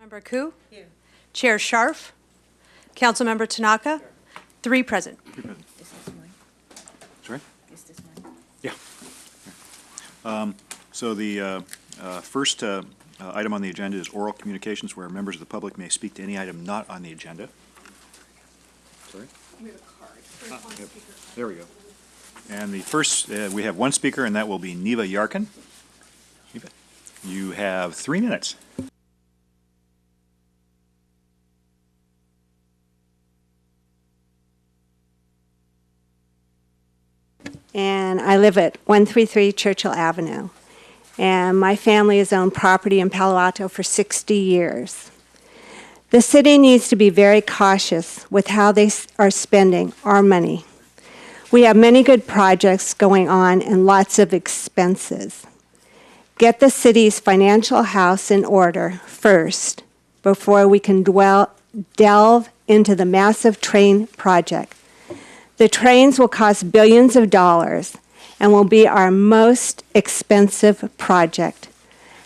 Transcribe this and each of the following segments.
Member Koo? Here. Chair Scharf? Councilmember Tanaka? Here. 3 present. 3 present. Is this mine? Sorry? Is this mine? Yeah. So the first item on the agenda is oral communications, where members of the public may speak to any item not on the agenda. Sorry? We have a card. Yep. There we go. And the first, we have 1 speaker, and that will be Neva Yarkin. Neva, you have 3 minutes. And I live at 133 Churchill Avenue. And my family has owned property in Palo Alto for 60 years. The city needs to be very cautious with how they are spending our money. We have many good projects going on and lots of expenses. Get the city's financial house in order first before we can delve into the massive train project. The trains will cost billions of dollars and will be our most expensive project.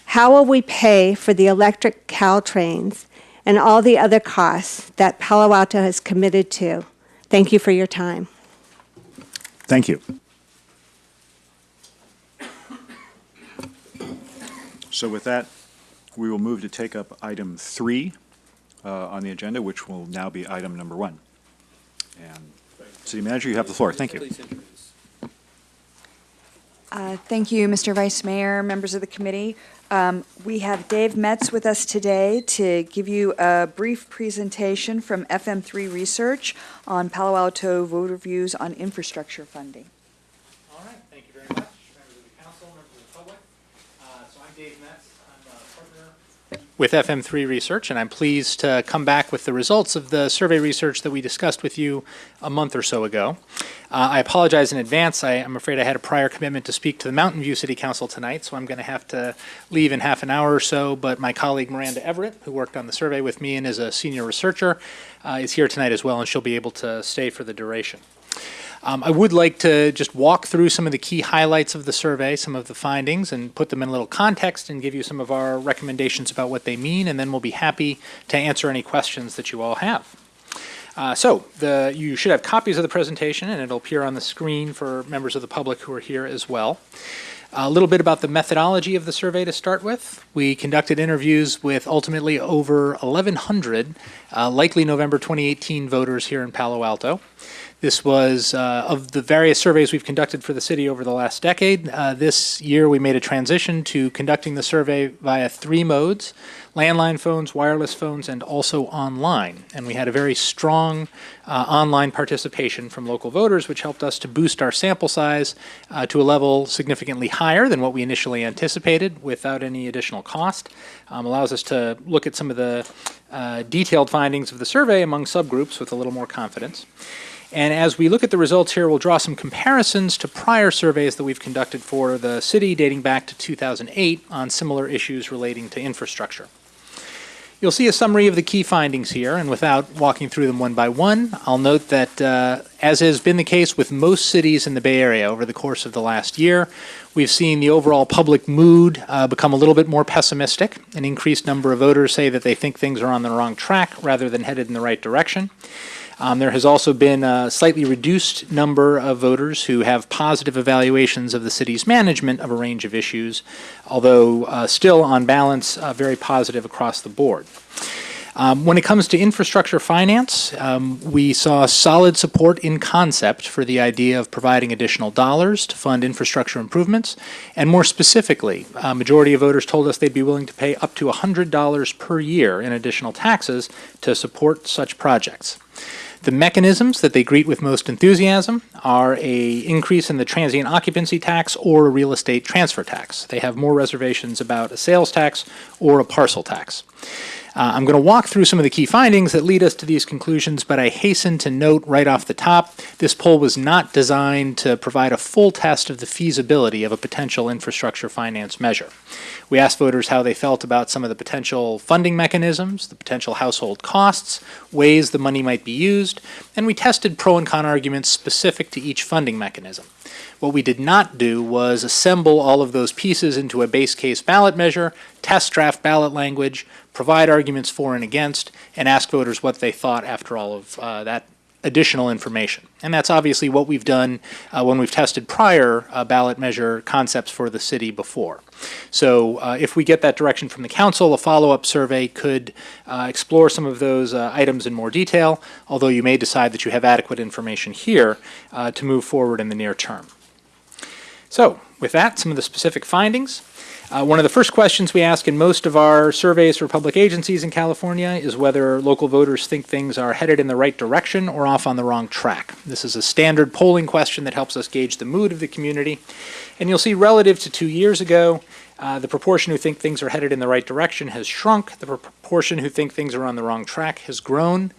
How will we pay for the electric Caltrains and all the other costs that Palo Alto has committed to? Thank you for your time. Thank you. So with that, we will move to take up item 3 on the agenda, which will now be item number 1. And City Manager, you have the floor. Thank you. Thank you, Mr. Vice Mayor, members of the committee. We have Dave Metz with us today to give you a brief presentation from FM3 Research on Palo Alto voter views on infrastructure funding. All right, thank you very much, members of the council, members of the public. So I'm Dave Metz. I'm a partner with FM3 Research, and I'm pleased to come back with the results of the survey research that we discussed with you a month or so ago. I apologize in advance. I'm afraid I had a prior commitment to speak to the Mountain View City Council tonight, so I'm going to have to leave in half an hour or so, but my colleague Miranda Everett, who worked on the survey with me and is a senior researcher, is here tonight as well, and she'll be able to stay for the duration. I would like to just walk through some of the key highlights of the survey, some of the findings, and put them in a little context and give you some of our recommendations about what they mean, and then we'll be happy to answer any questions that you all have. You should have copies of the presentation, and it'll appear on the screen for members of the public who are here as well. A little bit about the methodology of the survey to start with. We conducted interviews with ultimately over 1,100 likely November 2018 voters here in Palo Alto. This was, of the various surveys we've conducted for the city over the last decade, this year we made a transition to conducting the survey via 3 modes: landline phones, wireless phones, and also online. And we had a very strong online participation from local voters, which helped us to boost our sample size to a level significantly higher than what we initially anticipated without any additional cost. Allows us to look at some of the detailed findings of the survey among subgroups with a little more confidence. And as we look at the results here, we'll draw some comparisons to prior surveys that we've conducted for the city dating back to 2008 on similar issues relating to infrastructure. You'll see a summary of the key findings here, and without walking through them one by one, I'll note that as has been the case with most cities in the Bay Area over the course of the last year, we've seen the overall public mood become a little bit more pessimistic. An increased number of voters say that they think things are on the wrong track rather than headed in the right direction. There has also been a slightly reduced number of voters who have positive evaluations of the city's management of a range of issues, although still on balance very positive across the board. When it comes to infrastructure finance, we saw solid support in concept for the idea of providing additional dollars to fund infrastructure improvements, and more specifically, a majority of voters told us they'd be willing to pay up to $100 per year in additional taxes to support such projects. The mechanisms that they greet with most enthusiasm are an increase in the transient occupancy tax or a real estate transfer tax. They have more reservations about a sales tax or a parcel tax. I'm going to walk through some of the key findings that lead us to these conclusions, but I hasten to note right off the top, this poll was not designed to provide a full test of the feasibility of a potential infrastructure finance measure. We asked voters how they felt about some of the potential funding mechanisms, the potential household costs, ways the money might be used, and we tested pro and con arguments specific to each funding mechanism. What we did not do was assemble all of those pieces into a base case ballot measure, test draft ballot language, provide arguments for and against, and ask voters what they thought after all of that additional information. And that's obviously what we've done when we've tested prior ballot measure concepts for the city before. So if we get that direction from the council, a follow-up survey could explore some of those items in more detail, although you may decide that you have adequate information here to move forward in the near term. So with that, some of the specific findings. One of the first questions we ask in most of our surveys for public agencies in California is whether local voters think things are headed in the right direction or off on the wrong track. This is a standard polling question that helps us gauge the mood of the community. And you'll see relative to 2 years ago, the proportion who think things are headed in the right direction has shrunk. The proportion who think things are on the wrong track has grown.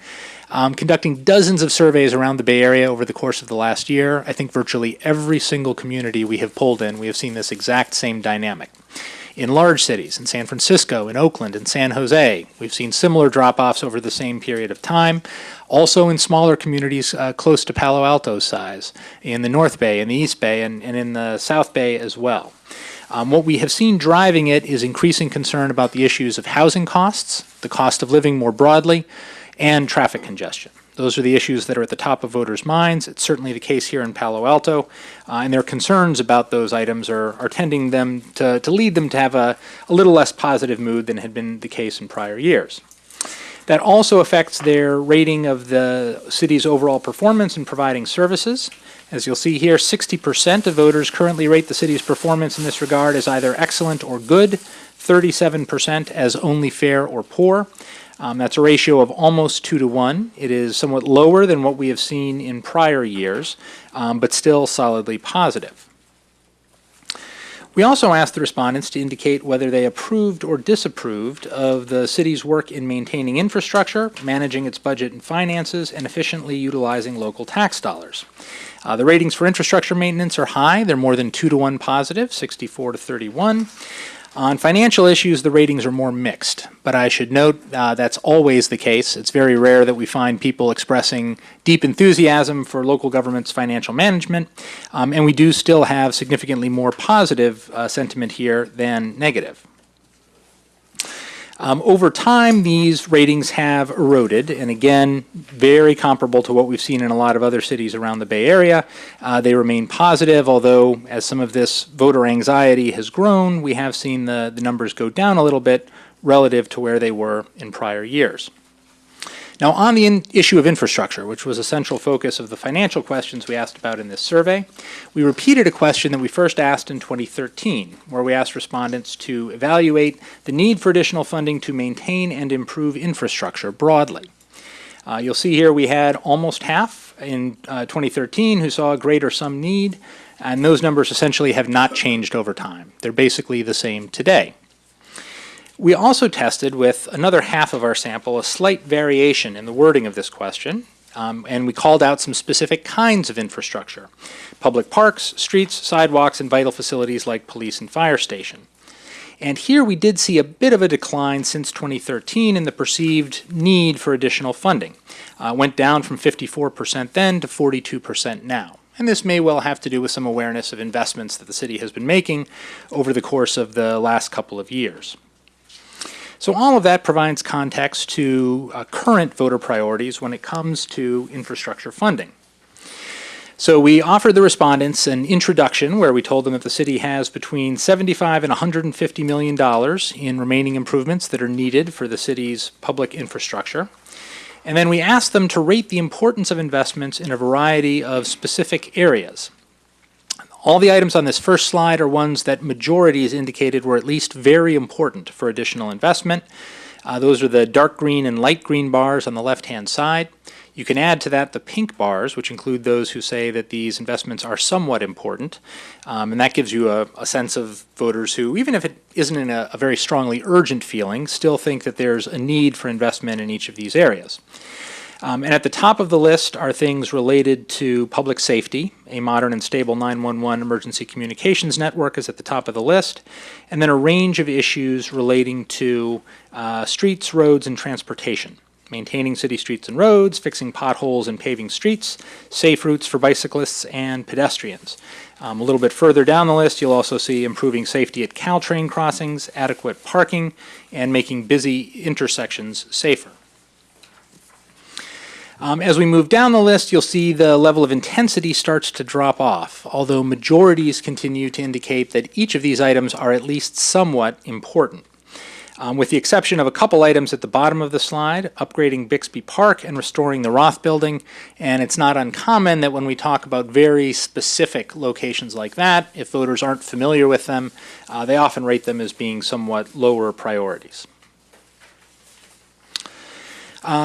Conducting dozens of surveys around the Bay Area over the course of the last year, I think virtually every single community we have polled in, we have seen this exact same dynamic. In large cities, in San Francisco, in Oakland, in San Jose, we've seen similar drop-offs over the same period of time. Also in smaller communities close to Palo Alto's size, in the North Bay, in the East Bay, and in the South Bay as well. What we have seen driving it is increasing concern about the issues of housing costs, the cost of living more broadly, and traffic congestion. Those are the issues that are at the top of voters' minds. It's certainly the case here in Palo Alto, and their concerns about those items are tending them to lead them to have a little less positive mood than had been the case in prior years. That also affects their rating of the city's overall performance in providing services. As you'll see here, 60% of voters currently rate the city's performance in this regard as either excellent or good, 37% as only fair or poor. That's a ratio of almost 2 to 1. It is somewhat lower than what we have seen in prior years, but still solidly positive. We also asked the respondents to indicate whether they approved or disapproved of the city's work in maintaining infrastructure, managing its budget and finances, and efficiently utilizing local tax dollars. The ratings for infrastructure maintenance are high. They're more than 2 to 1 positive, 64 to 31. On financial issues, the ratings are more mixed, but I should note that's always the case. It's very rare that we find people expressing deep enthusiasm for local government's financial management, and we do still have significantly more positive sentiment here than negative. Over time, these ratings have eroded, and again, very comparable to what we've seen in a lot of other cities around the Bay Area. They remain positive, although as some of this voter anxiety has grown, we have seen the numbers go down a little bit relative to where they were in prior years. Now, on the issue of infrastructure, which was a central focus of the financial questions we asked about in this survey, we repeated a question that we first asked in 2013, where we asked respondents to evaluate the need for additional funding to maintain and improve infrastructure broadly. You'll see here we had almost half in 2013 who saw a great or some need, and those numbers essentially have not changed over time. They're basically the same today. We also tested with another half of our sample a slight variation in the wording of this question, and we called out some specific kinds of infrastructure: public parks, streets, sidewalks, and vital facilities like police and fire station. And here we did see a bit of a decline since 2013 in the perceived need for additional funding. Went down from 54% then to 42% now. And this may well have to do with some awareness of investments that the city has been making over the course of the last couple of years. So all of that provides context to current voter priorities when it comes to infrastructure funding. So we offered the respondents an introduction where we told them that the city has between $75 and $150 million in remaining improvements that are needed for the city's public infrastructure. And then we asked them to rate the importance of investments in a variety of specific areas. All the items on this first slide are ones that majorities indicated were at least very important for additional investment. Those are the dark green and light green bars on the left-hand side. You can add to that the pink bars, which include those who say that these investments are somewhat important. And that gives you a sense of voters who, even if it isn't in a very strongly urgent feeling, still think that there's a need for investment in each of these areas. And at the top of the list are things related to public safety. A modern and stable 911 emergency communications network is at the top of the list. And then a range of issues relating to streets, roads, and transportation. maintaining city streets and roads, fixing potholes and paving streets, safe routes for bicyclists and pedestrians. A little bit further down the list, you'll also see improving safety at Caltrain crossings, adequate parking, and making busy intersections safer. As we move down the list, you'll see the level of intensity starts to drop off, although majorities continue to indicate that each of these items are at least somewhat important. With the exception of a couple items at the bottom of the slide, upgrading Bixby Park and restoring the Roth Building, and it's not uncommon that when we talk about very specific locations like that, if voters aren't familiar with them, they often rate them as being somewhat lower priorities.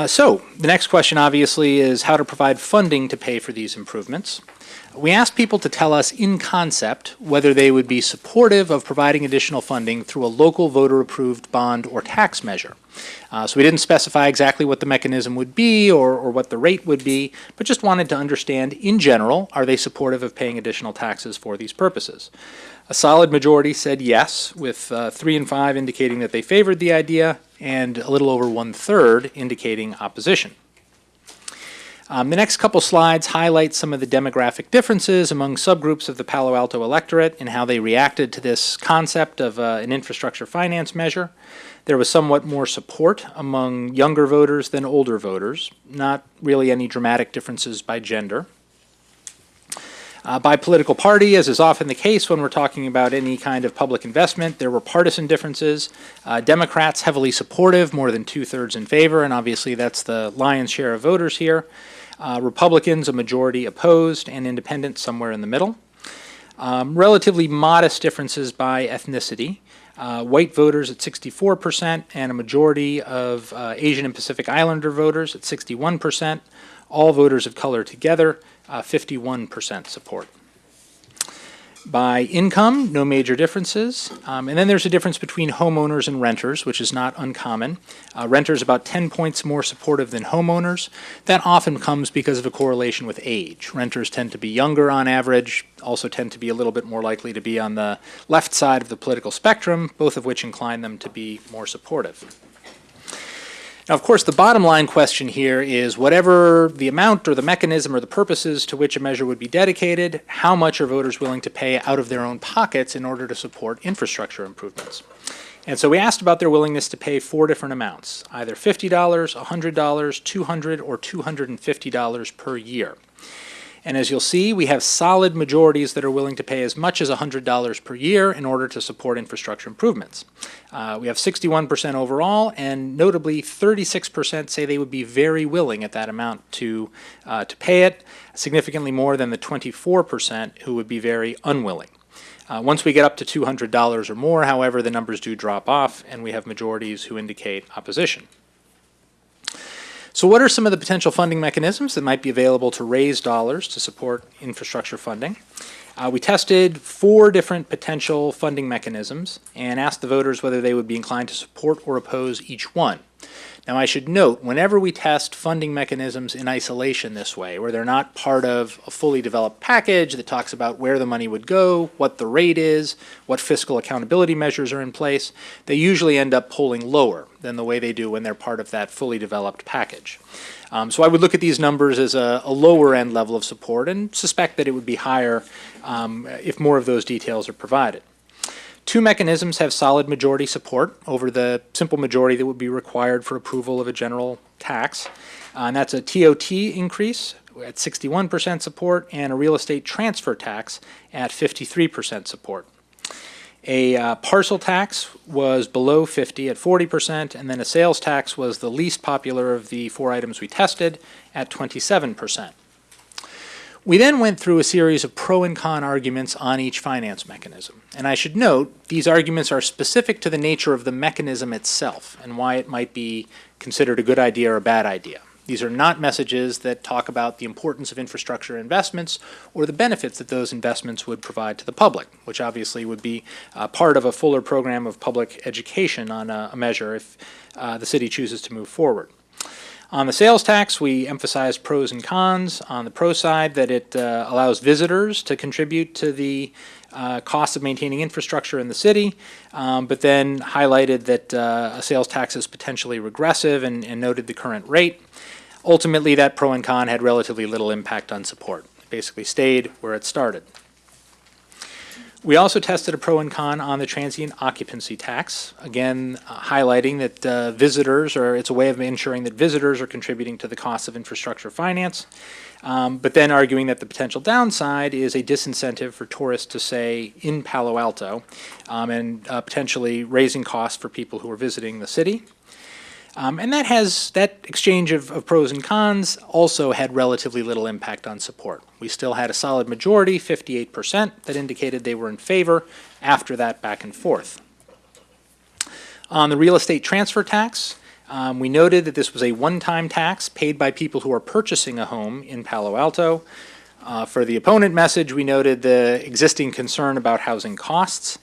So, the next question obviously is how to provide funding to pay for these improvements. We asked people to tell us in concept whether they would be supportive of providing additional funding through a local voter-approved bond or tax measure. So we didn't specify exactly what the mechanism would be or what the rate would be, but just wanted to understand, in general, are they supportive of paying additional taxes for these purposes? A solid majority said yes, with 3 and 5 indicating that they favored the idea, and a little over 1/3 indicating opposition. The next couple slides highlight some of the demographic differences among subgroups of the Palo Alto electorate and how they reacted to this concept of an infrastructure finance measure. There was somewhat more support among younger voters than older voters, not really any dramatic differences by gender. By political party, as is often the case when we're talking about any kind of public investment, there were partisan differences. Democrats heavily supportive, more than 2/3 in favor, and obviously that's the lion's share of voters here. Republicans, a majority opposed, and independents somewhere in the middle. Relatively modest differences by ethnicity. White voters at 64% and a majority of Asian and Pacific Islander voters at 61%. All voters of color together, 51% support. By income, no major differences. And then there's a difference between homeowners and renters, which is not uncommon. Renters about 10 points more supportive than homeowners. That often comes because of a correlation with age. Renters tend to be younger on average, also tend to be a little bit more likely to be on the left side of the political spectrum, both of which incline them to be more supportive. Now, of course, the bottom line question here is whatever the amount or the mechanism or the purposes to which a measure would be dedicated, how much are voters willing to pay out of their own pockets in order to support infrastructure improvements? And so we asked about their willingness to pay 4 different amounts, either $50, $100, $200, or $250 per year. And as you'll see, we have solid majorities that are willing to pay as much as $100 per year in order to support infrastructure improvements. We have 61% overall, and notably 36% say they would be very willing at that amount to pay it, significantly more than the 24% who would be very unwilling. Once we get up to $200 or more, however, the numbers do drop off, and we have majorities who indicate opposition. So what are some of the potential funding mechanisms that might be available to raise dollars to support infrastructure funding? We tested 4 different potential funding mechanisms and asked the voters whether they would be inclined to support or oppose each one. Now, I should note, whenever we test funding mechanisms in isolation this way, where they're not part of a fully developed package that talks about where the money would go, what the rate is, what fiscal accountability measures are in place, they usually end up polling lower than the way they do when they're part of that fully developed package. So I would look at these numbers as a lower end level of support and suspect that it would be higher if more of those details are provided. 2 mechanisms have solid majority support over the simple majority that would be required for approval of a general tax. And that's a TOT increase at 61% support and a real estate transfer tax at 53% support. A parcel tax was below 50 at 40%, and then a sales tax was the least popular of the 4 items we tested at 27%. We then went through a series of pro and con arguments on each finance mechanism. And I should note, these arguments are specific to the nature of the mechanism itself and why it might be considered a good idea or a bad idea. These are not messages that talk about the importance of infrastructure investments or the benefits that those investments would provide to the public, which obviously would be part of a fuller program of public education on a measure if the city chooses to move forward. On the sales tax, we emphasized pros and cons. On the pro side, that it allows visitors to contribute to the costs of maintaining infrastructure in the city, but then highlighted that a sales tax is potentially regressive and noted the current rate. Ultimately, that pro and con had relatively little impact on support. It basically stayed where it started. We also tested a pro and con on the transient occupancy tax, again highlighting that visitors, or it's a way of ensuring that visitors are contributing to the cost of infrastructure finance, but then arguing that the potential downside is a disincentive for tourists to stay in Palo Alto and potentially raising costs for people who are visiting the city. And that exchange of pros and cons also had relatively little impact on support. We still had a solid majority, 58%, that indicated they were in favor after that back and forth. On the real estate transfer tax, we noted that this was a one-time tax paid by people who are purchasing a home in Palo Alto. For the opponent message, we noted the existing concern about housing costs.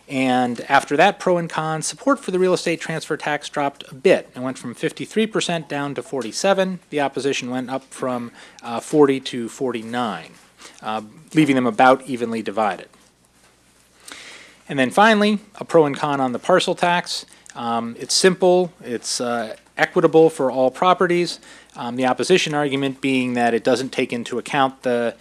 And after that pro and con, support for the real estate transfer tax dropped a bit. It went from 53% down to 47%. The opposition went up from 40 to 49, leaving them about evenly divided. And then finally, a pro and con on the parcel tax. It's simple, it's equitable for all properties. The opposition argument being that it doesn't take into account the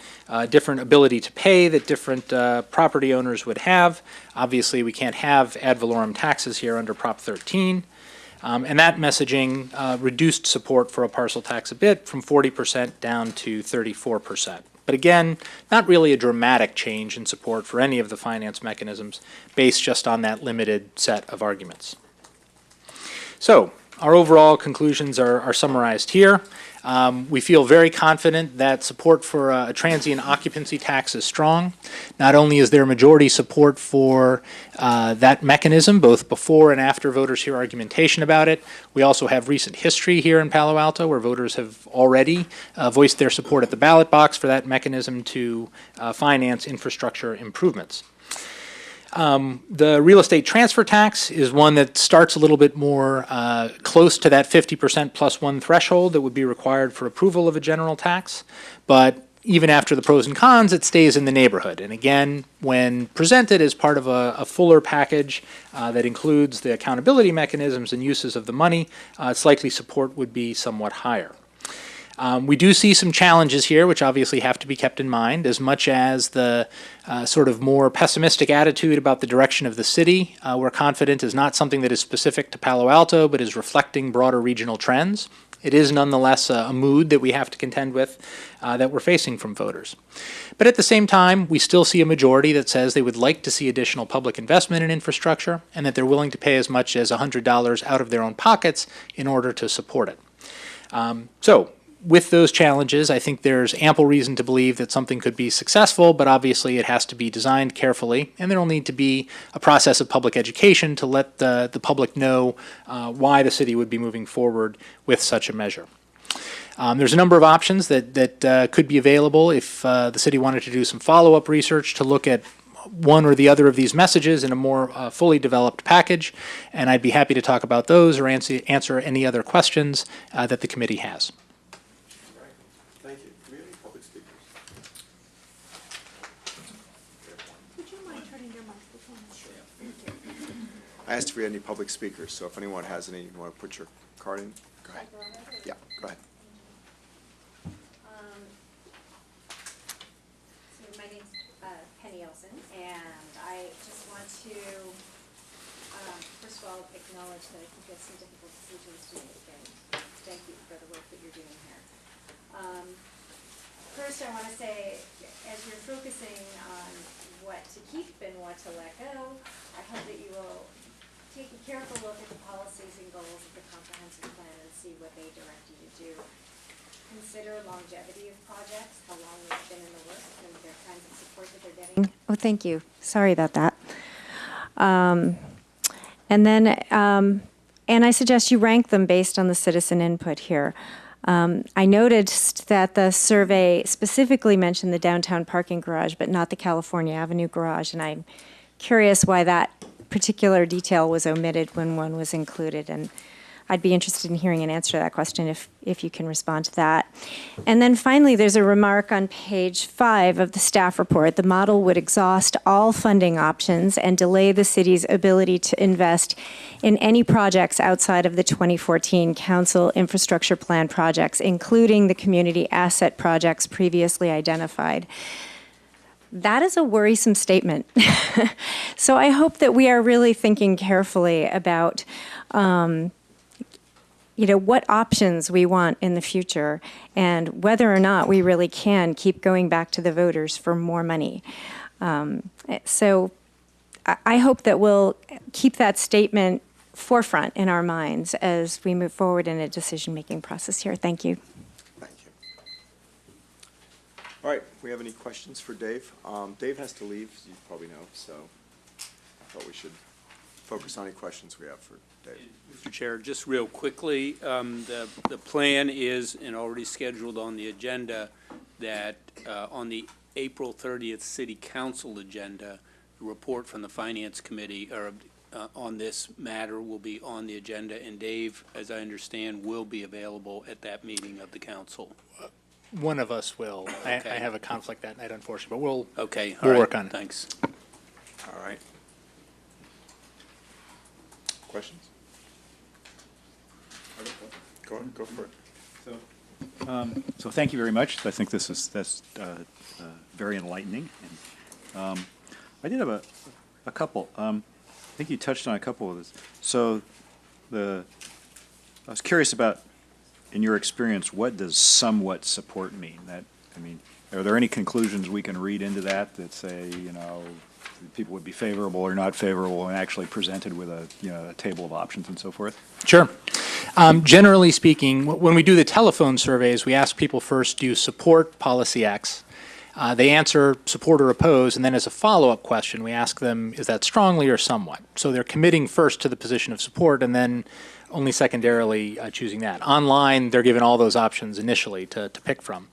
different ability to pay that different property owners would have. Obviously, we can't have ad valorem taxes here under Prop 13. And that messaging reduced support for a parcel tax a bit, from 40% down to 34%. But again, not really a dramatic change in support for any of the finance mechanisms based just on that limited set of arguments. So, our overall conclusions are summarized here. We feel very confident that support for a transient occupancy tax is strong. Not only is there majority support for that mechanism, both before and after voters hear argumentation about it, we also have recent history here in Palo Alto where voters have already voiced their support at the ballot box for that mechanism to finance infrastructure improvements. The real estate transfer tax is one that starts a little bit more close to that 50% plus one threshold that would be required for approval of a general tax. But even after the pros and cons, it stays in the neighborhood. And again, when presented as part of a fuller package that includes the accountability mechanisms and uses of the money, its likely support would be somewhat higher. We do see some challenges here, which obviously have to be kept in mind, as much as the sort of more pessimistic attitude about the direction of the city. We're confident is not something that is specific to Palo Alto, but is reflecting broader regional trends. It is nonetheless a mood that we have to contend with that we're facing from voters. But at the same time, we still see a majority that says they would like to see additional public investment in infrastructure and that they're willing to pay as much as $100 out of their own pockets in order to support it. So, with those challenges, I think there's ample reason to believe that something could be successful, but obviously it has to be designed carefully, and there will need to be a process of public education to let the public know why the city would be moving forward with such a measure. There's a number of options that could be available if the city wanted to do some follow-up research to look at one or the other of these messages in a more fully developed package, and I'd be happy to talk about those or answer any other questions that the committee has. Thank you. Do we have any public speakers? Would you mind turning your microphone on? I asked if we had any public speakers, so if anyone has any, you want to put your card in? Go ahead. Yeah, go ahead. So my name's Penny Elson, and I just want to, first of all, acknowledge that I think it's some difficult decisions to make, and thank you for the work that you're doing here. First, I want to say, as you're focusing on what to keep and what to let go, I hope that you will take a careful look at the policies and goals of the comprehensive plan and see what they direct you to do. Consider longevity of projects, how long they've been in the works, and their kinds of support that they're getting. Oh, thank you. Sorry about that. And I suggest you rank them based on the citizen input here. I noticed that the survey specifically mentioned the downtown parking garage, but not the California Avenue garage, and I'm curious why that particular detail was omitted when one was included. And I'd be interested in hearing an answer to that question if you can respond to that. And then finally, there's a remark on page 5 of the staff report. The model would exhaust all funding options and delay the city's ability to invest in any projects outside of the 2014 Council Infrastructure Plan projects, including the community asset projects previously identified. That is a worrisome statement. So I hope that we are really thinking carefully about what options we want in the future and whether or not we really can keep going back to the voters for more money. So I hope that we'll keep that statement forefront in our minds as we move forward in a decision-making process here. Thank you. Thank you. All right, we have any questions for Dave? Dave has to leave, as you probably know, so I thought we should focus on any questions we have for Dave. Mr. Chair, just real quickly, the plan is, and already scheduled on the agenda, that on the April 30th City Council agenda, the report from the Finance Committee on this matter will be on the agenda, and Dave, as I understand, will be available at that meeting of the council. One of us will. I Okay. have a conflict that night, unfortunately, but we'll Okay, all We'll right, work on it. Thanks. All right. Questions? Go ahead, go for it. So thank you very much. I think that's very enlightening. And, I did have a couple. I think you touched on a couple of this. So I was curious about, in your experience, what does somewhat support mean? Are there any conclusions we can read into that say, people would be favorable or not favorable and actually presented with a table of options and so forth? Sure. Generally speaking, when we do the telephone surveys, we ask people first, do you support policy X? They answer support or oppose, and then as a follow-up question, we ask them, is that strongly or somewhat? So they're committing first to the position of support and then only secondarily choosing that. Online, they're given all those options initially to pick from.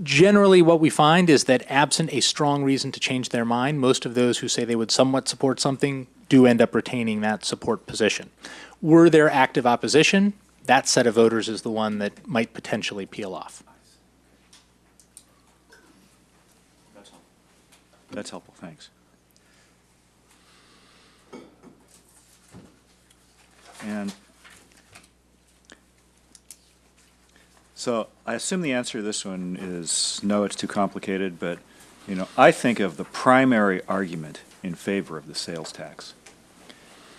Generally, what we find is that absent a strong reason to change their mind, most of those who say they would somewhat support something do end up retaining that support position. Were there active opposition, that set of voters is the one that might potentially peel off. That's helpful, thanks. And so I assume the answer to this one is no, it's too complicated, but I think of the primary argument in favor of the sales tax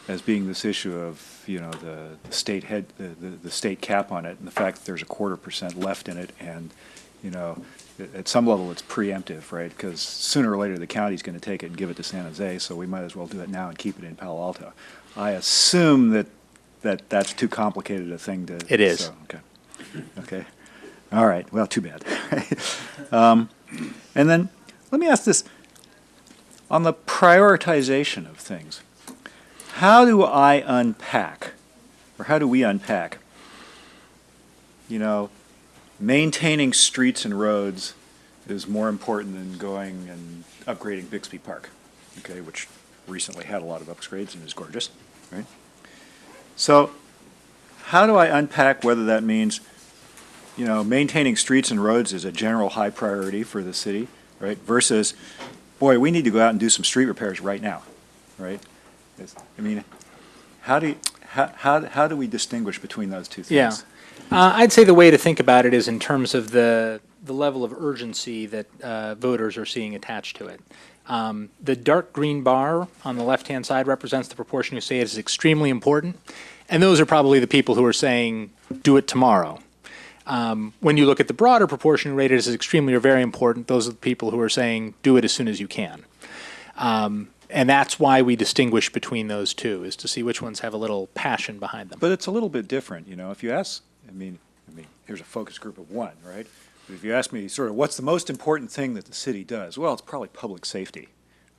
as being this issue of the state cap on it and the fact that there's a 0.25% left in it, and at some level it's preemptive, right? Because sooner or later the county's going to take it and give it to San Jose, so we might as well do it now and keep it in Palo Alto. I assume that's too complicated a thing to. It is. So, okay. All right. Well, too bad. And then let me ask this: on the prioritization of things, how do I unpack, or how do we unpack? Maintaining streets and roads is more important than going and upgrading Bixby Park, okay, which recently had a lot of upgrades and is gorgeous, right? So how do I unpack whether that means, maintaining streets and roads is a general high priority for the city, right, versus, boy, we need to go out and do some street repairs right now, right? How do we distinguish between those two things? Yeah. I'd say the way to think about it is in terms of the level of urgency that voters are seeing attached to it. The dark green bar on the left-hand side represents the proportion who say it is extremely important, and those are probably the people who are saying, do it tomorrow. When you look at the broader proportion who rate it as extremely or very important, those are the people who are saying, do it as soon as you can. And that's why we distinguish between those two, is to see which ones have a little passion behind them. But it's a little bit different, if you ask, here's a focus group of one, right? But if you ask me sort of what's the most important thing that the city does, well, it's probably public safety,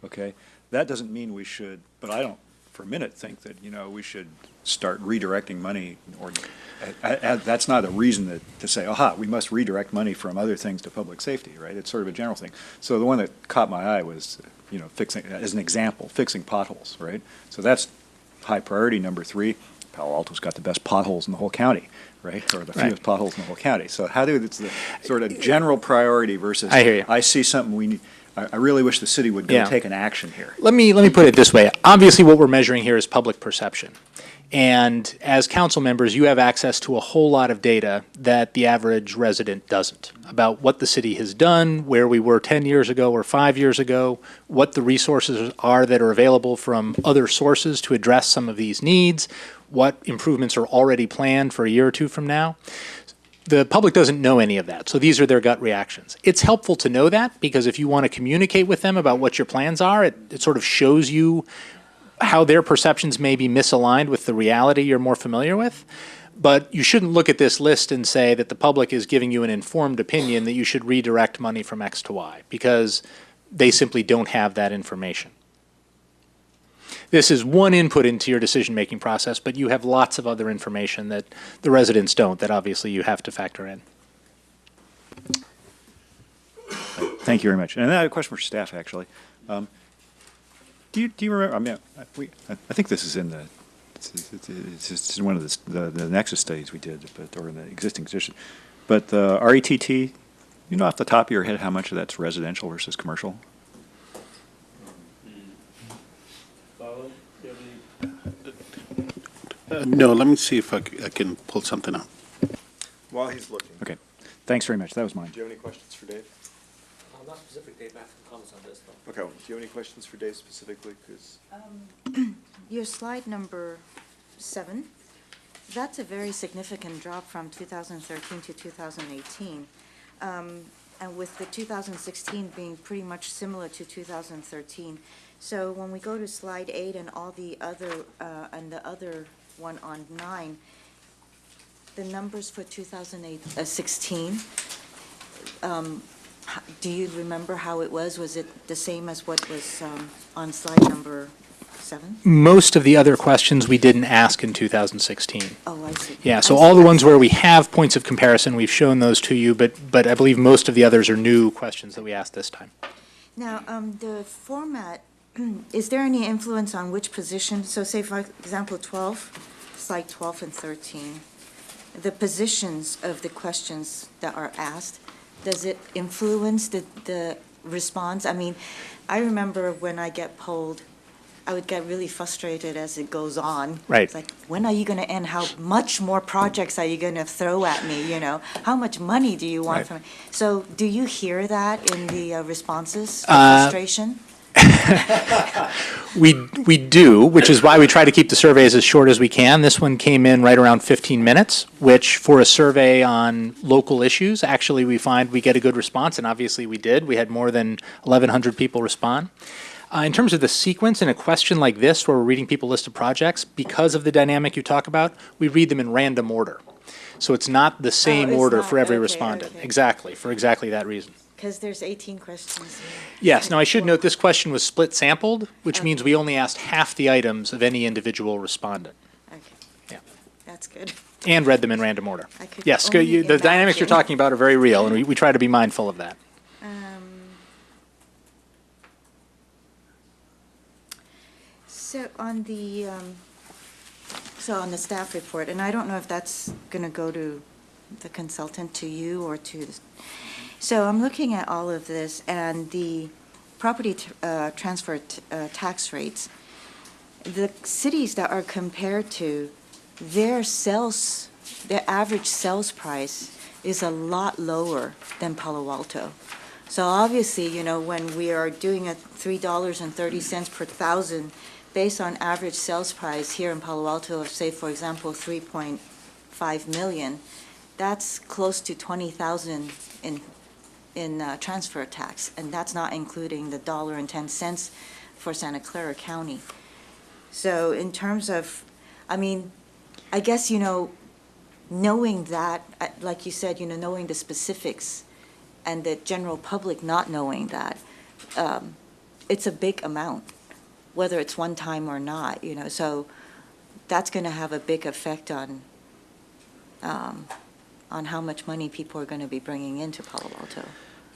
okay? That doesn't mean we should, but I don't for a minute think that, we should start redirecting money, or that's not a reason to say, aha, we must redirect money from other things to public safety, right? It's sort of a general thing. So the one that caught my eye was, fixing, as an example, fixing potholes, right? So that's high priority. Number 3, Palo Alto's got the best potholes in the whole county, right? Or the Right. fewest potholes in the whole county. So how do, it's the sort of general priority versus. I hear you. I see something we need, I really wish the city would go Yeah. take an action here. Let me put it this way. Obviously, what we're measuring here is public perception. And as council members, you have access to a whole lot of data that the average resident doesn't about what the city has done, where we were 10 years ago or 5 years ago, what the resources are that are available from other sources to address some of these needs, what improvements are already planned for a year or two from now. The public doesn't know any of that, so these are their gut reactions. It's helpful to know that because if you want to communicate with them about what your plans are, it sort of shows you how their perceptions may be misaligned with the reality you're more familiar with. But you shouldn't look at this list and say that the public is giving you an informed opinion that you should redirect money from X to Y, because they simply don't have that information. This is one input into your decision-making process, but you have lots of other information that the residents don't, that obviously you have to factor in. Thank you very much. And I have a question for staff, actually. Do you remember, I mean, I think this is in the, it's in one of the Nexus studies we did, but, or in the existing position. But the RETT, you know off the top of your head how much of that's residential versus commercial? No, let me see if I can pull something up. While he's looking, Okay. Thanks very much. That was mine. do you have any questions for Dave? Not specific, Dave, I have some comments on this, though. Okay, well, do you have any questions for Dave specifically? Because Your slide number 7, that's a very significant drop from 2013 to 2018. And with the 2016 being pretty much similar to 2013. So when we go to slide 8 and all the other, and the other one on 9, the numbers for 2016, do you remember how it was? Was it the same as what was on slide number 7? Most of the other questions we didn't ask in 2016. Oh, I see. Yeah, so I all see. the ones where we have points of comparison, we've shown those to you, but I believe most of the others are new questions that we asked this time. Now, the format, is there any influence on which position? So say, for example, 12, slide 12 and 13, the positions of the questions that are asked, does it influence the response? I mean, I remember when I get polled, I would get really frustrated as it goes on. Right. It's like, when are you going to end? How much more projects are you going to throw at me, you know? How much money do you want Right. from me? So do you hear that in the responses, the frustration? We do, which is why we try to keep the surveys as short as we can. This one came in right around 15 minutes, which for a survey on local issues, actually we find we get a good response, and obviously we did. We had more than 1,100 people respond. In terms of the sequence in a question like this, where we're reading people list of projects, because of the dynamic you talk about, we read them in random order. So it's not the same it's order not- for every okay, respondent. okay. Exactly, for exactly that reason. Because there's 18 questions. Yes, now I should note this question was split sampled, which means we only asked half the items of any individual respondent Okay. Yeah. That's good. and read them in random order. I could Yes, only the dynamics you're imagine. talking about are very real, and we try to be mindful of that. So on the, staff report, and I don't know if that's going to go to the consultant, to you, or to, so I'm looking at all of this, and the property transfer tax rates, the cities that are compared to, their average sales price is a lot lower than Palo Alto. So obviously, you know, when we are doing a $3.30 per thousand, based on average sales price here in Palo Alto of, say, for example, 3.5 million, that's close to 20,000 in transfer tax, and that's not including the $1.10 for Santa Clara County. So in terms of, I mean, I guess, you know, knowing that, like you said, you know, knowing the specifics and the general public not knowing that, it's a big amount, whether it's one time or not, you know, so that's going to have a big effect on how much money people are going to be bringing into Palo Alto.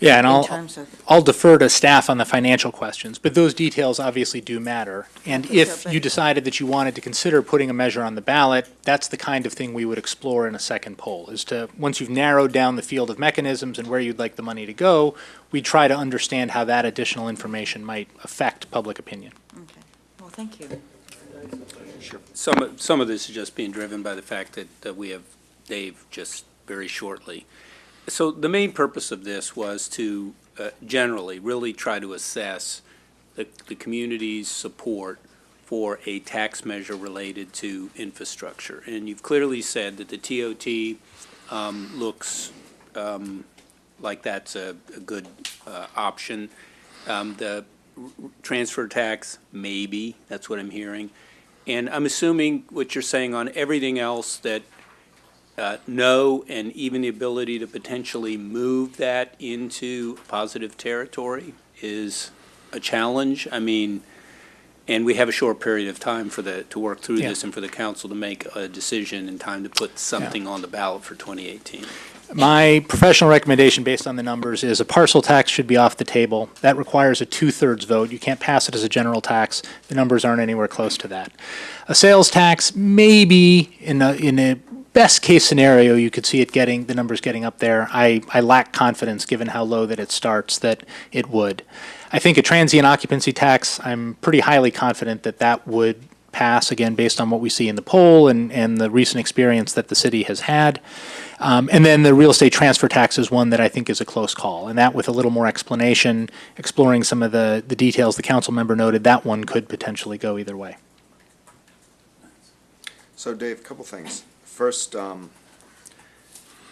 Yeah, and in I'll terms of, I'll defer to staff on the financial questions, but those details obviously do matter. And Okay, if so, you but- decided that you wanted to consider putting a measure on the ballot, that's the kind of thing we would explore in a second poll, is to, once you've narrowed down the field of mechanisms and where you'd like the money to go, we try to understand how that additional information might affect public opinion. okay, well, thank you. Some of this is just being driven by the fact that we have Dave just very shortly. So the main purpose of this was to generally really try to assess the community's support for a tax measure related to infrastructure. And you've clearly said that the TOT looks like that's a good option. The transfer tax, maybe, that's what I'm hearing. And I'm assuming what you're saying on everything else that no, and even the ability to potentially move that into positive territory is a challenge. I mean, and we have a short period of time to work through this and for the council to make a decision in time to put something on the ballot for 2018. My professional recommendation based on the numbers is a parcel tax should be off the table. That requires a 2/3 vote. You can't pass it as a general tax. The numbers aren't anywhere close to that. A sales tax, maybe in a best case scenario, you could see it the numbers getting up there. I lack confidence, given how low that it starts, that it would. I think a transient occupancy tax, I'm pretty highly confident that that would pass, again, based on what we see in the poll and the recent experience that the city has had. And then the real estate transfer tax is one that I think is a close call. And that, with a little more explanation, exploring some of the details the council member noted, that one could potentially go either way. So Dave, a couple things. First,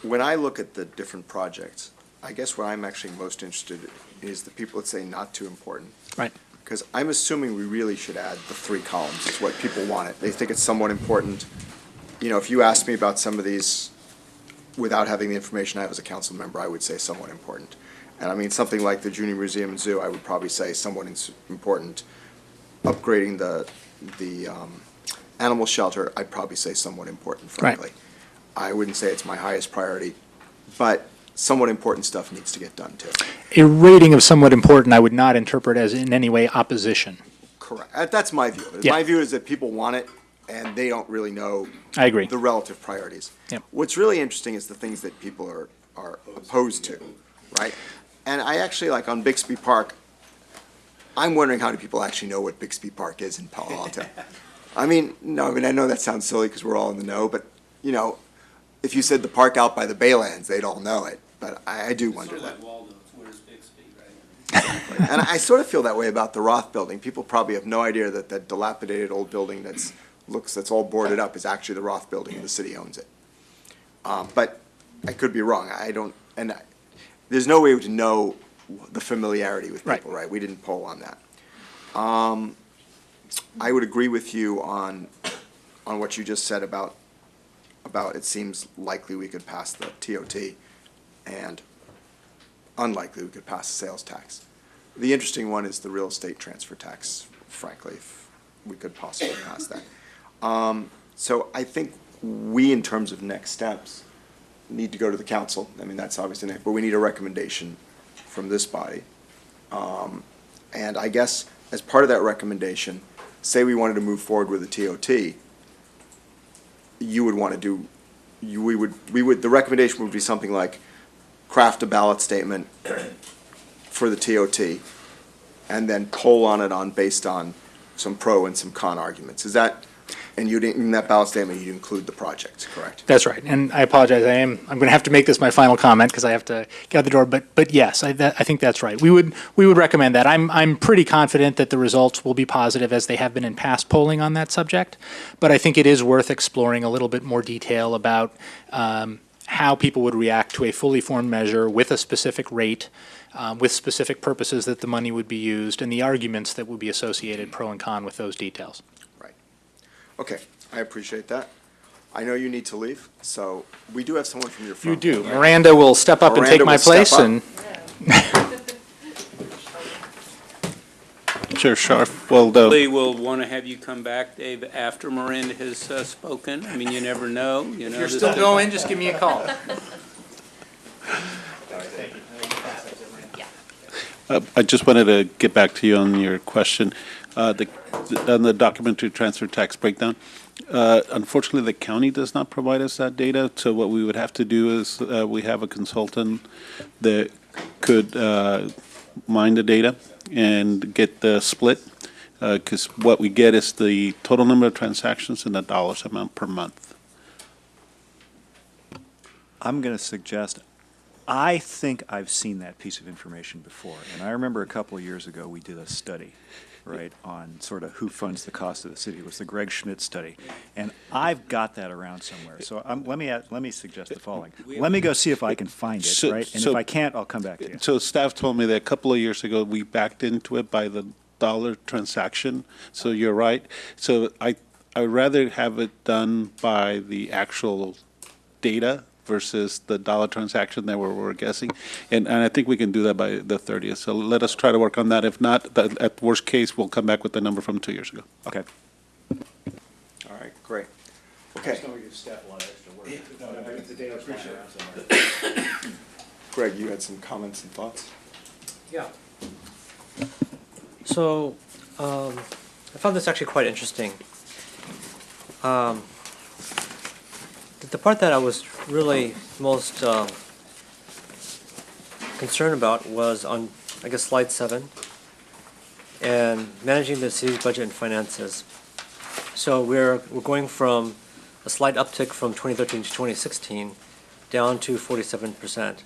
when I look at the different projects, I guess what I'm actually most interested in is the people that say not too important. Right. Because I'm assuming we really should add the 3 columns, is what people want it. They think it's somewhat important. You know, if you asked me about some of these without having the information I have as a council member, I would say somewhat important. And I mean, something like the Junior Museum and Zoo, I would probably say somewhat important. Upgrading the animal shelter, I'd probably say somewhat important, frankly. I wouldn't say it's my highest priority, but somewhat important stuff needs to get done too. A rating of somewhat important, I would not interpret as in any way opposition. Correct. That's my view. Yeah. My view is that people want it, and they don't really know I agree. the relative priorities. Yep. What's really interesting is the things that people are opposed to, right? And I actually, like on Bixby Park, I'm wondering how do people actually know what Bixby Park is in Palo Alto? I know that sounds silly because we're all in the know, but, you know, if you said the park out by the Baylands, they'd all know it. But I do wonder that. Where's Bixby, right? And I sort of feel that way about the Roth building. People probably have no idea that that dilapidated old building that's all boarded up is actually the Roth building and the city owns it. But I could be wrong. There's no way to know the familiarity with people, right? We didn't poll on that. I would agree with you on what you just said about it seems likely we could pass the TOT and unlikely we could pass the sales tax. The interesting one is the real estate transfer tax, frankly, if we could possibly pass that. So I think we, in terms of next steps, need to go to the council. I mean, that's obviously next, but we need a recommendation from this body. And I guess as part of that recommendation, say we wanted to move forward with the TOT, you would want to do, the recommendation would be something like craft a ballot statement for the TOT and then poll on it based on some pro and some con arguments. Is that, and in that ballot statement, you'd include the projects, correct? That's right, and I apologize, I'm going to have to make this my final comment because I have to get out the door, but yes, I think that's right. We would recommend that. I'm pretty confident that the results will be positive as they have been in past polling on that subject, but I think it is worth exploring a little bit more detail about how people would react to a fully formed measure with a specific rate, with specific purposes that the money would be used, and the arguments that would be associated pro and con with those details. Okay, I appreciate that. I know you need to leave, so we do have someone from your firm. You do. Miranda will step up and take my place, and Chair Scharf, well, Probably will want to have you come back, Dave, after Miranda has spoken. I mean, you never know, you know. if you're this still could- going, just give me a call. I just wanted to get back to you on your question. On the documentary transfer tax breakdown, unfortunately, the county does not provide us that data. So what we would have to do is we have a consultant that could mine the data and get the split, because what we get is the total number of transactions and the dollars amount per month. I'm going to suggest, I think I've seen that piece of information before. And I remember a couple of years ago, we did a study, right, on sort of who funds the cost of the city. It was the Greg Schmidt study. And I've got that around somewhere. So let me suggest the following. Let me go see if I can find it, right? And if I can't, I'll come back to you. So staff told me that a couple of years ago, we backed into it by the dollar transaction. So you're right. So I'd rather have it done by the actual data versus the dollar transaction that we're guessing. And I think we can do that by the 30th. So let us try to work on that. If not, at worst case, we'll come back with the number from 2 years ago. Okay. All right, great. Okay. Greg, you had some comments and thoughts? Yeah. So, I found this actually quite interesting. The part that I was really most concerned about was on, I guess, slide 7, and managing the city's budget and finances. So we're going from a slight uptick from 2013 to 2016 down to 47%.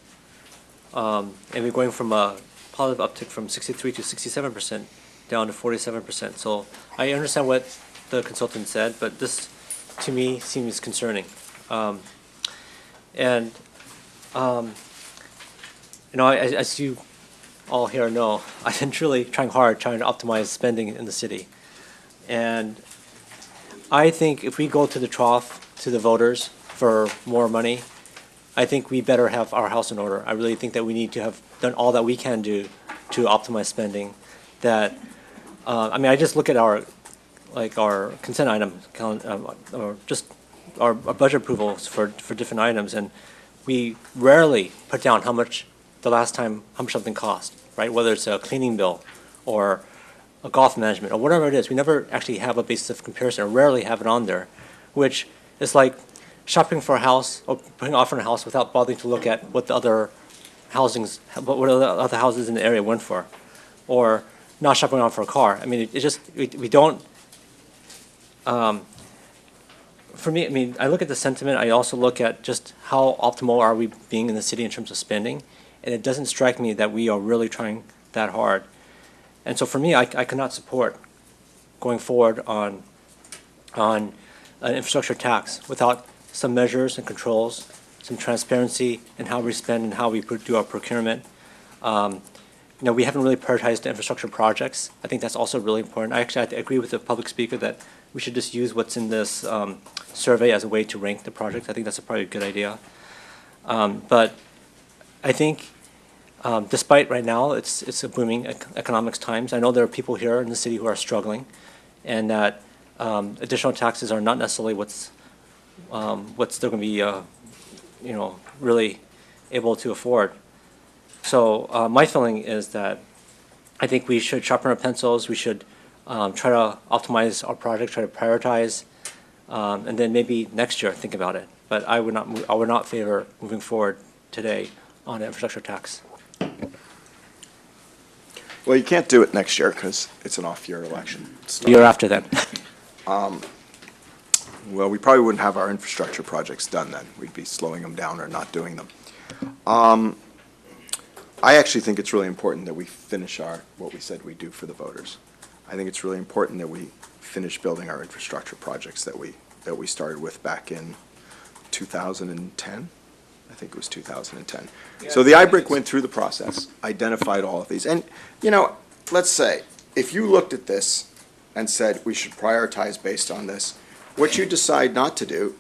And we're going from a positive uptick from 63 to 67% down to 47%. So I understand what the consultant said, but this, to me, seems concerning. You know, as you all here know, I've been really trying to optimize spending in the city. And I think if we go to the trough, to the voters for more money, I think we better have our house in order. I really think that we need to have done all that we can do to optimize spending. That, I mean, I just look at our consent item count, or just our budget approvals for different items, and we rarely put down how much something cost, right? Whether it's a cleaning bill or a golf management or whatever it is, we never actually have a basis of comparison, or rarely have it on there, which is like shopping for a house or putting an offer on a house without bothering to look at what the other what other houses in the area went for, or not shopping around for a car. I mean, it just, we don't. For me, I mean, I look at the sentiment. I also look at just how optimal are we being in the city in terms of spending, and it doesn't strike me that we are really trying that hard. And so for me, I cannot support going forward on an infrastructure tax without some measures and controls, some transparency in how we spend and how we do our procurement. You know, we haven't really prioritized the infrastructure projects. I think that's also really important. I agree with the public speaker that we should just use what's in this survey as a way to rank the projects. I think that's probably a good idea. But I think despite right now it's a booming economics times, I know there are people here in the city who are struggling, and that additional taxes are not necessarily what's they're going to be you know, really able to afford. So my feeling is that I think we should sharpen our pencils. We should try to optimize our project, try to prioritize, and then maybe next year think about it. But I would not favor moving forward today on an infrastructure tax. Well, you can't do it next year because it's an off-year election. The year after that. Well, we probably wouldn't have our infrastructure projects done then. We'd be slowing them down or not doing them. I actually think it's really important that we finish what we said we'd do for the voters. I think it's really important that we finish building our infrastructure projects that we started with back in 2010. I think it was 2010. So the IBRIC went through the process, identified all of these. And, you know, let's say, if you looked at this and said we should prioritize based on this, what you decide not to do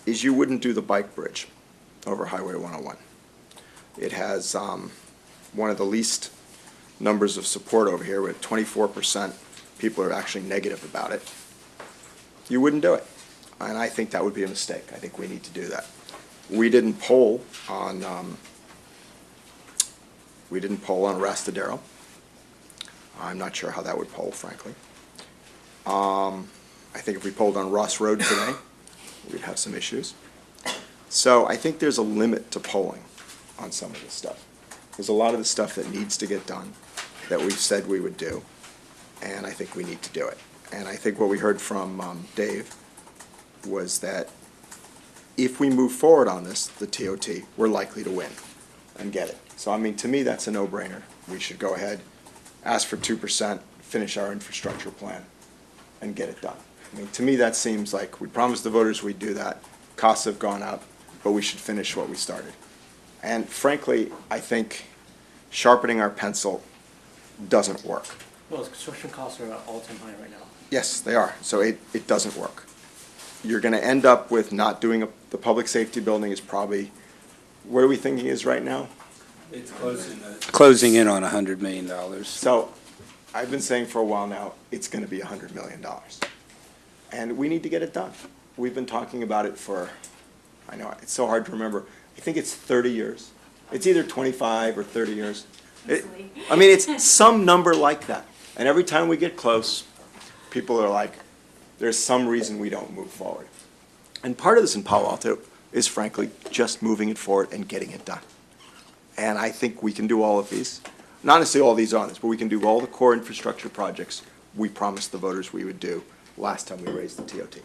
is you wouldn't do the bike bridge over Highway 101. It has one of the least numbers of support over here, with 24% people are actually negative about it. You wouldn't do it. And I think that would be a mistake. I think we need to do that. We didn't poll on We didn't poll on Rastadero. I'm not sure how that would poll, frankly. I think if we polled on Ross Road today, we'd have some issues. So I think there's a limit to polling on some of this stuff. There's a lot of the stuff that needs to get done that we've said we would do, and I think we need to do it. And I think what we heard from Dave was that if we move forward on this, the TOT, we're likely to win and get it. So, I mean, to me, that's a no-brainer. We should go ahead, ask for 2%, finish our infrastructure plan, and get it done. I mean, to me, that seems like we promised the voters we'd do that. Costs have gone up, but we should finish what we started. And frankly, I think sharpening our pencil doesn't work. Well, construction costs are at all-time high right now. Yes, they are. So it doesn't work. You're going to end up with not doing the public safety building is probably, what are we thinking is right now? It's closing in on $100 million. So I've been saying for a while now, it's going to be $100 million. And we need to get it done. We've been talking about it for, I know, it's so hard to remember. I think it's 30 years. It's either 25 or 30 years. I mean, it's some number like that. And every time we get close, people are like, there's some reason we don't move forward. And part of this in Palo Alto is frankly just moving it forward and getting it done. And I think we can do all of these. Not necessarily all these on this, but we can do all the core infrastructure projects we promised the voters we would do last time we raised the TOT.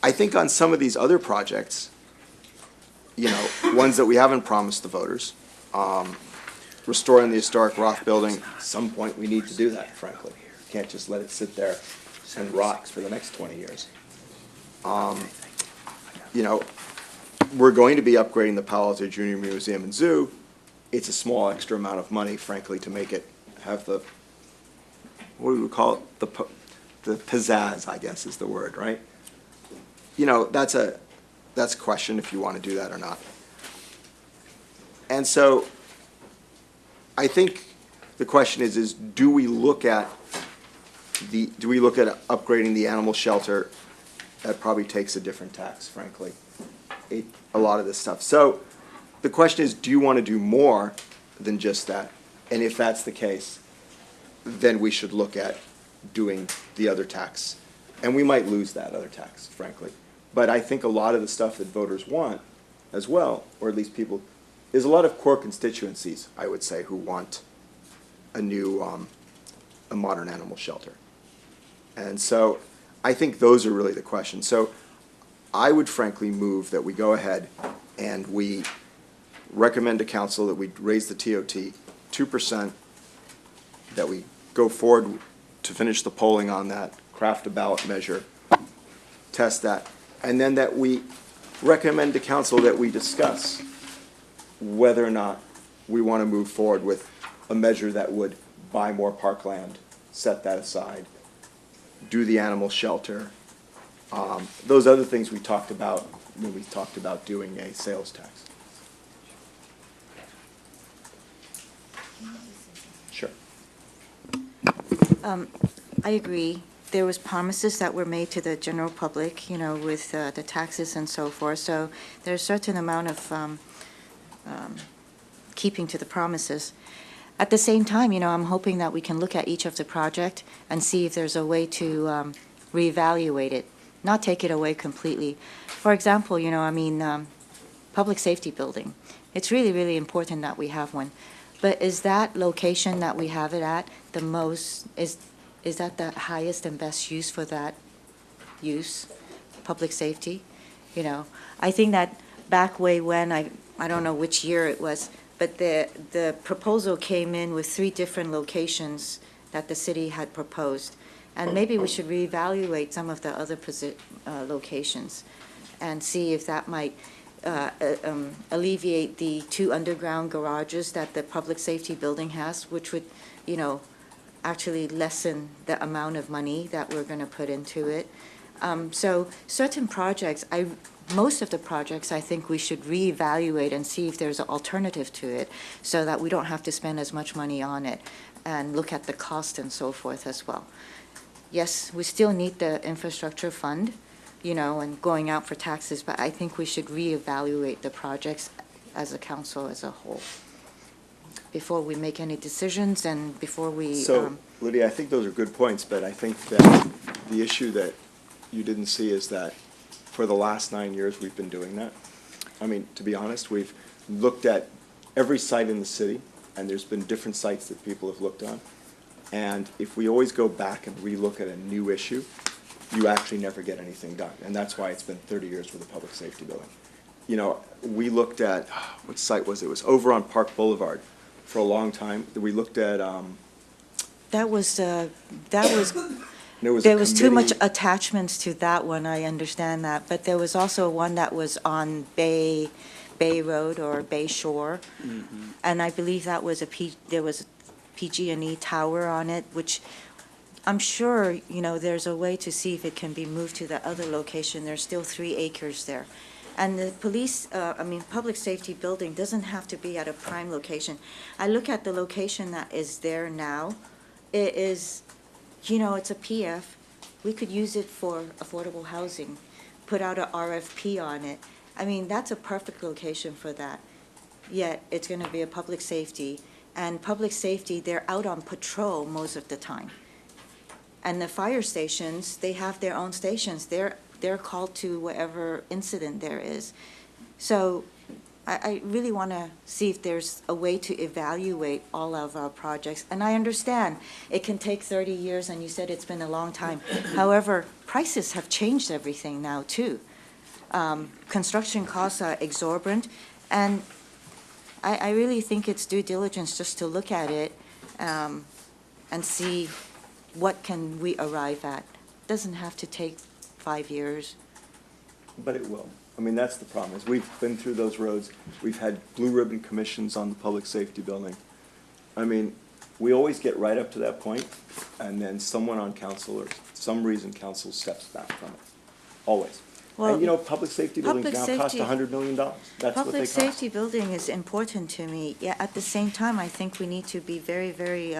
I think on some of these other projects, you know, ones that we haven't promised the voters, restoring the historic Roth building, at some point we need to do that, frankly. Can't just let it sit there and rot for the next 20 years. You know, we're going to be upgrading the Palo Alto Junior Museum and Zoo. It's a small extra amount of money, frankly, to make it have the, what do we call it? The pizzazz, I guess is the word, right? You know, that's a question if you want to do that or not. And so I think the question is do we look at upgrading the animal shelter? That probably takes a different tax, frankly, a lot of this stuff. So the question is, do you want to do more than just that? And if that's the case, then we should look at doing the other tax. And we might lose that other tax, frankly. But I think a lot of the stuff that voters want as well, or at least people, there's a lot of core constituencies, I would say, who want a new, a modern animal shelter. And so I think those are really the questions. So I would frankly move that we go ahead and we recommend to council that we raise the TOT 2%, that we go forward to finish the polling on that, craft a ballot measure, test that, and then that we recommend to council that we discuss whether or not we want to move forward with a measure that would buy more parkland, set that aside, do the animal shelter, those other things we talked about when we talked about doing a sales tax. Sure. I agree. There was promises that were made to the general public, you know, with the taxes and so forth. So there's a certain amount of keeping to the promises. At the same time, you know, I'm hoping that we can look at each of the project and see if there's a way to reevaluate it, not take it away completely. For example, you know, I mean, public safety building. It's really, really important that we have one. But is that location that we have it at the most, is that the highest and best use for that use, public safety? You know, I think that back way when, I don't know which year it was, but the proposal came in with 3 different locations that the city had proposed. And maybe we should reevaluate some of the other locations and see if that might alleviate the 2 underground garages that the public safety building has, which would, you know, actually lessen the amount of money that we're going to put into it. So certain projects, most of the projects, I think we should reevaluate and see if there's an alternative to it so that we don't have to spend as much money on it and look at the cost and so forth as well. Yes, we still need the infrastructure fund, you know, and going out for taxes, but I think we should reevaluate the projects as a council as a whole. before we make any decisions and before we. So, Lydia, I think those are good points, but I think that the issue that you didn't see is that for the last 9 years, we've been doing that. I mean, to be honest, we've looked at every site in the city, and there's been different sites that people have looked on. And if we always go back and relook at a new issue, you actually never get anything done. And that's why it's been 30 years for the public safety building. You know, we looked at, what site was it? It was over on Park Boulevard for a long time. We looked at, That was, there there was too much committee- attachments to that one, I understand that. But there was also one that was on Bay Road or Bay Shore. And I believe that was there was a PG&E tower on it, which I'm sure, you know, there's a way to see if it can be moved to the other location. There's still 3 acres there. And the public safety building doesn't have to be at a prime location. I look at the location that is there now. It is, you know, it's a PF. We could use it for affordable housing, put out a RFP on it. I mean, that's a perfect location for that. Yet, it's gonna be a public safety. And public safety, they're out on patrol most of the time. And the fire stations, they have their own stations. They're called to whatever incident there is. So I really want to see if there's a way to evaluate all of our projects. And I understand it can take 30 years, and you said it's been a long time. However, prices have changed everything now, too. Construction costs are exorbitant, and I really think it's due diligence just to look at it and see what can we arrive at. Doesn't have to take 5 years. But it will. I mean, that's the problem, is we've been through those roads. We've had blue ribbon commissions on the public safety building. I mean, we always get right up to that point, and then someone on council, or some reason council steps back from it. Always. Well, And you know, public safety buildings now public cost safety- $100 million. That's what they Public cost. safety building is important to me. Yeah, at the same time, I think we need to be very, very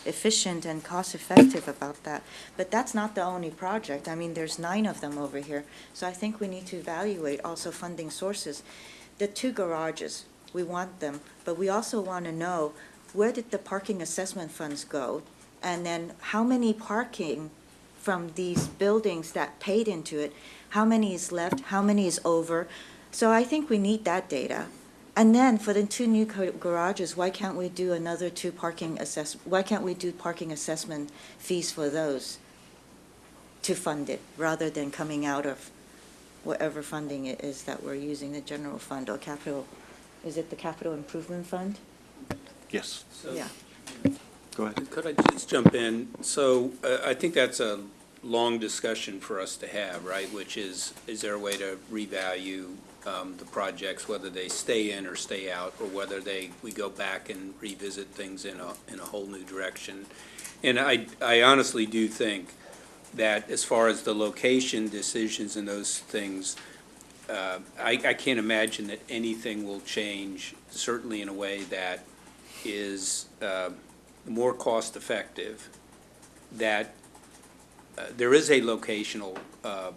efficient and cost-effective about that. But that's not the only project. I mean, there's 9 of them over here. So I think we need to evaluate also funding sources. The 2 garages, we want them, but we also want to know, where did the parking assessment funds go? And then how many parking from these buildings that paid into it, how many is left, how many is over? So I think we need that data. And then for the 2 new garages, why can't we do another 2 why can't we do parking assessment fees for those to fund it, rather than coming out of whatever funding it is that we're using, the general fund or capital, is it the capital improvement fund? Yes. Yeah. Go ahead. Could I just jump in? So I think that's a long discussion for us to have, right? Which is there a way to revalue the projects, whether they stay in or stay out, or whether we go back and revisit things in a whole new direction? And I honestly do think that as far as the location decisions and those things, I can't imagine that anything will change, certainly in a way that is more cost-effective, that there is a locational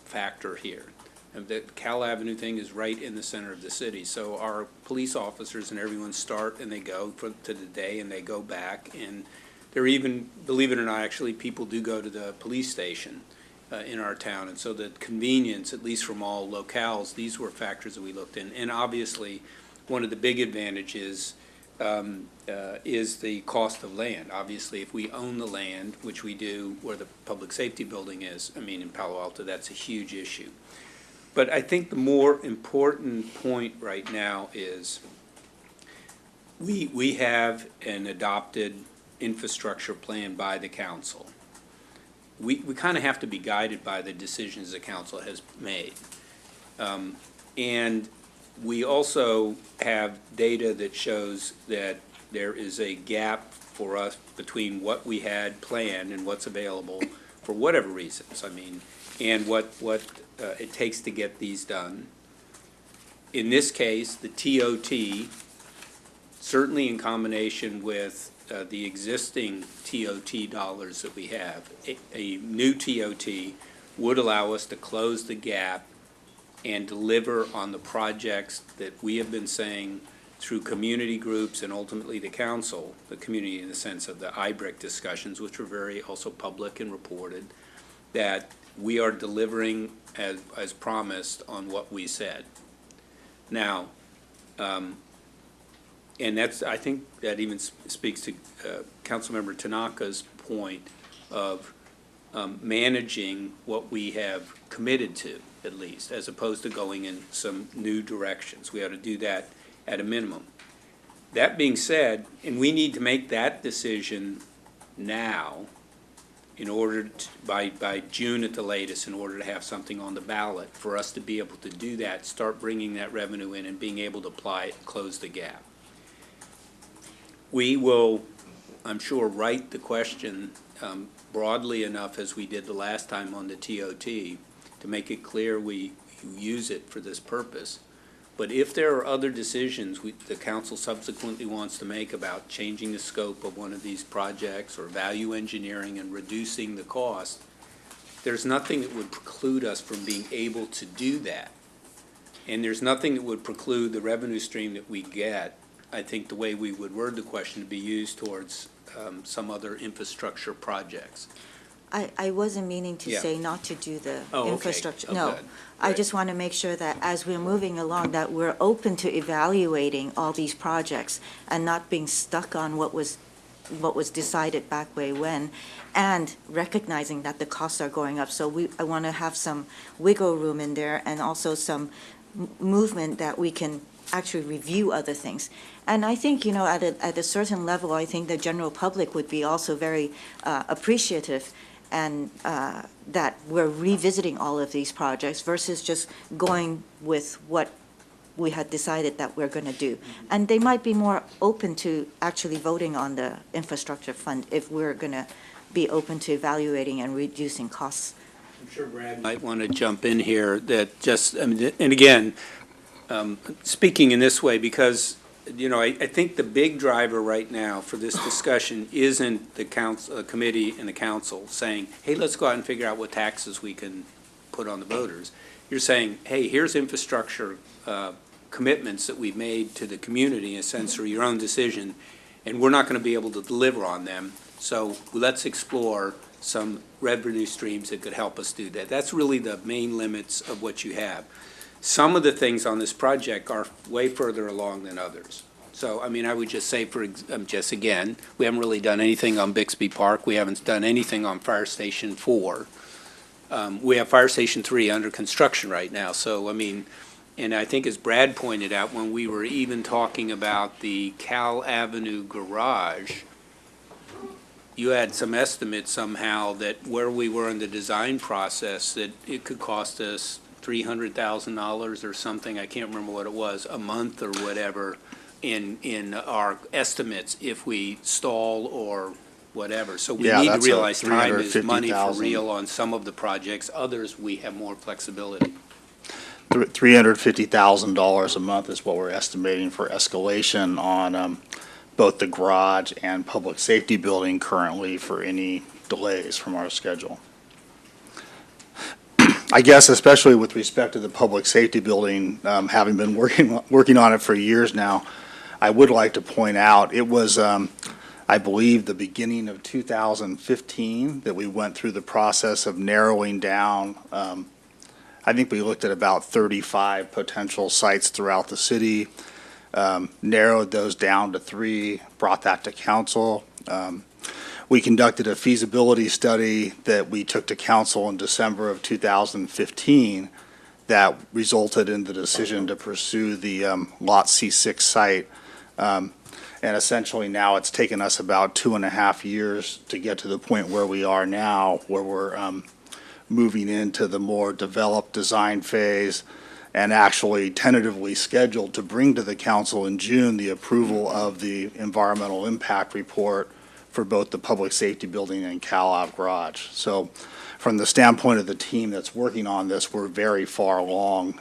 factor here. And the Cal Avenue thing is right in the center of the city, so our police officers and everyone start and they go to the day and they go back, and they're even, believe it or not, actually, people do go to the police station in our town, and so the convenience, at least from all locales, these were factors that we looked in. And obviously, one of the big advantages is the cost of land. Obviously, if we own the land, which we do where the public safety building is, I mean, in Palo Alto, that's a huge issue. But I think the more important point right now is we have an adopted infrastructure plan by the council. We kind of have to be guided by the decisions the council has made. And we also have data that shows that there is a gap for us between what we had planned and what's available for whatever reasons, I mean, and what it takes to get these done. In this case, the TOT, certainly in combination with the existing TOT dollars that we have, a new TOT would allow us to close the gap and deliver on the projects that we have been saying through community groups and ultimately the council, the community in the sense of the IBRIC discussions, which were very also public and reported, that we are delivering as promised on what we said. Now, and that's, I think that even speaks to Councilmember Tanaka's point of managing what we have committed to, at least, as opposed to going in some new directions. We ought to do that at a minimum. That being said, and we need to make that decision now in order to, by June at the latest, in order to have something on the ballot, for us to be able to do that, start bringing that revenue in and being able to apply it, close the gap. We will, I'm sure, write the question broadly enough as we did the last time on the TOT to make it clear we use it for this purpose. But if there are other decisions the council subsequently wants to make about changing the scope of one of these projects or value engineering and reducing the cost, there's nothing that would preclude us from being able to do that. And there's nothing that would preclude the revenue stream that we get, I think the way we would word the question, to be used towards some other infrastructure projects. I wasn't meaning to Yeah. say not to do the Oh, okay. infrastructure. Oh, No, good. I Good. just want to make sure that as we're moving along, that we're open to evaluating all these projects and not being stuck on what was decided back way when, and recognizing that the costs are going up. So I want to have some wiggle room in there and also some movement that we can actually review other things. And I think, at a certain level, I think the general public would be also very appreciative and that we're revisiting all of these projects versus just going with what we had decided that we're going to do. And they might be more open to actually voting on the infrastructure fund if we're going to be open to evaluating and reducing costs. I'm sure Brad might want to jump in here that just, and again, speaking in this way because, I think the big driver right now for this discussion isn't the council, committee and the council saying, hey, let's go out and figure out what taxes we can put on the voters. You're saying, hey, here's infrastructure commitments that we've made to the community, in a sense, for your own decision, and we're not going to be able to deliver on them. So let's explore some revenue streams that could help us do that. That's really the main limits of what you have. Some of the things on this project are way further along than others. So, I would just say, just again, we haven't really done anything on Bixby Park. We haven't done anything on Fire Station 4. We have Fire Station 3 under construction right now. So, and I think as Brad pointed out, when we were even talking about the Cal Avenue garage, you had some estimates somehow that where we were in the design process, that it could cost us $300,000 or something, I can't remember what it was, a month or whatever, in our estimates if we stall or whatever. So we need to realize time is money for real on some of the projects. Others, we have more flexibility. $350,000 a month is what we're estimating for escalation on both the garage and public safety building currently for any delays from our schedule. I guess especially with respect to the public safety building, having been working on it for years now, I would like to point out it was, I believe, the beginning of 2015 that we went through the process of narrowing down. I think we looked at about 35 potential sites throughout the city, narrowed those down to 3, brought that to council. We conducted a feasibility study that we took to council in December of 2015 that resulted in the decision to pursue the Lot C6 site. And essentially now it's taken us about 2.5 years to get to the point where we are now, where we're moving into the more developed design phase and actually tentatively scheduled to bring to the council in June the approval of the environmental impact report for both the public safety building and Cal Ave garage. So from the standpoint of the team that's working on this, we're very far along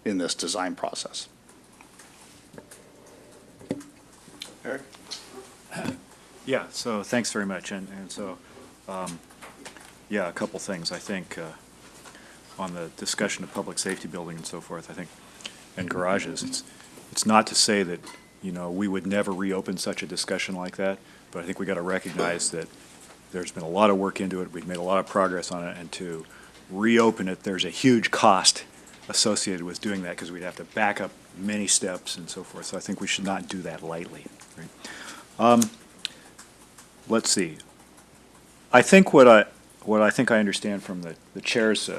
in this design process. Eric? Yeah, so thanks very much. And so, yeah, a couple things. I think on the discussion of public safety building and so forth, I think, and garages, it's not to say that, you know, we would never reopen such a discussion like that, but I think we got to recognize that there's been a lot of work into it, we've made a lot of progress on it, and to reopen it, there's a huge cost associated with doing that, because we'd have to back up many steps and so forth, so I think we should not do that lightly. Right? Let's see. I think what I think I understand from the chair's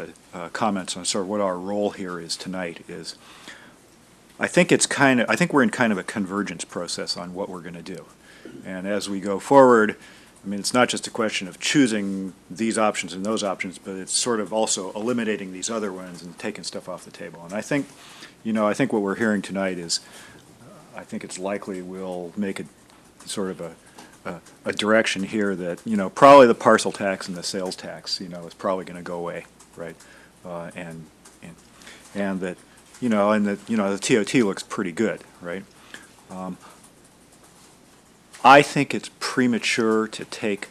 comments on sort of what our role here is tonight is, I think we're in kind of a convergence process on what we're going to do. And as we go forward, I mean, it's not just a question of choosing these options and those options, but it's sort of also eliminating these other ones and taking stuff off the table. And I think, you know, I think what we're hearing tonight is, I think it's likely we'll make a sort of a direction here that, you know, probably the parcel tax and the sales tax, you know, is probably going to go away, right? And that, you know, and that, you know, the TOT looks pretty good, right? I think it's premature to take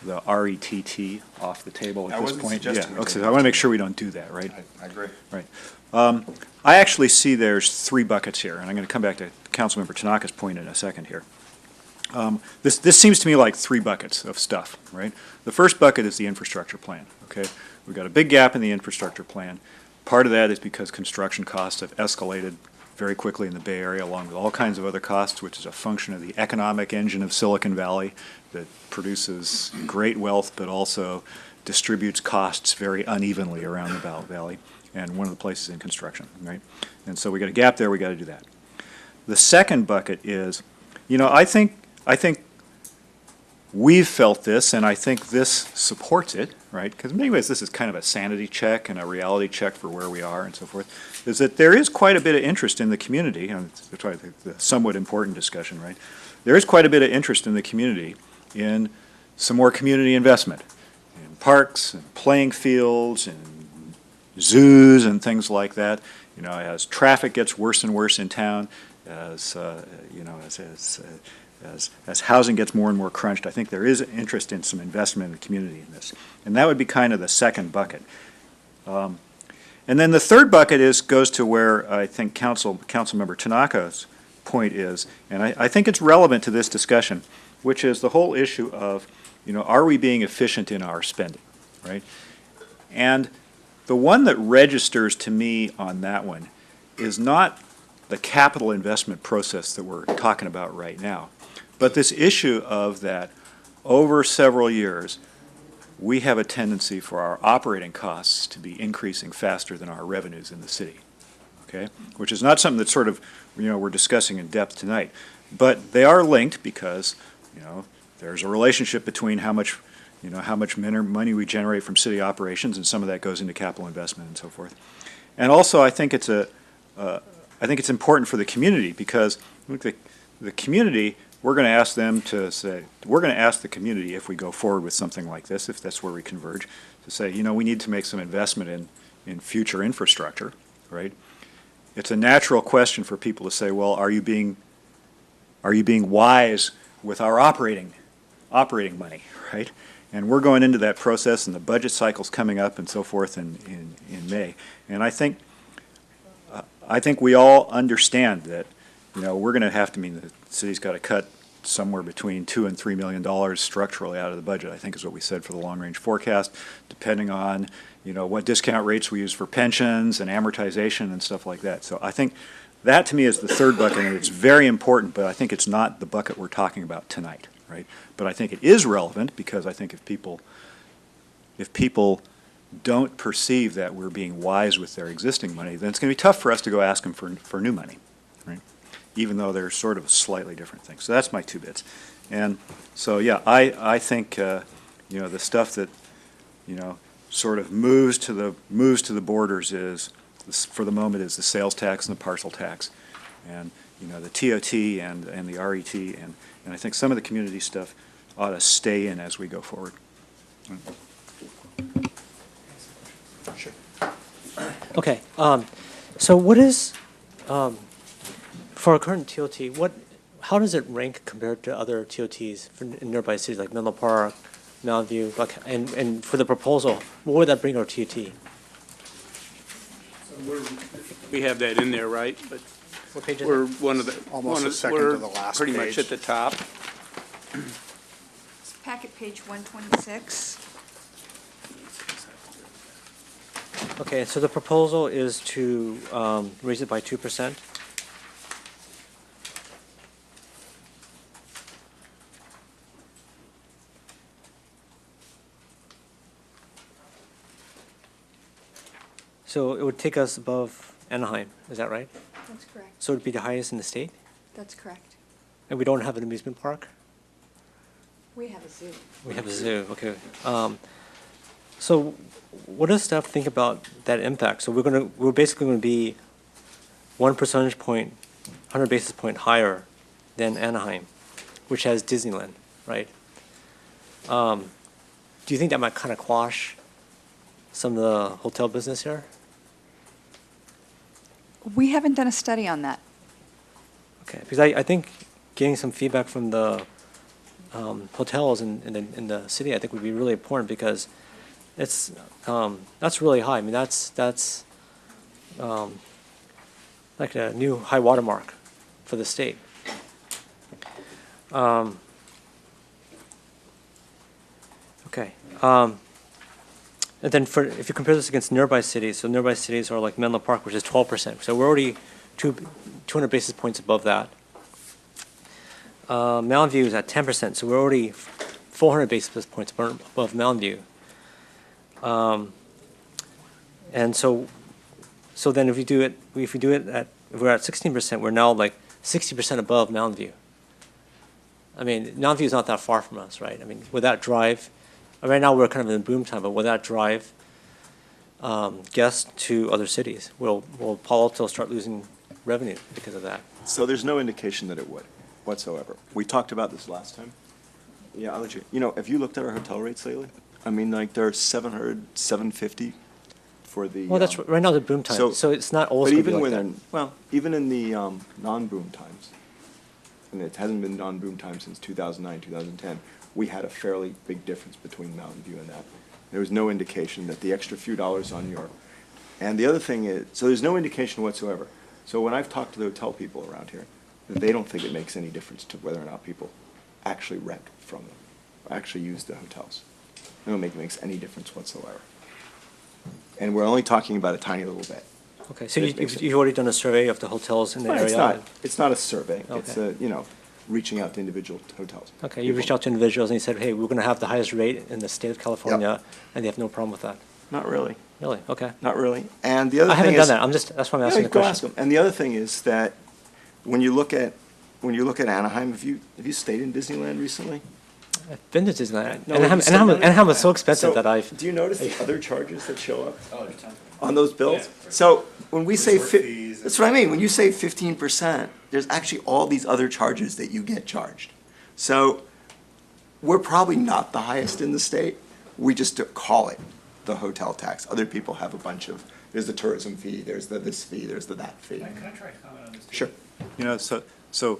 the RETT off the table at this point. I wasn't suggesting we Okay, take I want to make sure we don't do that, right? I agree. Right. I actually see there's three buckets here, and I'm going to come back to Councilmember Tanaka's point in a second here. This seems to me like three buckets of stuff, right? The first bucket is the infrastructure plan, okay? We've got a big gap in the infrastructure plan. Part of that is because construction costs have escalated very quickly in the Bay Area, along with all kinds of other costs, which is a function of the economic engine of Silicon Valley that produces great wealth, but also distributes costs very unevenly around the Valley, and one of the places in construction, right? And so we got a gap there, we got to do that. The second bucket is, you know, I think we've felt this, and I think this supports it, right? Because in many ways, this is kind of a sanity check and a reality check for where we are and so forth, is that there is quite a bit of interest in the community, and it's the somewhat important discussion, right? There is quite a bit of interest in the community in some more community investment in parks and playing fields and zoos and things like that. You know, as traffic gets worse and worse in town, as you know, as housing gets more and more crunched, I think there is interest in some investment in the community in this. And that would be kind of the second bucket. And then the third bucket goes to where I think Councilmember Tanaka's point is, and I think it's relevant to this discussion, which is the whole issue of, you know, are we being efficient in our spending, right? And the one that registers to me on that one is not the capital investment process that we're talking about right now, but this issue of that over several years, we have a tendency for our operating costs to be increasing faster than our revenues in the city, okay? Which is not something that sort of, you know, we're discussing in depth tonight, but they are linked because, you know, there's a relationship between how much money we generate from city operations, and some of that goes into capital investment and so forth. And also, I think it's important for the community, because the community, we're going to ask them to say, we're going to ask the community, if we go forward with something like this, if that's where we converge, to say, you know, we need to make some investment in future infrastructure, right? It's a natural question for people to say, well, are you being wise with our operating money, right? And we're going into that process, and the budget cycle's coming up and so forth in May. And I think we all understand that, you know, we're going to have to, the city's got to cut somewhere between $2 and $3 million structurally out of the budget, I think is what we said for the long-range forecast, depending on, you know, what discount rates we use for pensions and amortization and stuff like that. So I think that, to me, is the third bucket, and it's very important, but I think it's not the bucket we're talking about tonight, right? But I think it is relevant, because I think if people don't perceive that we're being wise with their existing money, then it's going to be tough for us to go ask them for new money, right? Even though they're sort of slightly different things. So that's my two bits. And so, yeah, I think, you know, the stuff that, you know, sort of moves to the borders is, for the moment, is the sales tax and the parcel tax, and, you know, the TOT and the RET, and I think some of the community stuff ought to stay in as we go forward. Sure. Okay, so what is, for our current TOT, how does it rank compared to other TOTs in nearby cities like Menlo Park, Mountain View, and for the proposal, what would that bring our TOT? We have that in there, right? But What page is We're it? one of the, Almost a second we're to the last pretty much page. at the top. It's packet page 126. Okay, so the proposal is to raise it by 2%. So it would take us above Anaheim, is that right? That's correct. So it would be the highest in the state? That's correct. And we don't have an amusement park? We have a zoo. We have a zoo, okay. So what does staff think about that impact? So we're basically gonna be 1 percentage point, 100 basis point higher than Anaheim, which has Disneyland, right? Do you think that might kind of quash some of the hotel business here? We haven't done a study on that. Okay, because I think getting some feedback from the hotels in the city, I think would be really important because it's that's really high. I mean, that's like a new high watermark for the state. Okay. And then if you compare this against nearby cities, so nearby cities are like Menlo Park, which is 12%. So we're already 200 basis points above that. Mountain View is at 10%, so we're already 400 basis points above Mountain View. And so then if we do it if we're at 16%, we're now like 60% above Mountain View. I mean, Mountain View is not that far from us, right? I mean, with that drive, right now we're kind of in boom time, but with that drive guests to other cities, will Palo Alto start losing revenue because of that? So there's no indication that it would whatsoever. We talked about this last time. Yeah, I'll let you. You know, have you looked at our hotel rates lately? I mean, like they're 700, 750 for the. Well, that's right now the boom time, so it's not always But going to be even like when that. well, even in the non-boom times, and it hasn't been non-boom time since 2009, 2010, we had a fairly big difference between Mountain View and that. There was no indication that the extra few dollars on your, and the other thing is, so there's no indication whatsoever. So when I've talked to the hotel people around here, they don't think it makes any difference to whether or not people actually rent from them, or actually use the hotels. They don't think it makes any difference whatsoever. And we're only talking about a tiny little bit. Okay, so you've already done a survey of the hotels in the Well, area? it's not a survey. It's Okay. reaching out to individual hotels. Okay, you reached out to individuals and you said, hey, we're going to have the highest rate in the state of California, and they have no problem with that. Not really. Really? Okay. Not really. And the other I thing haven't is. done that. That's why I'm asking the Go question. ask them. And the other thing is that when you look at Anaheim, have you stayed in Disneyland recently? I've been to Disneyland. No, Anaheim was so expensive that I've. Do you notice the other charges that show up on those bills? So when we say, that's what I mean, when you say 15%, there's actually all these other charges that you get charged. So we're probably not the highest in the state. We just call it the hotel tax. Other people have a bunch of, there's the tourism fee, there's the this fee, there's the that fee. Can I try to comment on this? Sure. You know, so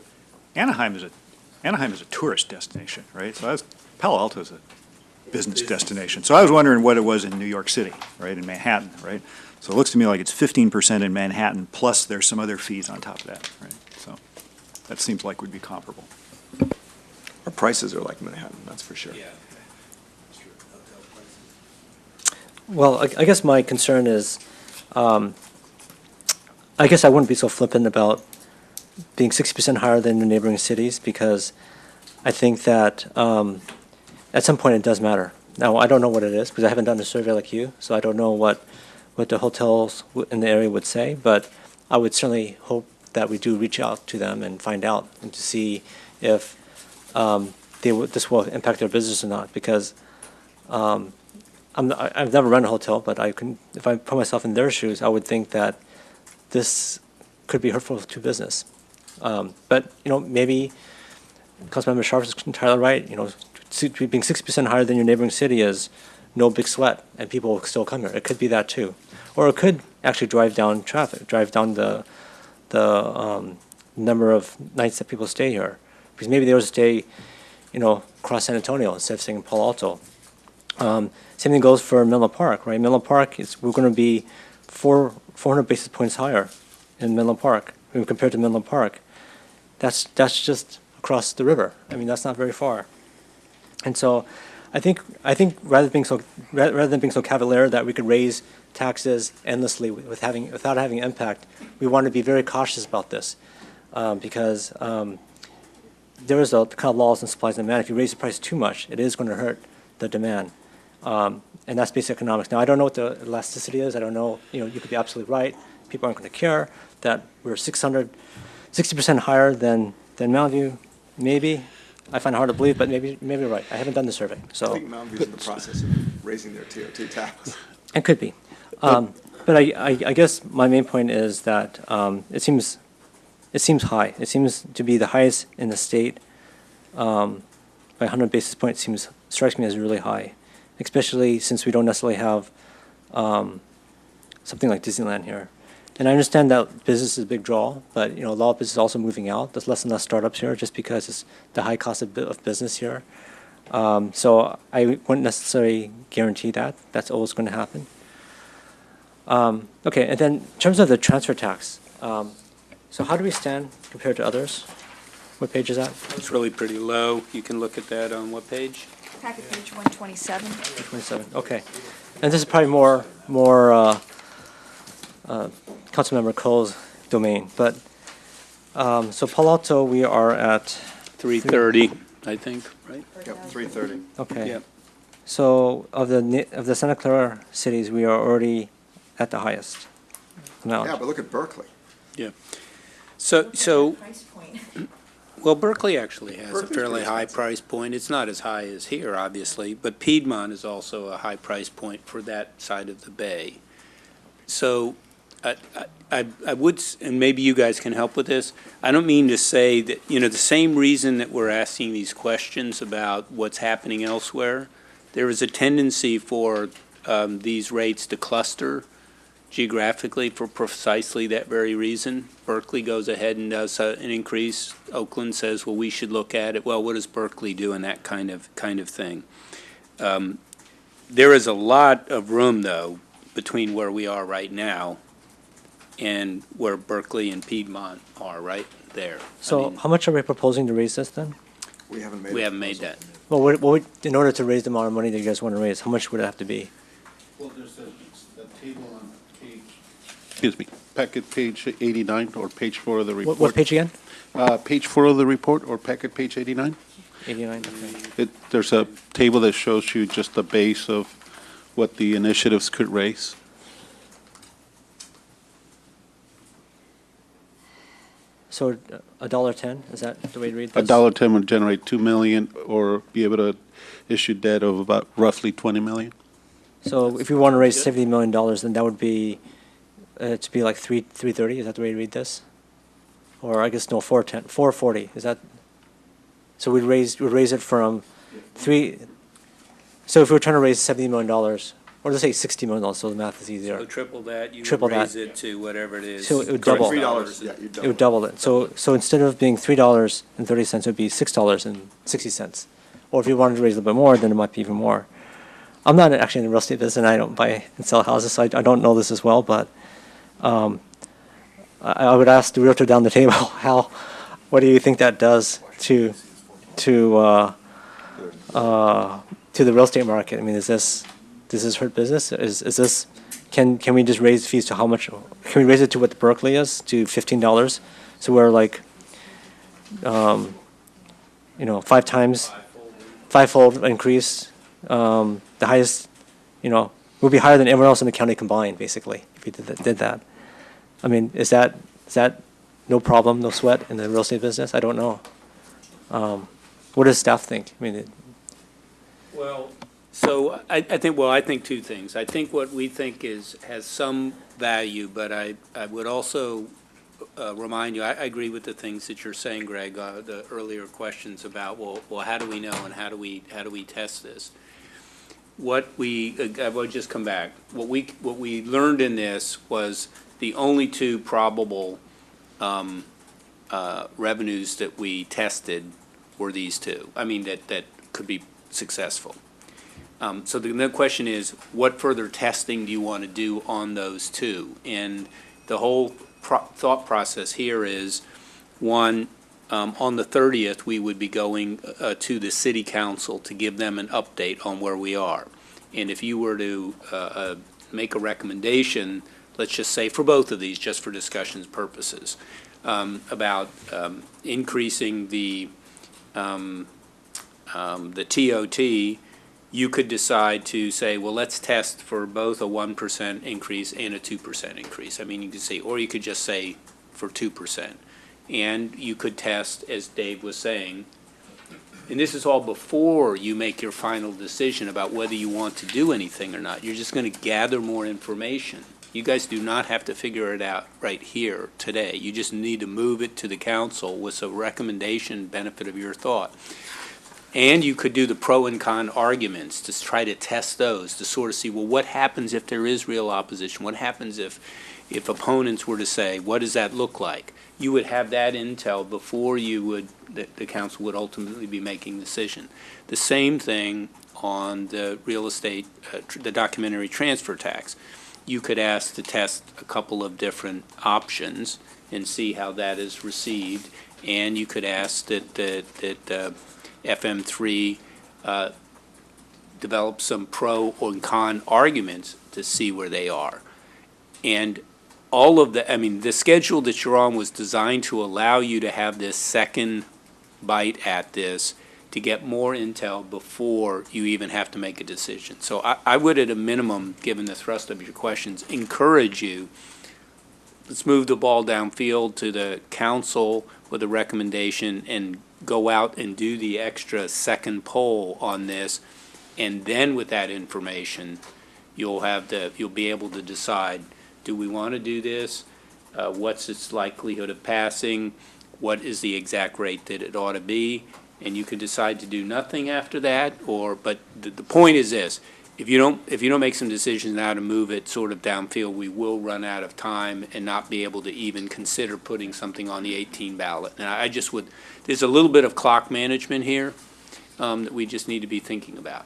Anaheim is a tourist destination, right? So Palo Alto is a business destination. So I was wondering what it was in New York City, right, in Manhattan, right? So it looks to me like it's 15% in Manhattan, plus there's some other fees on top of that, right? So that seems like would be comparable. Our prices are like Manhattan, that's for sure. Well, I guess my concern is, I guess I wouldn't be so flippant about being 60% higher than the neighboring cities, because I think that at some point it does matter. Now, I don't know what it is, because I haven't done a survey like you, so I don't know what the hotels in the area would say, but I would certainly hope that we do reach out to them and find out, and to see if this will impact their business or not, because I've never run a hotel, but if I put myself in their shoes, I would think that this could be hurtful to business. But maybe Councilmember Sharp is entirely right. Being 60% higher than your neighboring city is no big sweat, and people will still come here. It could be that too, or it could actually drive down traffic, drive down the number of nights that people stay here, because maybe they'll stay, across San Antonio instead of staying in Palo Alto. Same thing goes for Menlo Park, right? Menlo Park we're going to be 400 basis points higher in Menlo Park. when compared to Menlo Park. That's just across the river. I mean, that's not very far. And so I think rather than being so cavalier that we could raise taxes endlessly without having impact, we want to be very cautious about this because there is a kind of laws and supplies and demand. If you raise the price too much, it is going to hurt the demand. And that's basic economics. Now, I don't know what the elasticity is. I don't know, you could be absolutely right. People aren't going to care that we're 60% higher than Mountain View, maybe. I find it hard to believe, but maybe you're right. I haven't done the survey, so. I think Mountain View's in the process of raising their TOT tax. It could be. But I guess my main point is that it seems high. It seems to be the highest in the state. By 100 basis points strikes me as really high, especially since we don't necessarily have something like Disneyland here. And I understand that business is a big draw, but a lot of business is also moving out. There's less and less startups here just because it's the high cost of business here. So I wouldn't necessarily guarantee that. That's always going to happen. Okay, and then in terms of the transfer tax, so how do we stand compared to others? What page is that? It's really pretty low. You can look at that on what page? Packet page 127. 27, okay. And this is probably more Councilmember Cole's domain, but, so Palo Alto, we are at, 330, I think, right? Yep, 330. okay. Yep. So of the Santa Clara cities, we are already at the highest amount. Yeah, but look at Berkeley. Yeah. So, Price point. well, Berkeley actually has a Berkeley's fairly pretty high expensive. price point. It's not as high as here, obviously, but Piedmont is also a high price point for that side of the bay. So I would, and maybe you guys can help with this, I don't mean to say that, the same reason that we're asking these questions about what's happening elsewhere, there is a tendency for these rates to cluster geographically for precisely that very reason. Berkeley goes ahead and does an increase. Oakland says, well, we should look at it. Well, what does Berkeley do, and that kind of thing. There is a lot of room, though, between where we are right now and where Berkeley and Piedmont are, right there. So how much are we proposing to raise this then? We haven't made. We a haven't made proposal. that. Well, in order to raise the amount of money that you guys want to raise, how much would it have to be? Well, there's a table on page, excuse me, packet page 89 or page 4 of the report. What page again? Page 4 of the report or packet page 89. 89, okay. There's a table that shows you just the base of what the initiatives could raise. So $1.10, is that the way to read this? $1.10 would generate 2 million or be able to issue debt of about roughly 20 million. So if we want to raise $70 million, then that would be, to be like 330, is that the way to read this? Or I guess, no, 440, is that? So we'd raise it from so if we were trying to raise $70 million, or let's say $60 million, so the math is easier. So triple that, you Triple would raise that. it to whatever it is. So it would double. $3, yeah, you It would double it. So instead of being $3.30, it would be $6.60. Or if you wanted to raise a little bit more, then it might be even more. I'm not actually in the real estate business, and I don't buy and sell houses, so I don't know this as well, but I would ask the realtor down the table, what do you think that does to the real estate market? I mean, does this hurt business? Is this, can we just raise fees to how much? Can we raise it to what the Berkeley is, to $15? So we're like, fivefold increase. The highest, will be higher than everyone else in the county combined, basically, if we did that. I mean, is that no problem, no sweat in the real estate business? I don't know. What does staff think? I mean, Well, so I think two things. I think what we think has some value, but I would also remind you, I agree with the things that you're saying, Greg, the earlier questions about, well, how do we know and how do we test this? I will just come back. What we learned in this was the only two probable revenues that we tested were these two. I mean, that could be successful. So the question is, what further testing do you want to do on those two? And the whole thought process here is, one, on the 30th, we would be going to the city council to give them an update on where we are. And if you were to make a recommendation, let's just say for both of these, just for discussion's purposes, about increasing the TOT, you could decide to say, well, let's test for both a 1% increase and a 2% increase. I mean, you could say, or you could just say for 2%. And you could test, as Dave was saying, and this is all before you make your final decision about whether you want to do anything or not. You're just going to gather more information. You guys do not have to figure it out right here today. You just need to move it to the council with a recommendation, benefit of your thought. And you could do the pro and con arguments to try to test those, to sort of see, well, what happens if there is real opposition? What happens if opponents were to say, what does that look like? You would have that intel before you would, the council would ultimately be making a decision. The same thing on the real estate, the documentary transfer tax. You could ask to test a couple of different options and see how that is received. And you could ask that FM3 develop some pro or con arguments to see where they are. And all of the, I mean, the schedule that you're on was designed to allow you to have this second bite at this to get more intel before you even have to make a decision. So I would, at a minimum, given the thrust of your questions, encourage you, let's move the ball downfield to the council with a recommendation and go out and do the extra second poll on this. And then with that information, you'll be able to decide, do we want to do this? What's its likelihood of passing? What is the exact rate that it ought to be? And you can decide to do nothing after that, but the point is this: if you don't make some decisions now to move it sort of downfield, we will run out of time and not be able to even consider putting something on the 18 ballot. And I just would, there's a little bit of clock management here that we just need to be thinking about.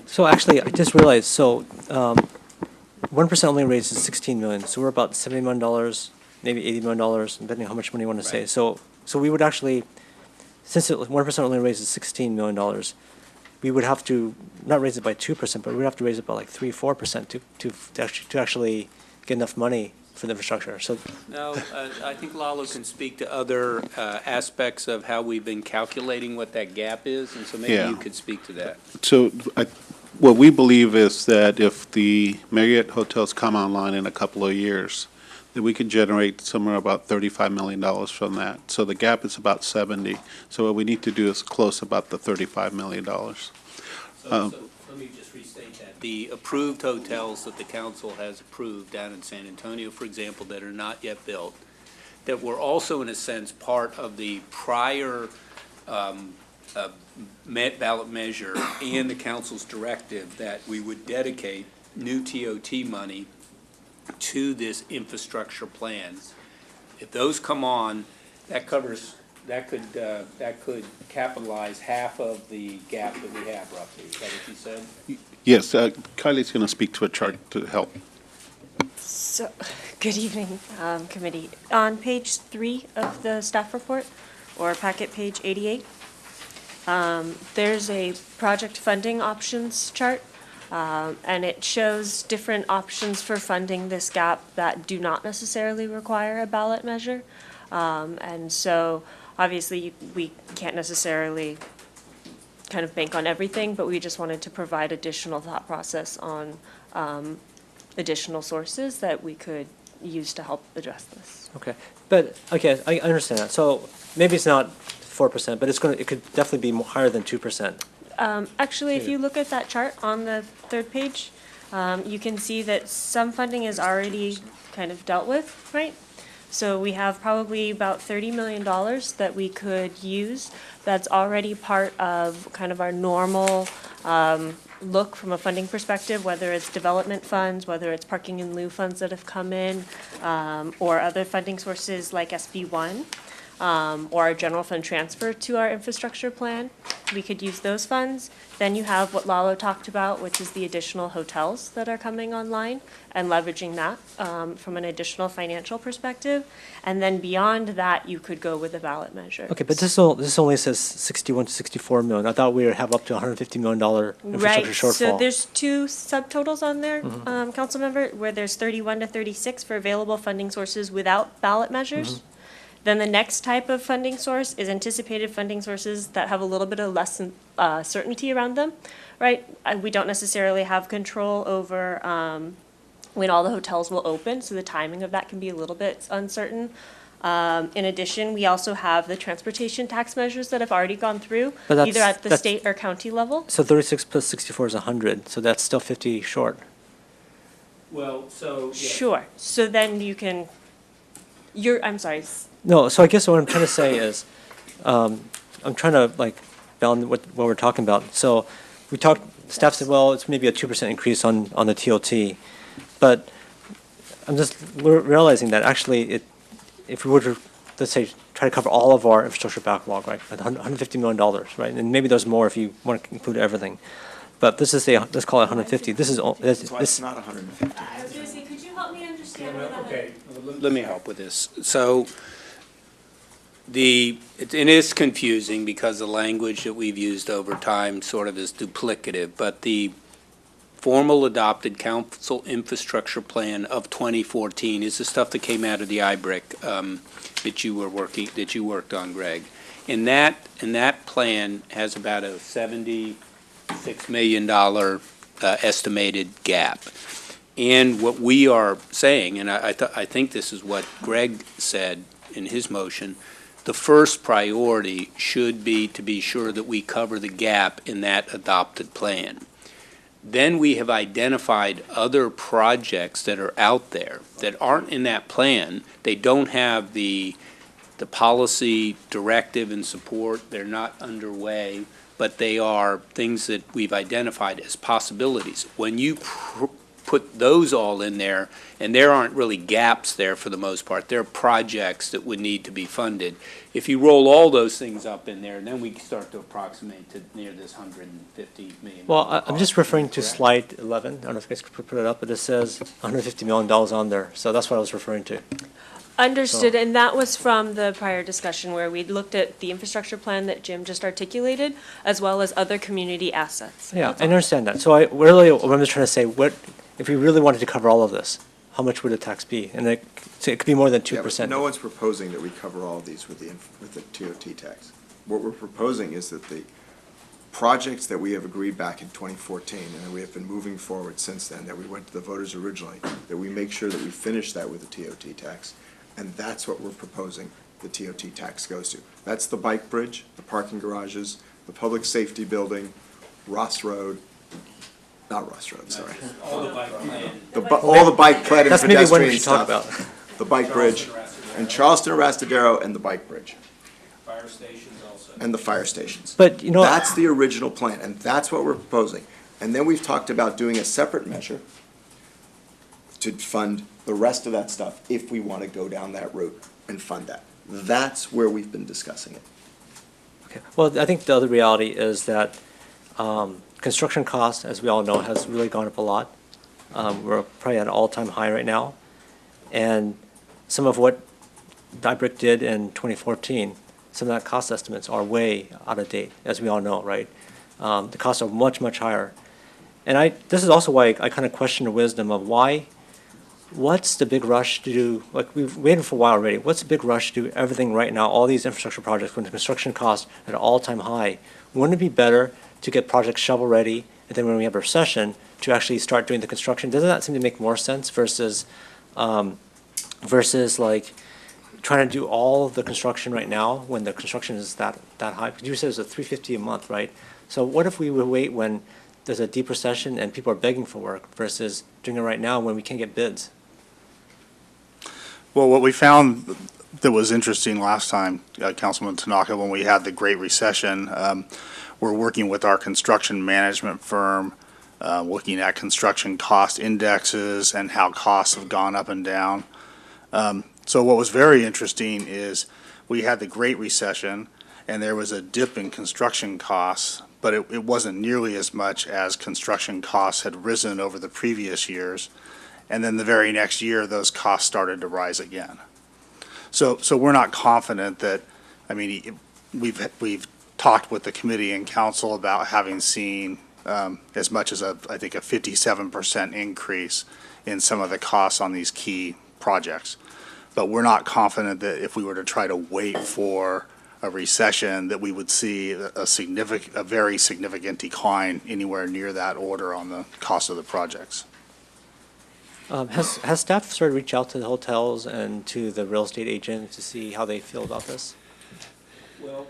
So actually, I just realized, so 1% only raises $16 million, so we're about $70 million, maybe $80 million, depending on how much money you want to say. So we would actually, since 1% only raises $16 million, we would have to not raise it by 2%, but we'd have to raise it by like 3-4% to actually get enough money for the infrastructure. So no, I think Lalo can speak to other aspects of how we've been calculating what that gap is, and so maybe you could speak to that. So what we believe is that if the Marriott hotels come online in a couple of years, that we could generate somewhere about $35 million from that. So the gap is about 70. So what we need to do is close about the $35 million. So let me just restate that. The approved hotels that the council has approved down in San Antonio, for example, that are not yet built, that were also, in a sense, part of the prior ballot measure and the council's directive that we would dedicate new TOT money to this infrastructure plan. If those come on, that could capitalize half of the gap that we have roughly. Is that what you said? Yes, Kylie's going to speak to a chart to help. So, good evening, committee. On page 3 of the staff report, or packet page 88, there's a project funding options chart. And it shows different options for funding this gap that do not necessarily require a ballot measure. And so obviously we can't necessarily kind of bank on everything, but we just wanted to provide additional thought process on additional sources that we could use to help address this. okay, but okay, I understand that. So maybe it's not 4%, but it could definitely be higher than 2%. Actually, if you look at that chart on the third page, you can see that some funding is already kind of dealt with, right? So we have probably about $30 million that we could use that's already part of kind of our normal look from a funding perspective, whether it's development funds, whether it's parking in lieu funds that have come in, or other funding sources like SB1, or our general fund transfer to our infrastructure plan. we could use those funds. Then you have what Lalo talked about, which is the additional hotels that are coming online and leveraging that from an additional financial perspective. And then beyond that, you could go with a ballot measure. Okay, but this only says 61 to 64 million. I thought we would have up to $150 million infrastructure Right, shortfall. so there's two subtotals on there, Councilmember, where there's 31 to 36 for available funding sources without ballot measures. Then the next type of funding source is anticipated funding sources that have a little bit of less certainty around them, right? We don't necessarily have control over when all the hotels will open, so the timing of that can be a little bit uncertain. In addition, we also have the transportation tax measures that have already gone through, But either at the state or county level. So 36 plus 64 is 100, so that's still 50 short. Well, so. Sure, so then you can, I'm sorry, No, so I guess what I'm trying to say is, I'm trying to like balance what we're talking about. So we talked, staff said, well, it's maybe a 2% increase on the TOT, but I'm just realizing that actually if we were to, let's say, try to cover all of our infrastructure backlog, right, at $150 million, right, and maybe there's more if you want to include everything, but this is let's call it 150. This is That's why it's not 150. I was gonna say, could you help me understand where that? Okay, let me help with this. So it is confusing because the language that we've used over time sort of is duplicative, but the formal adopted council infrastructure plan of 2014 is the stuff that came out of the IBRIC that you worked on, Greg. And that plan has about a $76 million estimated gap. And what we are saying, and I think this is what Greg said in his motion, the first priority should be to be sure that we cover the gap in that adopted plan. Then we have identified other projects that are out there that aren't in that plan. They don't have the policy directive and support. They're not underway, but they are things that we've identified as possibilities. When you put those all in there, and there aren't really gaps there for the most part, they're projects that would need to be funded. If you roll all those things up in there, then we start to approximate to near this $150 million. Well, I'm just referring to slide 11. I don't know if you guys could put it up, but it says $150 million on there. So that's what I was referring to. Understood, and that was from the prior discussion where we looked at the infrastructure plan that Jim just articulated, as well as other community assets. Yeah, I understand that. So what I'm just trying to say, if we really wanted to cover all of this, how much would the tax be? And it could be more than 2%. Yeah, but no one's proposing that we cover all of these with the TOT tax. What we're proposing is that the projects that we have agreed back in 2014, and that we have been moving forward since then, that we went to the voters originally, that we make sure that we finish that with the TOT tax. And that's what we're proposing the TOT tax goes to. That's the bike bridge, the parking garages, the public safety building, Ross Road, not Ross Road, sorry. All the bike plan. All the bike plan and That's maybe what we pedestrian should talk stuff. about. The bike bridge, and Charleston Arastadero and the bike bridge, Fire stations also. and the fire stations. But, you know, That's the original plan, and that's what we're proposing. And then we've talked about doing a separate measure to fund the rest of that stuff if we want to go down that route and fund that. That's where we've been discussing it. okay. Well, I think the other reality is that construction costs, as we all know, has really gone up a lot. We're probably at an all-time high right now. And some of what DIBRIC did in 2014, some of that cost estimates are way out of date, as we all know, right? The costs are much, much higher. And this is also why I kind of question the wisdom of what's the big rush to do, like we've waited for a while already, what's the big rush to do everything right now, all these infrastructure projects, when the construction costs at an all-time high? Wouldn't it be better to get projects shovel-ready, and then when we have a recession, to actually start doing the construction? Doesn't that seem to make more sense versus like trying to do all of the construction right now when the construction is that high? Because you said it's a $350 a month, right? So what if we would wait when there's a deep recession and people are begging for work versus doing it right now when we can't get bids? Well, what we found that was interesting last time, Councilman Tanaka, when we had the Great Recession, we're working with our construction management firm, looking at construction cost indexes and how costs have gone up and down. So what was very interesting is we had the Great Recession, and there was a dip in construction costs, but it wasn't nearly as much as construction costs had risen over the previous years. And then the very next year, those costs started to rise again. So we're not confident that, I mean, we've talked with the committee and council about having seen as much as I think a 57% increase in some of the costs on these key projects. But we're not confident that if we were to try to wait for a recession, that we would see a very significant decline anywhere near that order on the cost of the projects. Has staff sort of reached out to the hotels and to the real estate agents to see how they feel about this? Well,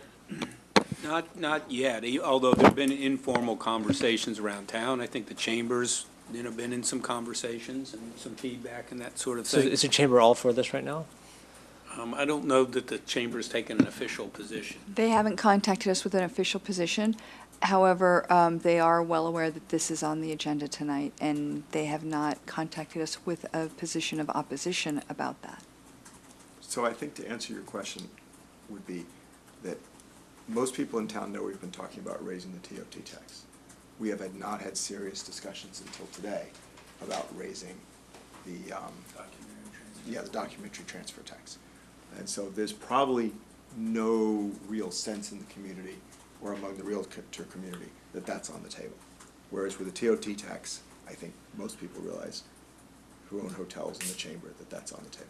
not yet, although there've been informal conversations around town. I think the chambers, been in some conversations and some feedback and that sort of So thing. is the chamber all for this right now? I don't know that the chamber's taken an official position. They haven't contacted us with an official position. However, they are well aware that this is on the agenda tonight, and they have not contacted us with a position of opposition about that. So I think to answer your question would be that most people in town know we've been talking about raising the TOT tax. We have not had serious discussions until today about raising the documentary transfer tax. And so there's probably no real sense in the community or among the realtor community that that's on the table. Whereas with the TOT tax, I think most people realize, who own hotels in the chamber, that that's on the table.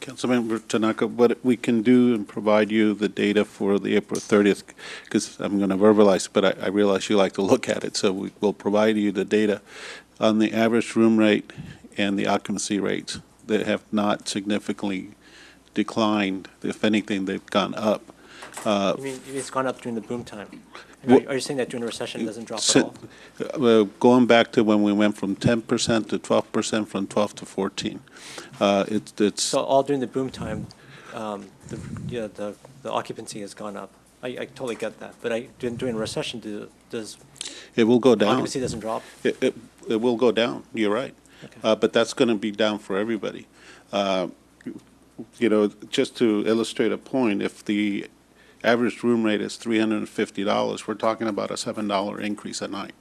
Councilmember Tanaka, what we can do and provide you the data for the April 30th, because I'm going to verbalize, but I realize you like to look at it, so we will provide you the data on the average room rate and the occupancy rates that have not significantly declined. If anything, they've gone up. You mean it's gone up during the boom time? Are you saying that during a recession it doesn't drop at all? Going back to when we went from 10% to 12%, from 12 to 14. It's So all during the boom time, the occupancy has gone up. I totally get that, but during a recession, does it will go down. occupancy doesn't drop? It will go down. You're right, Okay. but that's going to be down for everybody. Just to illustrate a point, if the average room rate is $350, we're talking about a $7 increase a night.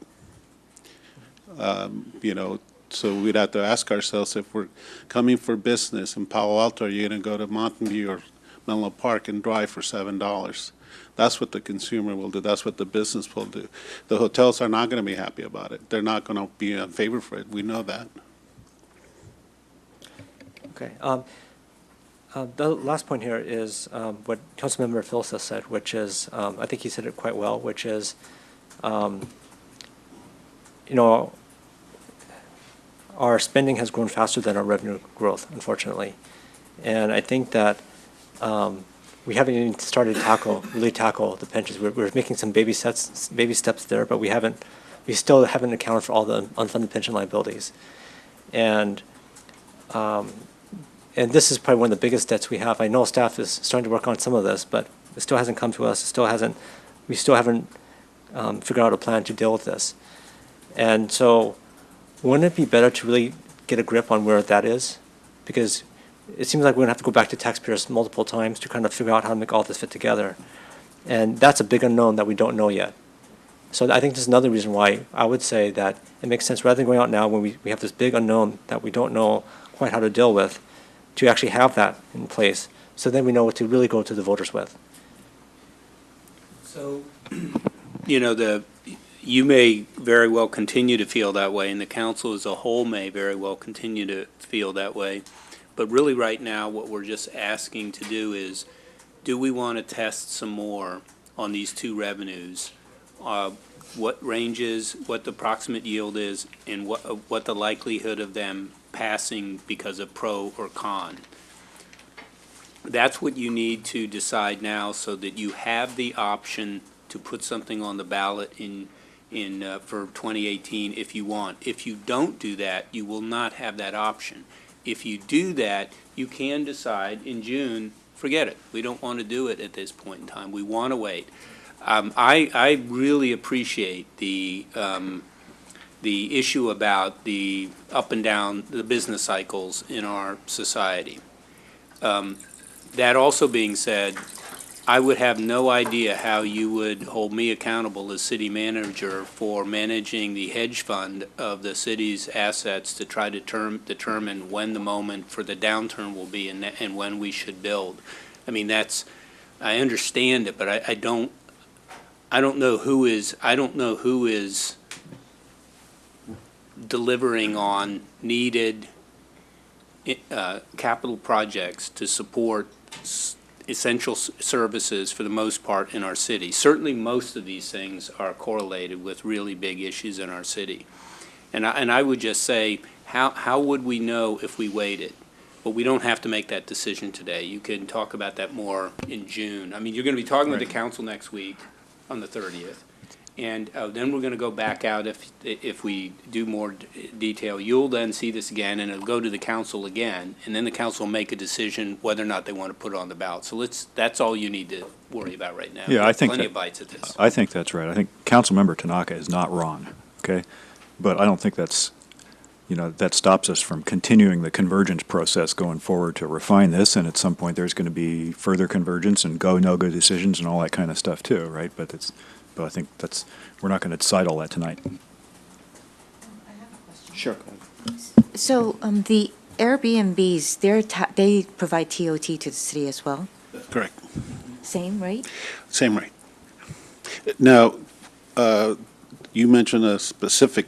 So we'd have to ask ourselves, if we're coming for business in Palo Alto, are you going to go to Mountain View or Menlo Park and drive for $7? That's what the consumer will do. That's what the business will do. The hotels are not going to be happy about it. They're not going to be in favor for it. We know that. Okay. The last point here is what Councilmember Philsa said, which is, I think he said it quite well, which is, our spending has grown faster than our revenue growth, unfortunately. And I think that we haven't even started to really tackle the pensions. We're making some baby steps there, but we still haven't accounted for all the unfunded pension liabilities. And this is probably one of the biggest debts we have. I know staff is starting to work on some of this, but it still hasn't come to us. We still haven't figured out a plan to deal with this. And so wouldn't it be better to really get a grip on where that is? Because it seems like we're going to have to go back to taxpayers multiple times to kind of figure out how to make all this fit together. And that's a big unknown that we don't know yet. So I think this is another reason why I would say that it makes sense, rather than going out now when we have this big unknown that we don't know quite how to deal with, to actually have that in place, so then we know what to really go to the voters with. So, you may very well continue to feel that way, and the council as a whole may very well continue to feel that way. But really right now, what we're just asking to do is, do we want to test some more on these two revenues? What ranges, what the approximate yield is, and what the likelihood of them passing because of pro or con. That's what you need to decide now, so that you have the option to put something on the ballot for 2018 if you want. If you don't do that, you will not have that option. If you do that, you can decide in June, forget it. We don't want to do it at this point in time. We want to wait. I really appreciate the issue about the up and down, the business cycles in our society. That also being said, I would have no idea how you would hold me accountable as city manager for managing the hedge fund of the city's assets to try to determine when the moment for the downturn will be and when we should build. I mean, I understand it, but I don't know who is delivering on needed capital projects to support essential services for the most part in our city. Certainly, most of these things are correlated with really big issues in our city. And I would just say, how would we know if we waited? But we don't have to make that decision today. You can talk about that more in June. I mean, you're going to be talking with the council next week on the 30th. And then we're going to go back out if we do more detail. You'll then see this again, and it'll go to the council again, and then the council will make a decision whether or not they want to put it on the ballot. So that's all you need to worry about right now. Yeah, I think plenty of bites at this. I think that's right. I think Councilmember Tanaka is not wrong, okay? But I don't think that's, that stops us from continuing the convergence process going forward to refine this, and at some point there's going to be further convergence and go, no-go decisions and all that kind of stuff too, right? But I think we're not going to decide all that tonight. Sure. So the Airbnbs, they provide TOT to the city as well? Correct. Same rate? Same rate. Now, you mentioned a specific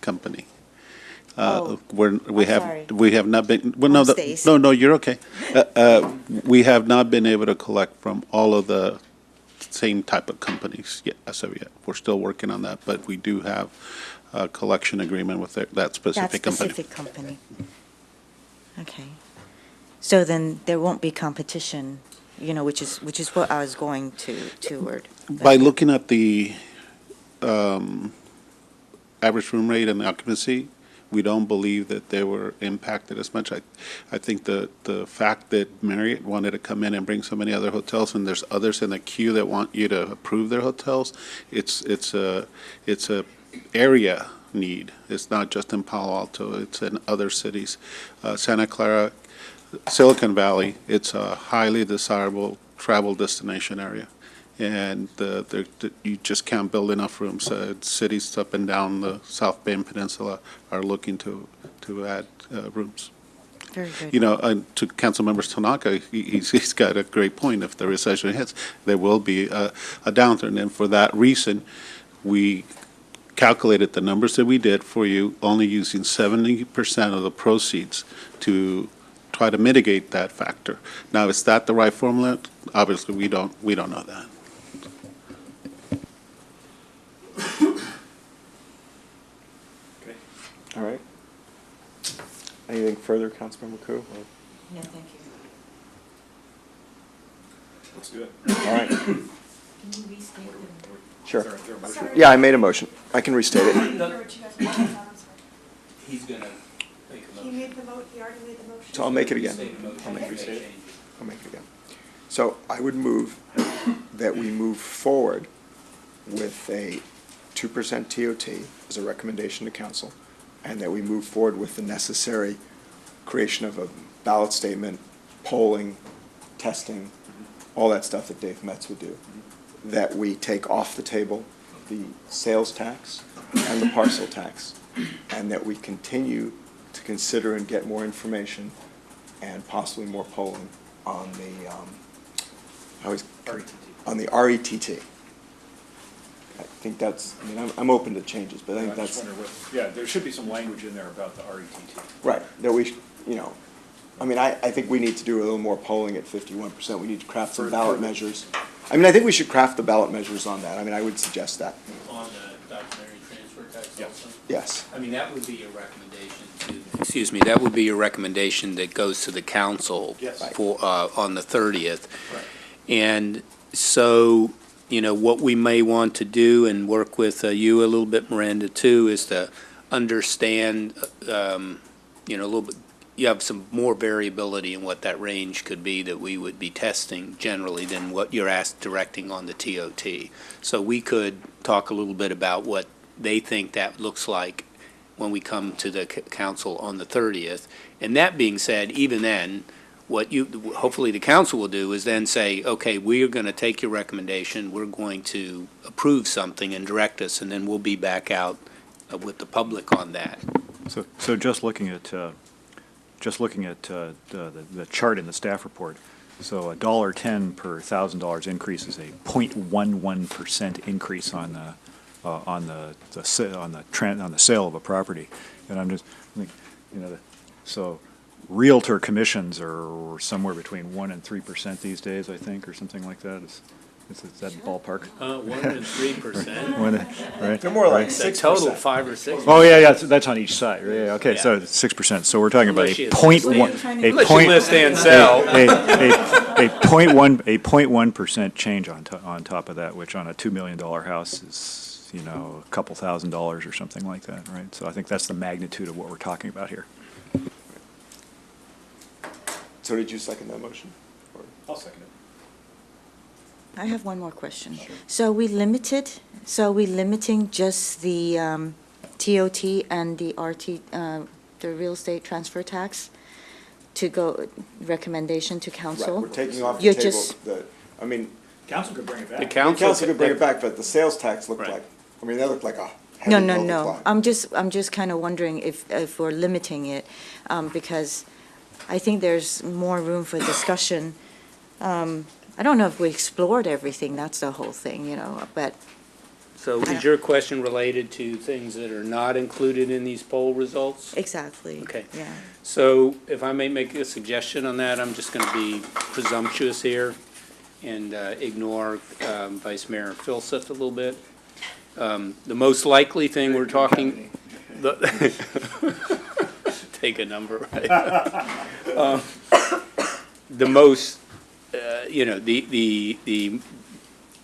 company. Where we sorry. have not been, well, no, Homestays. no, you're okay. We have not been able to collect from all of the same type of companies yet, as of yet. We're still working on that, but we do have a collection agreement with that specific company. That specific company. Okay. So then there won't be competition, which is what I was going toward. By looking at the average room rate and occupancy, we don't believe that they were impacted as much. I think the fact that Marriott wanted to come in and bring so many other hotels, and there's others in the queue that want you to approve their hotels, it's a area need. It's not just in Palo Alto, it's in other cities. Santa Clara, Silicon Valley, it's a highly desirable travel destination area. And you just can't build enough rooms. Cities up and down the South Bend Peninsula are looking to add rooms. Very good. To Councilmember Tanaka, he's got a great point. If the recession hits, there will be a downturn. And for that reason, we calculated the numbers that we did for you, only using 70% of the proceeds to try to mitigate that factor. Now, is that the right formula? Obviously, we don't know that. Okay. All right. Anything further, Councilmember Koo? No, thank you. Let's do it. All right. Can you restate them? Sure. Yeah, I made a motion. I can restate it. He's going to make a motion. He made the vote, he already made the motion. So I'll make it again. I'll make it. I'll make it again. So I would move that we move forward with a 2% TOT as a recommendation to council, and that we move forward with the necessary creation of a ballot statement, polling, testing, all that stuff that Dave Metz would do. That we take off the table the sales tax and the parcel tax, and that we continue to consider and get more information and possibly more polling on the, on the RETT. I think that's, I'm open to changes, but I think that's. Yeah, there should be some language in there about the RETT. Right, that we, I think we need to do a little more polling at 51%. We need to craft some ballot measures. I think we should craft the ballot measures on that. I would suggest that. On the documentary transfer tax also? Yes. That would be your recommendation that would be your recommendation that goes to the council for, on the 30th. Right. And so, what we may want to do and work with you a little bit, Miranda, too, is to understand, a little bit, you have some more variability in what that range could be that we would be testing generally than what you're directing on the TOT. So we could talk a little bit about what they think that looks like when we come to the council on the 30th. And that being said, even then, what you, hopefully the council will do is then say, okay, we are going to take your recommendation, we're going to approve something and direct us, and then we'll be back out with the public on that. So just looking at the chart in the staff report, so $1.10 per $1,000 increase is a 0.11% increase on the sale of a property. And I'm just, so realtor commissions are somewhere between 1% and 3% these days, I think, or something like that. Is that ballpark? 1% and 3%. Right? They're more like The 6%. total 5 or 6. Oh, yeah, that's on each side. Yeah, okay, Yeah. so 6%. So we're talking about Unless a you point list one, and- a unless you point, list and sell. a 0.1% change on top of that, which on a $2 million house is, a couple $1,000s or something like that, right? So I think that's the magnitude of what we're talking about here. So did you second that motion? Or- I'll second it. I have one more question. So we limiting just the TOT and the RT, the real estate transfer tax to go, recommon to council? Right, we're taking off the You're table, just- Council could bring it The back. council could bring it back, but the sales tax looked Right. like, that looked like a No, heavy no, bill to no. climb. I'm just kind of wondering if we're limiting it, because I think there's more room for discussion. I don't know if we explored everything, that's the whole thing, but So is your question related to things that are not included in these poll results? exactly. Okay. Yeah. So if I may make a suggestion on that, I'm just going to be presumptuous here and ignore Vice Mayor Filseth a little bit. The most likely thing we're talking, take a number, right? The most, the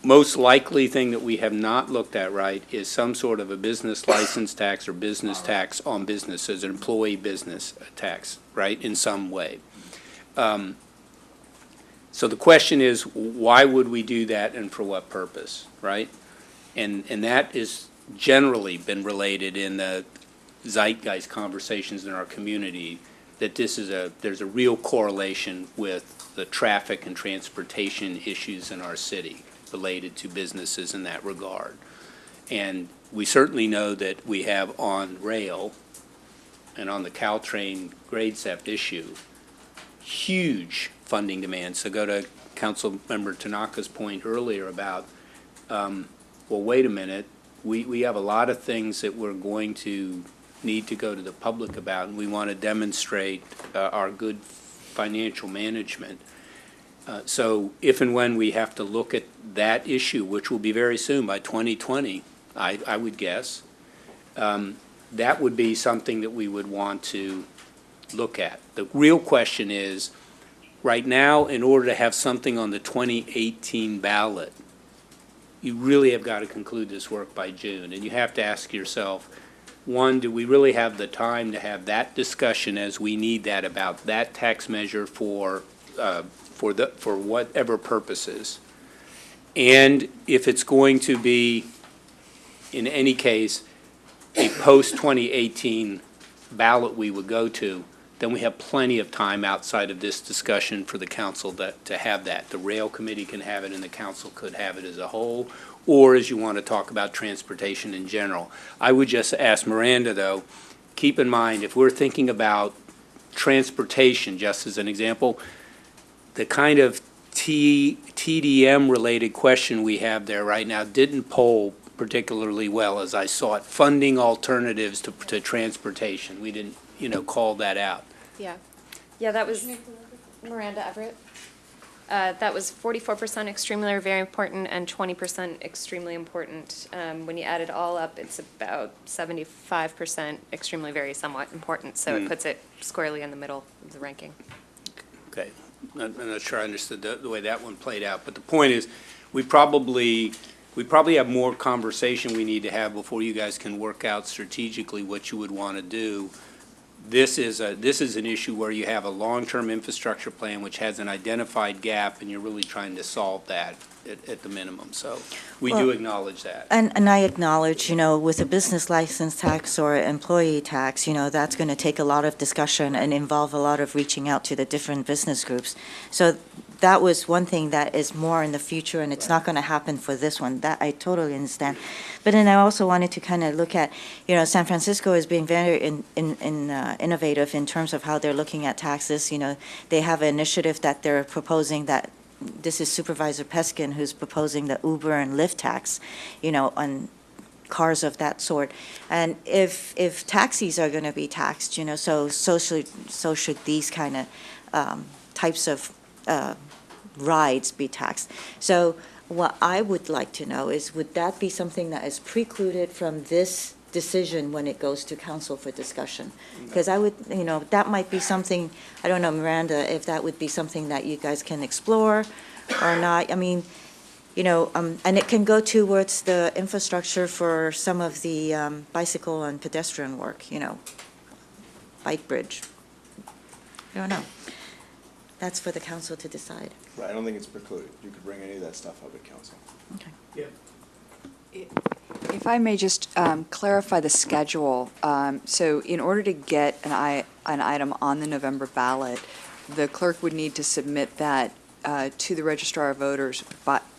most likely thing that we have not looked at, right, is some sort of a business license tax or business tax on businesses, an employee business tax, right, in some way. So the question is, why would we do that and for what purpose, right? And that is generally been related in the zeitgeist conversations in our community, that there's a real correlation with the traffic and transportation issues in our city related to businesses in that regard. And we certainly know that we have on rail and on the Caltrain grade SEP issue, huge funding demands. So go to Councilmember Tanaka's point earlier about, well, wait a minute, we have a lot of things that we're going to need to go to the public about, and we want to demonstrate our good financial management. So if and when we have to look at that issue, which will be very soon, by 2020, I would guess, that would be something that we would want to look at. The real question is, right now, in order to have something on the 2018 ballot, you really have got to conclude this work by June. And you have to ask yourself, one, do we really have the time to have that discussion as we need that about that tax measure for whatever purposes? And if it's going to be, in any case, a post-2018 ballot we would go to, then we have plenty of time outside of this discussion for the council to have that. The rail committee can have it and the council could have it as a whole, or as you want to talk about transportation in general. I would just ask Miranda, though, keep in mind, if we're thinking about transportation, just as an example, the kind of TDM-related question we have there right now didn't poll particularly well, as I saw it, funding alternatives to transportation. We didn't, call that out. Yeah, that was Miranda Everett. That was 44% extremely or very important and 20% extremely important. When you add it all up, it's about 75% extremely very somewhat important. So it puts it squarely in the middle of the ranking. Okay. I'm not sure I understood the way that one played out, but the point is, we probably have more conversation we need to have before you guys can work out strategically what you would want to do. This is an issue where you have a long-term infrastructure plan which has an identified gap, and you're really trying to solve that at the minimum. So we do acknowledge that. And I acknowledge, with a business license tax or employee tax, that's going to take a lot of discussion and involve a lot of reaching out to the different business groups. So that was one thing that is more in the future, and it's not going to happen for this one. That I totally understand. But then I also wanted to kind of look at, San Francisco is being very innovative in terms of how they're looking at taxes. They have an initiative that they're proposing that. This is Supervisor Peskin who's proposing the Uber and Lyft tax, on cars of that sort. And if taxis are going to be taxed, so should these kind of types of rides be taxed. So what I would like to know is, would that be something that is precluded from this decision when it goes to council for discussion? Because I would, that might be something, I don't know, Miranda, if that would be something that you guys can explore or not. I mean, and it can go towards the infrastructure for some of the bicycle and pedestrian work, bike bridge. I don't know. That's for the council to decide. Right, I don't think it's precluded. You could bring any of that stuff up at council. Okay. Yeah. If I may just clarify the schedule. So in order to get an item on the November ballot, the clerk would need to submit that to the registrar of voters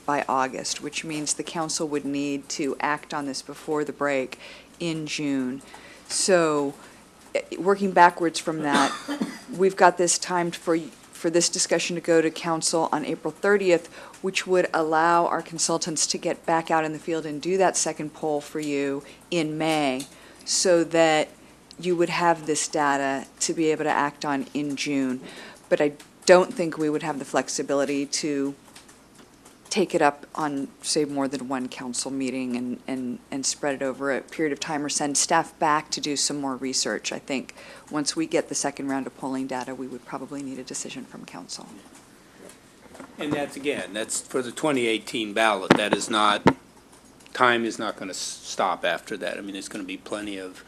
by August, which means the council would need to act on this before the break in June. So working backwards from that, we've got this timed for this discussion to go to council on April 30th, which would allow our consultants to get back out in the field and do that second poll for you in May, so that you would have this data to be able to act on in June. But I don't think we would have the flexibility to take it up on, say, more than one council meeting and spread it over a period of time, or send staff back to do some more research. I think once we get the second round of polling data, we would probably need a decision from council. And that's for the 2018 ballot. That is not, time is not going to stop after that. I mean, there's going to be plenty of,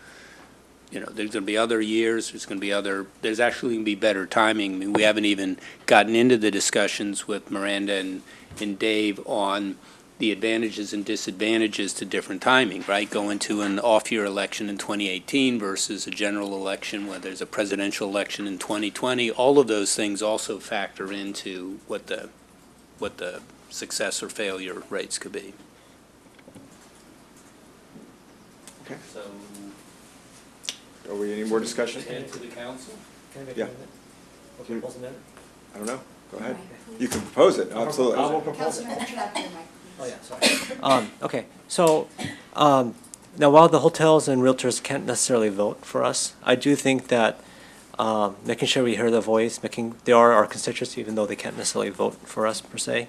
there's going to be other years, there's actually going to be better timing. I mean, we haven't even gotten into the discussions with Miranda and Dave on the advantages and disadvantages to different timing, right? Going to an off-year election in 2018 versus a general election where there's a presidential election in 2020. All of those things also factor into what the success or failure rates could be. Okay. So, Are we any more discussion? to the council? Can I make Yeah. a amendment? Or propose amendment? I don't know. Go ahead. You can propose it, absolutely. I will propose it. Oh, yeah, sorry. Okay, so, now while the hotels and realtors can't necessarily vote for us, I do think that making sure we hear their voice, they are our constituents, even though they can't necessarily vote for us per se.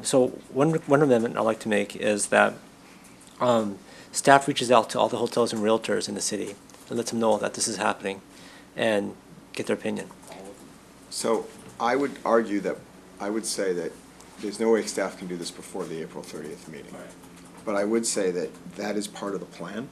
So one amendment I'd like to make is that staff reaches out to all the hotels and realtors in the city and lets them know that this is happening and get their opinion. So I would argue that, I would say that there's no way staff can do this before the April 30th meeting. Right. But I would say that that is part of the plan,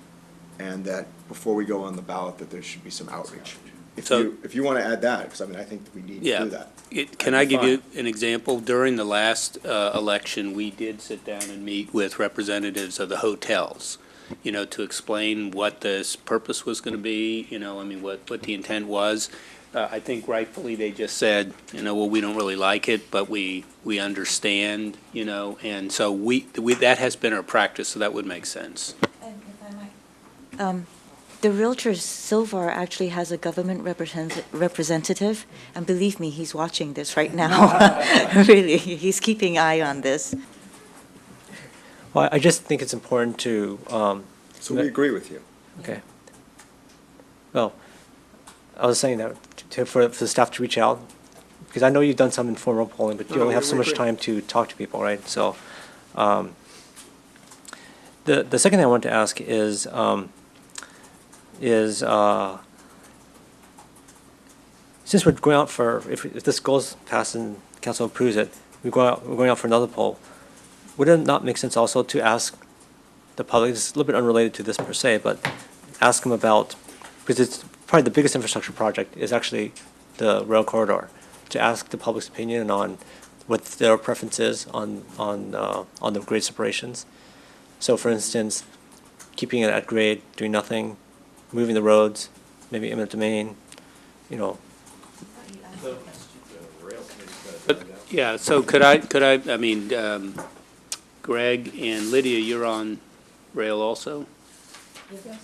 and that before we go on the ballot, that there should be some outreach. If you want to add that, because I think we need to do that. Can I give you an example? During the last election, we did sit down and meet with representatives of the hotels, to explain what this purpose was going to be, what the intent was. I think rightfully they just said, well, we don't really like it, but we understand, and so we that has been our practice, so that would make sense. And if I might, the Realtors Silver actually has a government representative, and believe me, he's watching this right now. Really, he's keeping eye on this. Well, I just think it's important to. So we agree with you. Okay. Well, I was saying that for the staff to reach out, because I know you've done some informal polling, but you only have so much time to talk to people, right? So, the second thing I want to ask is since we're going out for, if this goes past and council approves it, we're going out for another poll. Would it not make sense also to ask the public? It's a little bit unrelated to this per se, but ask them about, because it's probably the biggest infrastructure project is actually the rail corridor, to ask the public's opinion on what their preference is on the grade separations. So for instance, keeping it at grade, doing nothing, moving the roads, maybe eminent domain, you know. Yeah, so could I mean, Greg and Lydia, you're on rail also?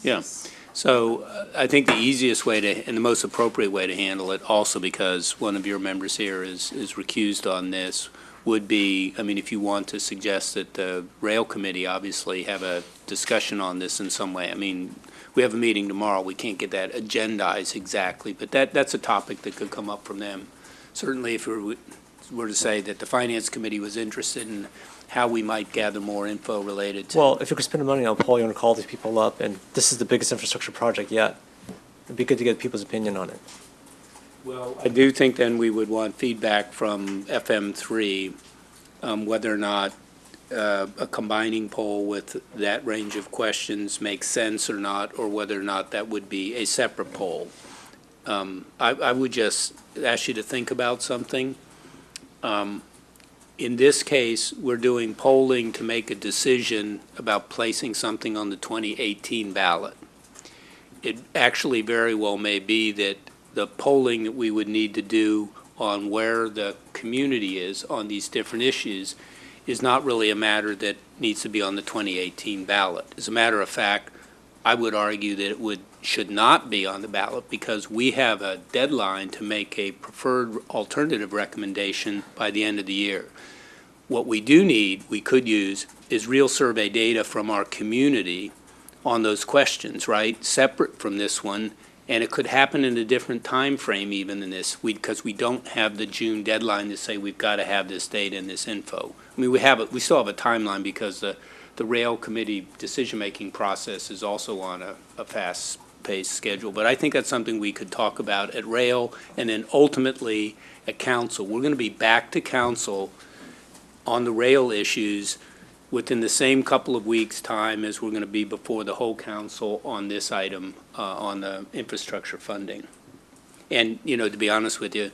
Yeah. So I think the easiest way to, and the most appropriate way to handle it, also because one of your members here is recused on this, would be, I mean, if you want to suggest that the rail committee obviously have a discussion on this in some way. I mean, we have a meeting tomorrow. We can't get that agendized exactly, but that's a topic that could come up from them. Certainly if we were to say that the finance committee was interested in how we might gather more info related to. Well, if you could spend the money on a poll, you're going to call these people up, and this is the biggest infrastructure project yet. It'd be good to get people's opinion on it. Well, I do think then we would want feedback from FM3, whether or not a combining poll with that range of questions makes sense or not, or whether or not that would be a separate poll. I would just ask you to think about something. In this case, we're doing polling to make a decision about placing something on the 2018 ballot. It actually very well may be that the polling that we would need to do on where the community is on these different issues is not really a matter that needs to be on the 2018 ballot. As a matter of fact, I would argue that it should not be on the ballot because we have a deadline to make a preferred alternative recommendation by the end of the year. What we do need, we could use, is real survey data from our community on those questions, right? Separate from this one, and it could happen in a different time frame even than this, because we don't have the June deadline to say we've got to have this data and this info. I mean, we still have a timeline because the rail committee decision-making process is also on a fast-paced schedule. But I think that's something we could talk about at rail and then ultimately at council. We're going to be back to council on the rail issues within the same couple of weeks' time as we're going to be before the whole council on this item, on the infrastructure funding. And, you know, to be honest with you,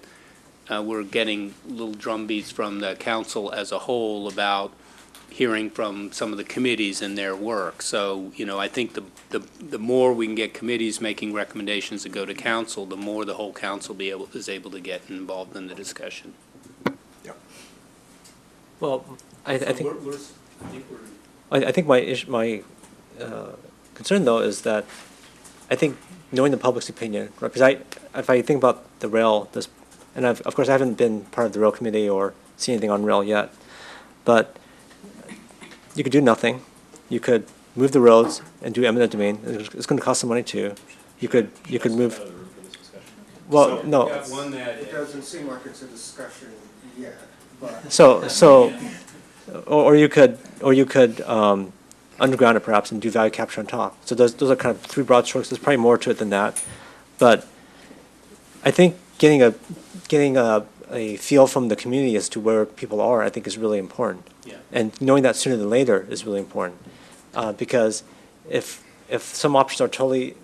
we're getting little drumbeats from the council as a whole about hearing from some of the committees and their work. So, you know, I think the more we can get committees making recommendations to go to council, the more the whole council is able to get involved in the discussion. Well, I think my concern though is that I think knowing the public's opinion, right? Because if I think about the rail, and of course I haven't been part of the rail committee or seen anything on rail yet, but you could do nothing. You could move the roads and do eminent domain. It's going to cost some money too. You could move. Well, no. It doesn't seem like it's a discussion yet. Or you could underground it perhaps and do value capture on top. So those are kind of three broad strokes. There's probably more to it than that, but I think getting a feel from the community as to where people are, I think, is really important. Yeah. And knowing that sooner than later is really important, because if some options are totally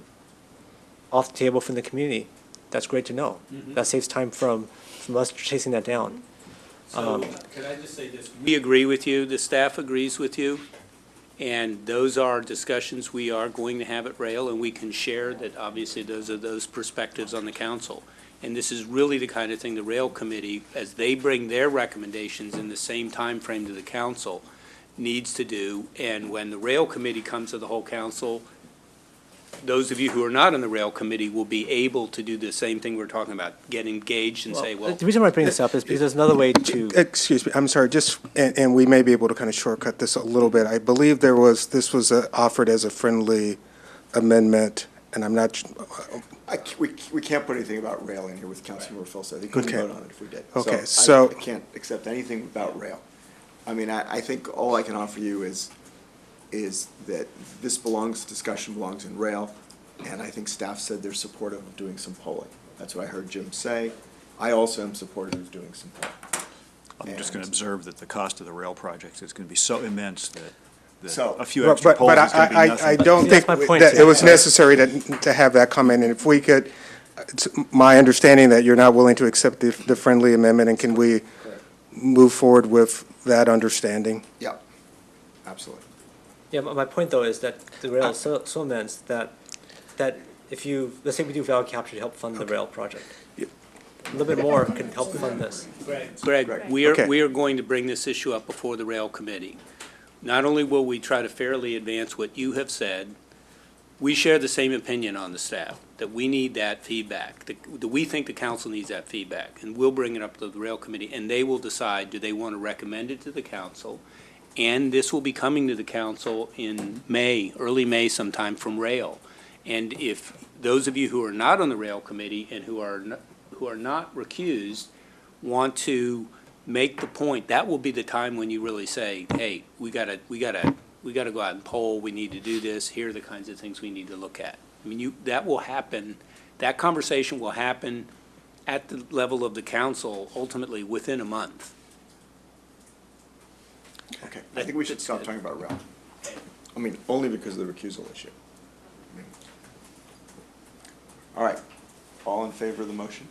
off the table from the community, that's great to know. Mm-hmm. That saves time from us chasing that down. So, could I just say this? We agree with you, the staff agrees with you, and those are discussions we are going to have at rail, and we can share that obviously those are those perspectives on the council. And this is really the kind of thing the rail committee, as they bring their recommendations in the same time frame to the council, needs to do. And when the rail committee comes to the whole council, those of you who are not on the rail committee will be able to do the same thing we're talking about, get engaged and say, well. The reason why I bring this up is because there's another way to. Excuse me, I'm sorry, and we may be able to kind of shortcut this a little bit. I believe this was offered as a friendly amendment, and I'm not. We can't put anything about rail in here with Councilmember Phil. They couldn't vote on it if we did. Okay, so I can't accept anything about rail. I mean, I think all I can offer you is that this discussion belongs in rail, and I think staff said they're supportive of doing some polling. That's what I heard Jim say. I also am supportive of doing some polling. I'm just going to observe that the cost of the rail project is going to be so immense that So- a few extra polls is going to be nothing. I don't That's think my point, that too. it was necessary to have that comment, and if we could, it's my understanding that you're not willing to accept the friendly amendment, and can we move forward with that understanding? Yeah, absolutely. Yeah, my point though is that the rail so immense that if you, let's say we do value capture to help fund the rail project. A little bit more could help fund this. Greg, Okay. we are going to bring this issue up before the rail committee. Not only will we try to fairly advance what you have said, we share the same opinion on the staff, that we need that feedback, that we think the council needs that feedback, and we'll bring it up to the rail committee, and they will decide, do they want to recommend it to the council? And this will be coming to the council in May, early May sometime from rail. And if those of you who are not on the rail committee and who are not recused want to make the point, that will be the time when you really say, hey, we gotta go out and poll, we need to do this, here are the kinds of things we need to look at. I mean, that will happen, that conversation will happen at the level of the council ultimately within a month. Okay, I think we should stop talking about rail. I mean, only because of the recusal issue. All right, all in favor of the motion?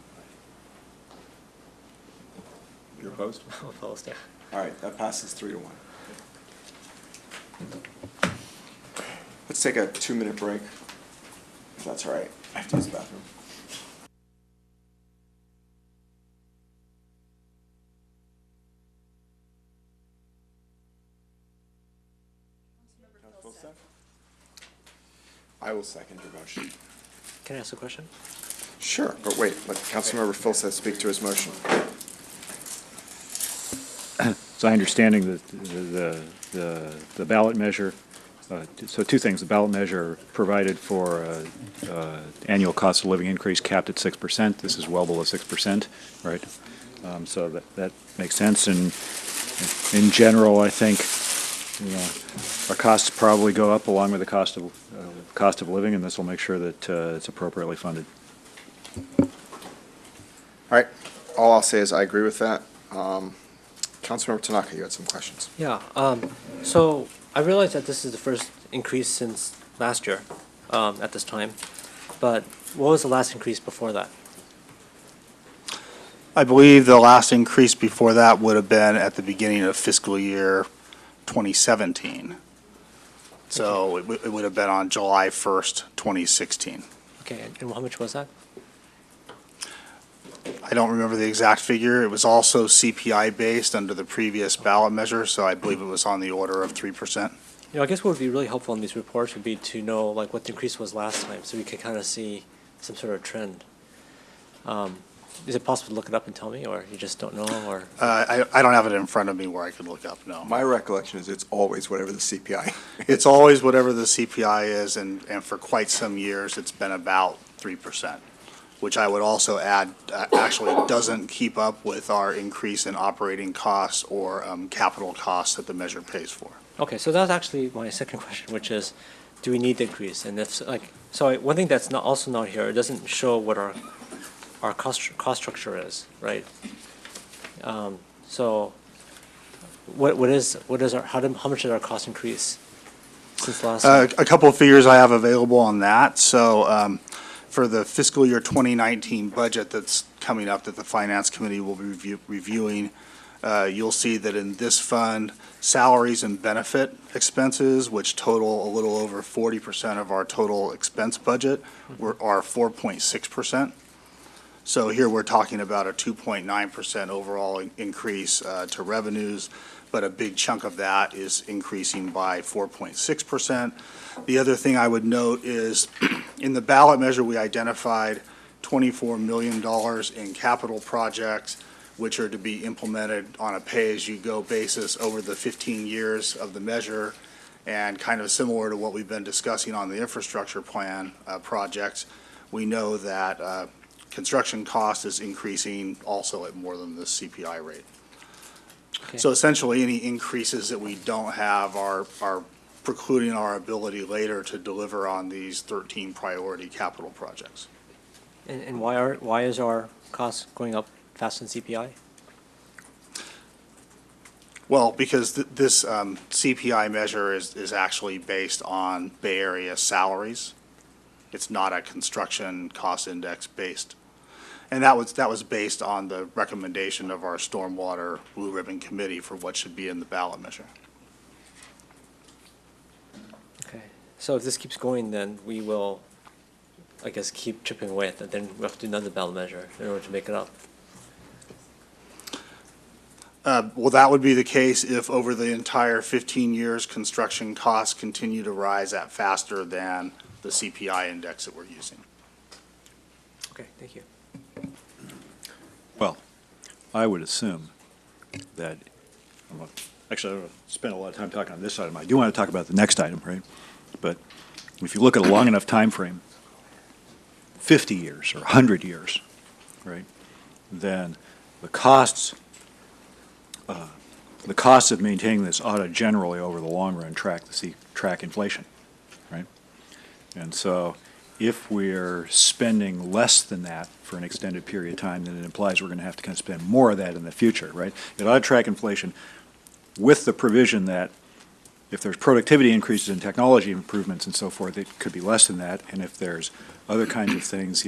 You're opposed? Opposed, yeah. All right, that passes 3-1. Let's take a 2-minute break, if that's all right. I have to use the bathroom. I will second your motion. Can I ask a question? Sure, but wait, let Councilmember Filsath speak to his motion. So I understanding that the ballot measure, so two things, the ballot measure provided for annual cost of living increase capped at 6%. This is well below 6%, right? So that makes sense. And in general, I think, you know, our costs probably go up along with the cost of living, and this will make sure that it's appropriately funded. All right, all I'll say is I agree with that. Councilmember Tanaka, you had some questions. Yeah, so I realize that this is the first increase since last year, at this time, but what was the last increase before that? I believe the last increase before that would have been at the beginning of fiscal year 2017. So it would have been on July 1st, 2016. Okay, and how much was that? I don't remember the exact figure. It was also CPI-based under the previous ballot measure, so I believe it was on the order of 3%. You know, I guess what would be really helpful in these reports would be to know like what the increase was last time, so we could kind of see some sort of trend. Is it possible to look it up and tell me, or you just don't know, or? I don't have it in front of me where I could look up, no. My recollection is it's always whatever the CPI. It's always whatever the CPI is, and for quite some years, it's been about 3%, which I would also add, actually doesn't keep up with our increase in operating costs or capital costs that the measure pays for. Okay, so that's actually my second question, which is, do we need the increase? And if, like, so one thing that's not, also not here, it doesn't show what our cost structure is, right? So what is our, how much did our cost increase since last time? A couple of figures I have available on that. So for the fiscal year 2019 budget that's coming up that the Finance Committee will be reviewing, you'll see that in this fund, salaries and benefit expenses, which total a little over 40% of our total expense budget, are 4.6%. So here we're talking about a 2.9% overall increase to revenues, but a big chunk of that is increasing by 4.6%. The other thing I would note is in the ballot measure, we identified $24 million in capital projects, which are to be implemented on a pay-as-you-go basis over the 15 years of the measure, and kind of similar to what we've been discussing on the infrastructure plan projects. We know that construction cost is increasing also at more than the CPI rate. Okay. So essentially, any increases that we don't have are precluding our ability later to deliver on these 13 priority capital projects. And why is our cost going up faster than CPI? Well, because this CPI measure is actually based on Bay Area salaries. It's not a construction cost index based. And that was based on the recommendation of our Stormwater Blue Ribbon Committee for what should be in the ballot measure. Okay, so if this keeps going, then we will, I guess, keep chipping away at that. Then we have to do another ballot measure in order to make it up. Well, that would be the case if over the entire 15 years, construction costs continue to rise at faster than the CPI index that we're using. Okay, thank you. Well, I would assume that, actually, I don't spend a lot of time talking on this item. I do want to talk about the next item, right? But if you look at a long enough time frame, 50 years or 100 years, right, then the costs of maintaining this ought to generally, over the long run, track inflation, right? And so if we're spending less than that for an extended period of time, then it implies we're going to have to kind of spend more of that in the future, right? It ought to track inflation with the provision that if there's productivity increases and technology improvements and so forth, it could be less than that. And if there's other kinds of things,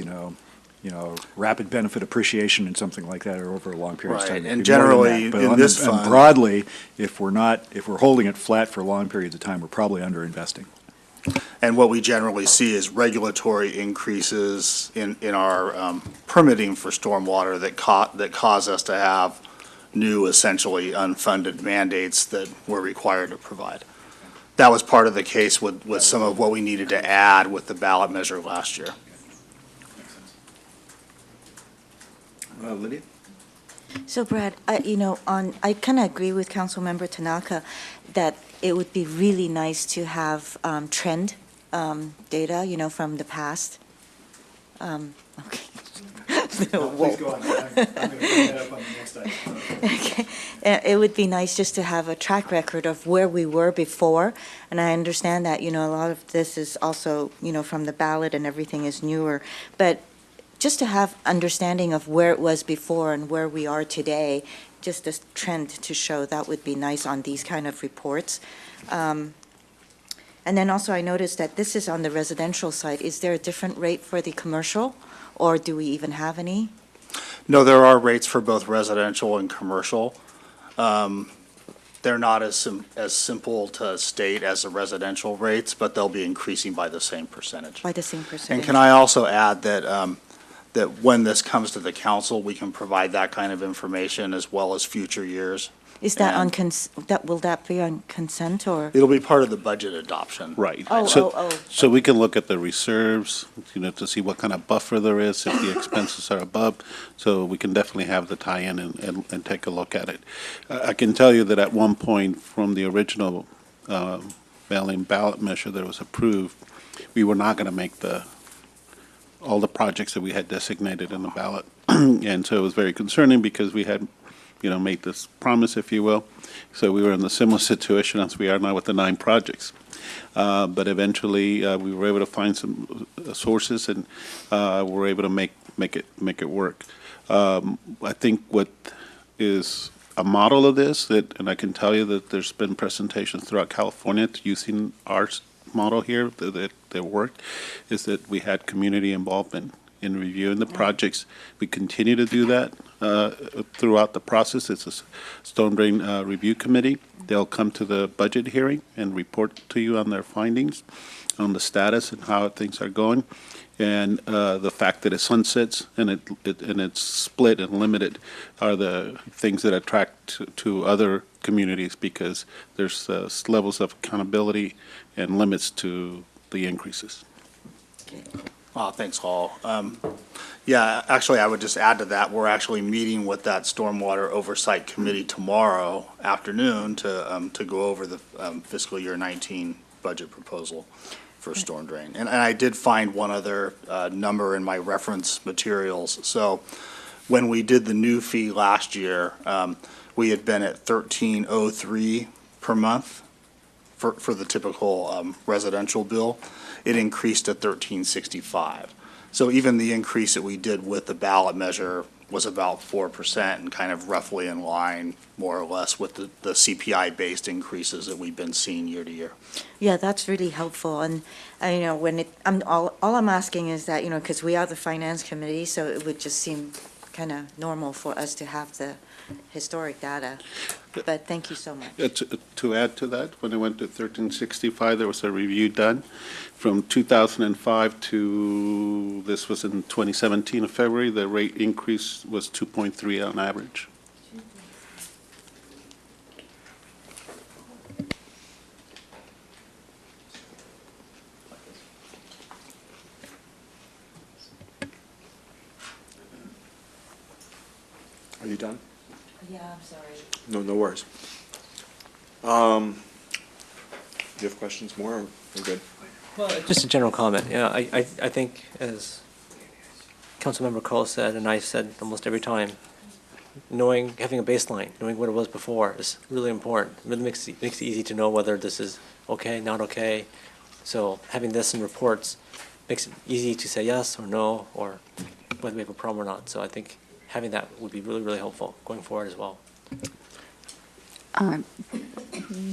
rapid benefit appreciation and something like that, or over a long period of time. Right, it and could be more than generally, that. But in this fund. and broadly, if we're holding it flat for long periods of time, we're probably underinvesting. And what we generally see is regulatory increases in our permitting for stormwater that cause us to have new, essentially unfunded mandates that we're required to provide. That was part of the case with some of what we needed to add with the ballot measure last year. Lydia? So Brad, I kind of agree with Councilmember Tanaka that it would be really nice to have trend data, from the past. Okay. Please go on. I'm going to bring that up on the next item. Okay. It would be nice just to have a track record of where we were before. And I understand that, a lot of this is also, from the ballot and everything is newer. But just to have understanding of where it was before and where we are today, just a trend to show, that would be nice on these kind of reports. And then also I noticed that this is on the residential side. Is there a different rate for the commercial, or do we even have any? No, there are rates for both residential and commercial. They're not as simple to state as the residential rates, but they'll be increasing by the same percentage. By the same percentage. And can I also add that that when this comes to the council, we can provide that kind of information as well as future years. Is that will that be on consent, or? It'll be part of the budget adoption. Right. Oh. So we can look at the reserves, to see what kind of buffer there is, if the expenses are above. So we can definitely have the tie-in and take a look at it. I can tell you that at one point from the original mail-in ballot measure that was approved, we were not going to make all the projects that we had designated in the ballot. And so it was very concerning because we had made this promise, if you will. So we were in the similar situation as we are now with the 9 projects. But eventually, we were able to find some sources and were able to make it work. I think what is a model of this, and I can tell you that there's been presentations throughout California using our model here that worked, is that we had community involvement in reviewing the projects. We continue to do that throughout the process. It's a storm drain review committee. They'll come to the budget hearing and report to you on their findings, on the status and how things are going. And the fact that it sunsets and it's split and limited are the things that attract to other communities, because there's levels of accountability and limits to the increases. Thanks, Hall. Yeah, actually, I would just add to that, we're actually meeting with that Stormwater Oversight Committee tomorrow afternoon to go over the fiscal year 19 budget proposal for storm drain. And I did find one other number in my reference materials. So when we did the new fee last year, we had been at $13.03 per month for the typical residential bill. It increased to $13.65. So even the increase that we did with the ballot measure was about 4% and kind of roughly in line, more or less, with the CPI-based increases that we've been seeing year to year. Yeah, that's really helpful, and, you know, all I'm asking is that, you know, because we are the finance committee, so it would just seem kind of normal for us to have the historic data, but thank you so much. To add to that, when I went to 1365, there was a review done from 2005 to, this was in 2017 of February, the rate increase was 2.3 on average. Are you done? Yeah, I'm sorry. No worries. Do you have questions more, or we're good? Well, just a general comment. Yeah, I think, as Councilmember Cole said, and I said almost every time, having a baseline, knowing what it was before is really important. It really makes it easy to know whether this is okay, not okay. So having this in reports makes it easy to say yes or no, or whether we have a problem or not. So I think having that would be really, really helpful going forward as well.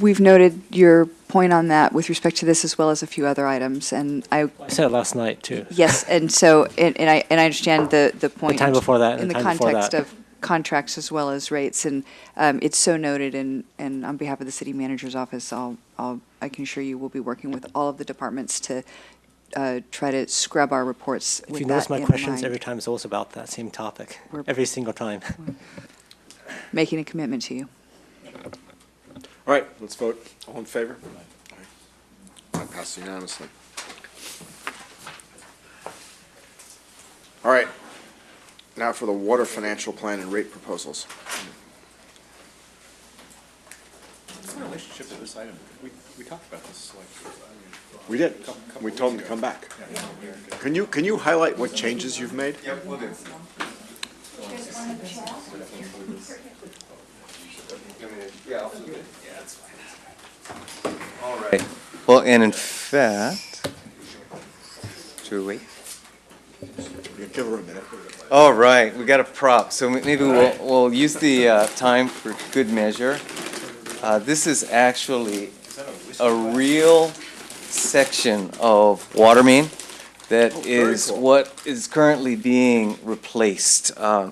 We've noted your point on that with respect to this as well as a few other items, and I said it last night, too. Yes, and so, and I understand the point. The time before that and in the the time before context that. of contracts as well as rates, and it's so noted, and on behalf of the city manager's office, I can assure you we'll be working with all of the departments to try to scrub our reports with If you that notice, my in questions mind. every time is always about that same topic, We're- every single time. Making a commitment to you. All right, let's vote. All in favor? That passes unanimously. All right, now for the water financial plan and rate proposals. What's the relationship to this item? We talked about this, We did. We told them to come back. Can you highlight what changes you've made? Yep, we'll do. All right. Well, and in fact, should we wait? Give her a minute. All right, we got a prop, so maybe we'll use the time for good measure. This is actually a real section of water main that is cool. what is currently being replaced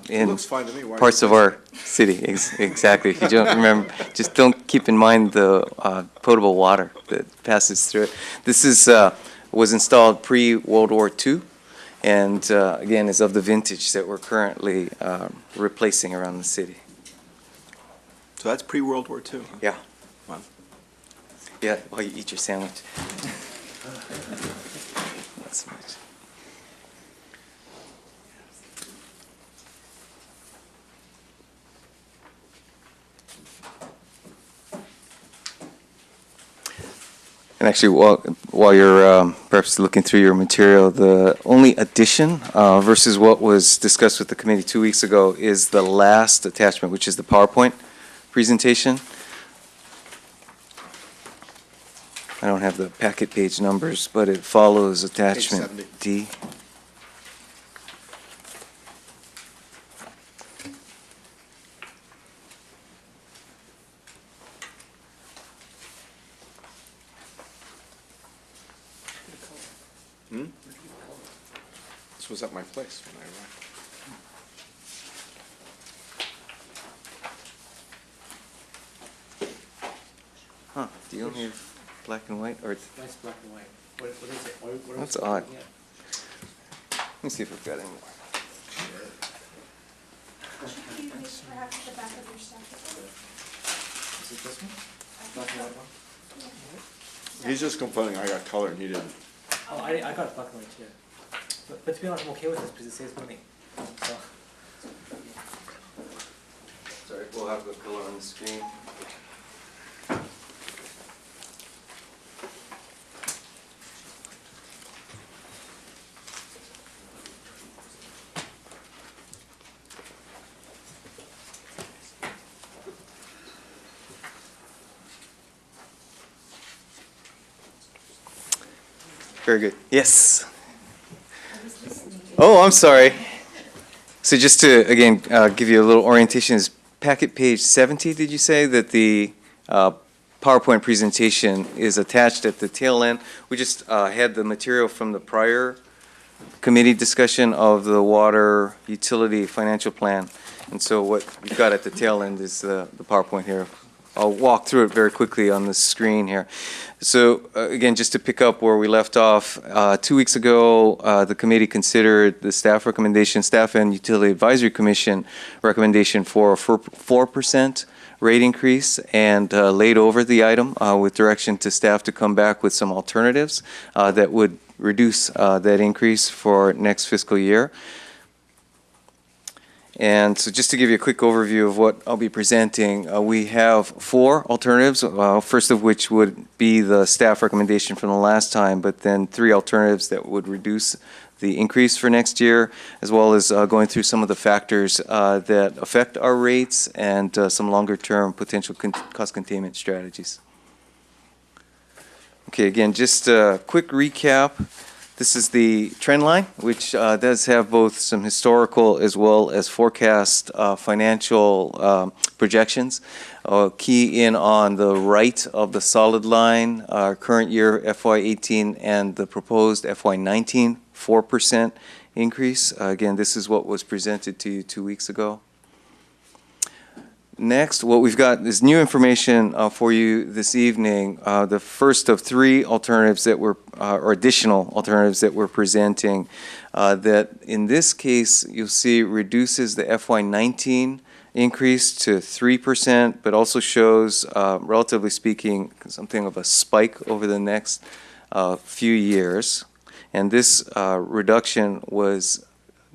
in Looks fine to me. Why are parts you of our city. Exactly. If you don't remember, just don't keep in mind the potable water that passes through it. This is was installed pre-World War II, and again is of the vintage that we're currently replacing around the city. So that's pre-World War II? Yeah. Wow. Yeah, while you eat your sandwich. Not so much. And actually, while you're perhaps looking through your material, the only addition versus what was discussed with the committee 2 weeks ago is the last attachment, which is the PowerPoint presentation. I don't have the packet page numbers, but it follows attachment 70. D. This was at my place when I arrived. Huh, do you only have black and white, or? That's black and white. What is it? What That's else? odd. Yeah. Let me see if we've got any more. Is it this one? Black and white one? He's just complaining I got color and he didn't. Oh, I got black and white too. But to be honest, I'm okay with this because it saves money. So. Sorry, we'll have the color on the screen. Very good. Yes. Oh, I'm sorry. So just to, again, give you a little orientation, is packet page 70, did you say, that the PowerPoint presentation is attached at the tail end? We just had the material from the prior committee discussion of the water utility financial plan. And so what we've got at the tail end is the PowerPoint here. I'll walk through it very quickly on the screen here. So again, just to pick up where we left off, 2 weeks ago, the committee considered the staff recommendation, Staff and Utility Advisory Commission recommendation for a 4% rate increase, and laid over the item with direction to staff to come back with some alternatives that would reduce that increase for next fiscal year. And so just to give you a quick overview of what I'll be presenting, we have 4 alternatives, first of which would be the staff recommendation from the last time, but then 3 alternatives that would reduce the increase for next year, as well as going through some of the factors that affect our rates and some longer-term potential cost containment strategies. Okay, again, just a quick recap. This is the trend line, which does have both some historical as well as forecast financial projections. Key in on the right of the solid line, our current year FY18 and the proposed FY19 4% increase. Again, this is what was presented to you 2 weeks ago. Next, what we've got is new information for you this evening. The first of 3 alternatives that were, or additional alternatives that we're presenting, that in this case, you'll see reduces the FY19 increase to 3%, but also shows, relatively speaking, something of a spike over the next few years. And this reduction was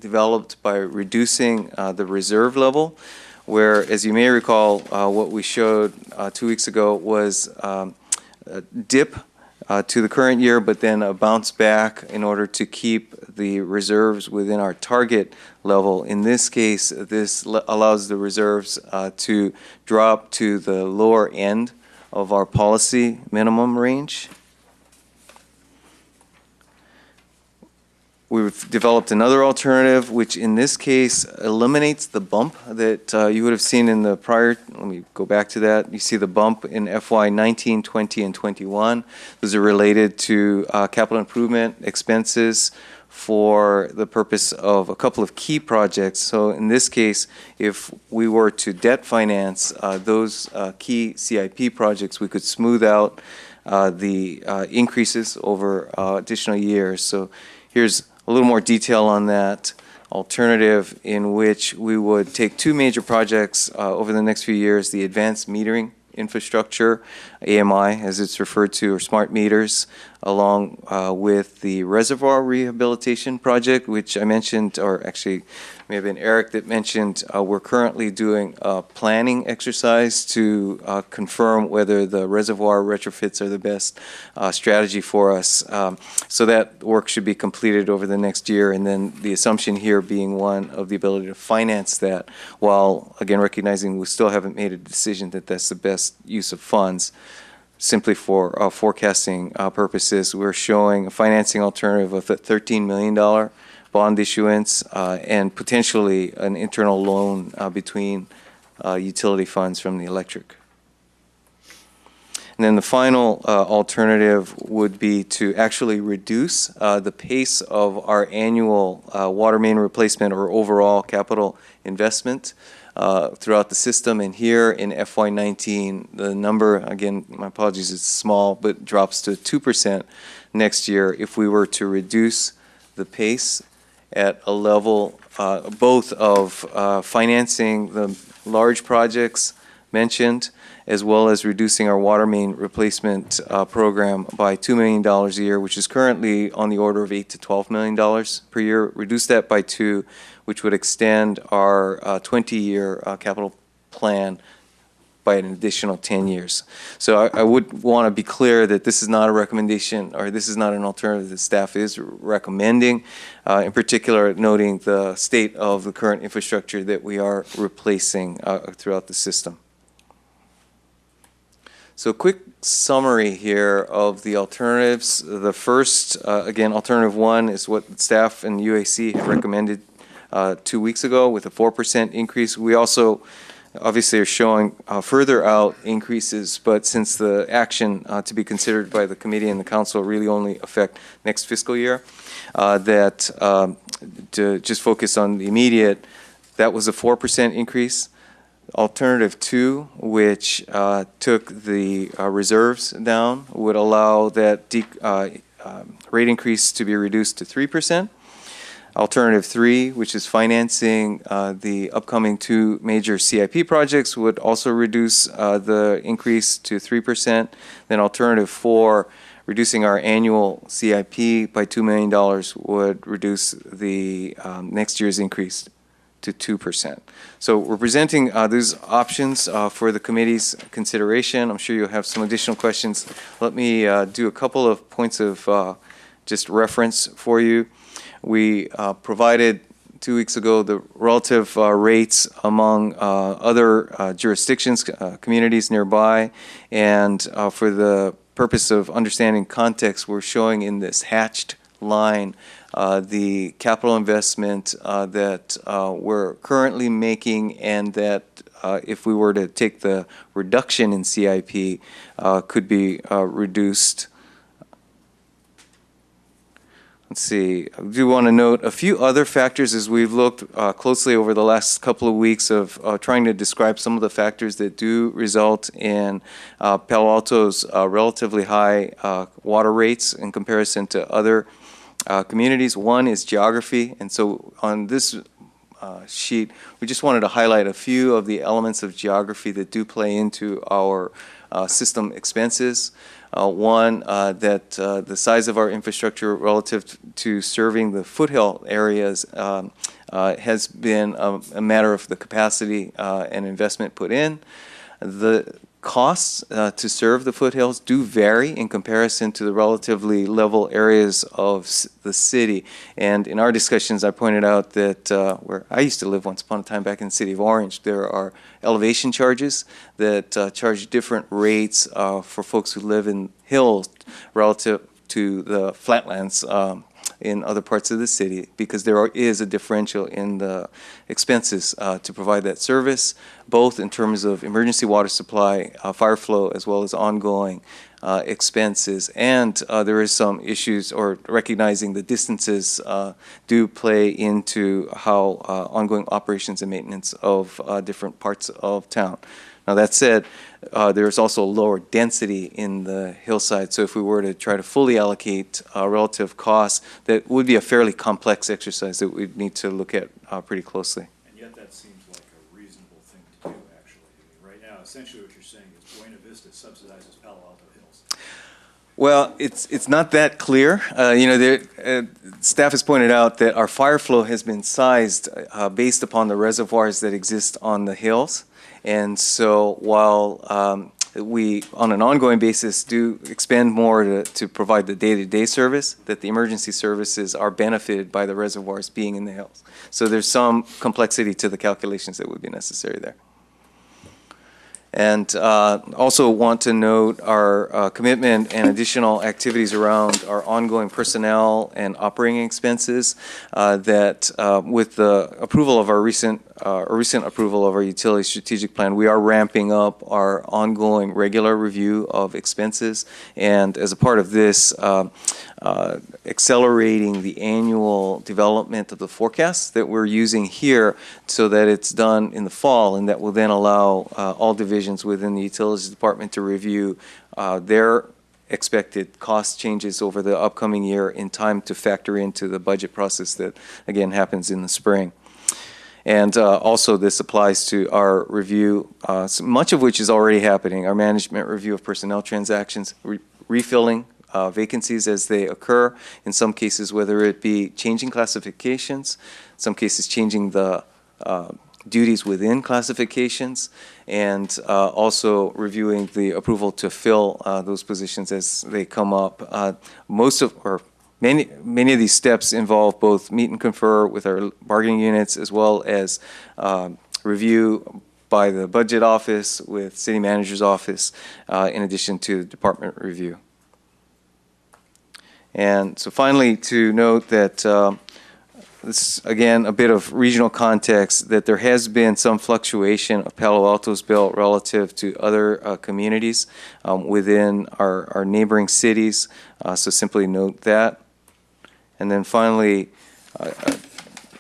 developed by reducing the reserve level, where, as you may recall, what we showed 2 weeks ago was a dip to the current year, but then a bounce back in order to keep the reserves within our target level. In this case, this allows the reserves to drop to the lower end of our policy minimum range. We've developed another alternative, which in this case eliminates the bump that you would have seen in the prior. Let me go back to that. You see the bump in FY19, 20, and 21. Those are related to capital improvement expenses for the purpose of a couple of key projects. So in this case, if we were to debt finance those key CIP projects, we could smooth out the increases over additional years. So here's a little more detail on that alternative, in which we would take 2 major projects over the next few years: the advanced metering infrastructure, AMI as it's referred to, or smart meters, along with the reservoir rehabilitation project, which I mentioned, or actually may have been Eric that mentioned. We're currently doing a planning exercise to confirm whether the reservoir retrofits are the best strategy for us. So that work should be completed over the next year, and then the assumption here being one of the ability to finance that, while again recognizing we still haven't made a decision that that's the best use of funds. Simply for forecasting purposes, we're showing a financing alternative of a $13 million bond issuance and potentially an internal loan between utility funds from the electric. And then the final alternative would be to actually reduce the pace of our annual water main replacement or overall capital investment throughout the system. And here in FY19, the number, again, my apologies, it's small, but drops to 2% next year if we were to reduce the pace at a level both of financing the large projects mentioned, as well as reducing our water main replacement program by $2 million a year, which is currently on the order of $8 to $12 million per year. Reduce that by 2, which would extend our 20-year capital plan by an additional 10 years. So I would want to be clear that this is not a recommendation, or this is not an alternative that staff is recommending, in particular noting the state of the current infrastructure that we are replacing throughout the system. So a quick summary here of the alternatives. The first, again, alternative 1 is what staff and UAC have recommended 2 weeks ago with a 4% increase. We also obviously are showing further out increases, but since the action to be considered by the committee and the council really only affect next fiscal year, to just focus on the immediate, that was a 4% increase. Alternative 2, which took the reserves down, would allow that rate increase to be reduced to 3%. Alternative 3, which is financing the upcoming 2 major CIP projects, would also reduce the increase to 3%. Then Alternative 4, reducing our annual CIP by $2 million, would reduce the next year's increase to 2%. So we're presenting these options for the committee's consideration. I'm sure you'll have some additional questions. Let me do a couple of points of just reference for you. We provided 2 weeks ago the relative rates among other jurisdictions, communities nearby, and for the purpose of understanding context, we're showing in this hatched line the capital investment that we're currently making, and that if we were to take the reduction in CIP could be reduced. Let's see, I do want to note a few other factors as we've looked closely over the last couple of weeks of trying to describe some of the factors that do result in Palo Alto's relatively high water rates in comparison to other communities. One is geography, and so on this sheet, we just wanted to highlight a few of the elements of geography that do play into our system expenses. One, that the size of our infrastructure relative to serving the foothill areas has been a matter of the capacity and investment put in. The costs to serve the foothills do vary in comparison to the relatively level areas of the city. And in our discussions, I pointed out that where I used to live once upon a time back in the city of Orange, there are elevation charges that charge different rates for folks who live in hills relative to the flatlands in other parts of the city, because there is a differential in the expenses to provide that service, both in terms of emergency water supply, fire flow, as well as ongoing expenses. And there is some issues, or recognizing the distances do play into how ongoing operations and maintenance of different parts of town. Now that said, there's also lower density in the hillside, so if we were to try to fully allocate relative costs, that would be a fairly complex exercise that we'd need to look at pretty closely. And yet that seems like a reasonable thing to do, actually. I mean, right now, essentially what you're saying is Buena Vista subsidizes Palo Alto Hills. Well, it's not that clear. Staff has pointed out that our fire flow has been sized based upon the reservoirs that exist on the hills. And so while we, on an ongoing basis, do expend more to provide the day-to-day service, that the emergency services are benefited by the reservoirs being in the hills. So there's some complexity to the calculations that would be necessary there. And also want to note our commitment and additional activities around our ongoing personnel and operating expenses that with the approval of our recent approval of our utility strategic plan, we are ramping up our ongoing regular review of expenses. And as a part of this, accelerating the annual development of the forecast that we're using here so that it's done in the fall, and that will then allow all divisions within the utilities department to review their expected cost changes over the upcoming year in time to factor into the budget process that, again, happens in the spring. And also this applies to our review, much of which is already happening, our management review of personnel transactions, refilling vacancies as they occur, in some cases whether it be changing classifications, some cases changing the duties within classifications, and also reviewing the approval to fill those positions as they come up. Many of these steps involve both meet and confer with our bargaining units, as well as review by the budget office with city manager's office, in addition to department review. And so finally, to note that this, again, a bit of regional context, that there has been some fluctuation of Palo Alto's bill relative to other communities within our neighboring cities, so simply note that. And then finally,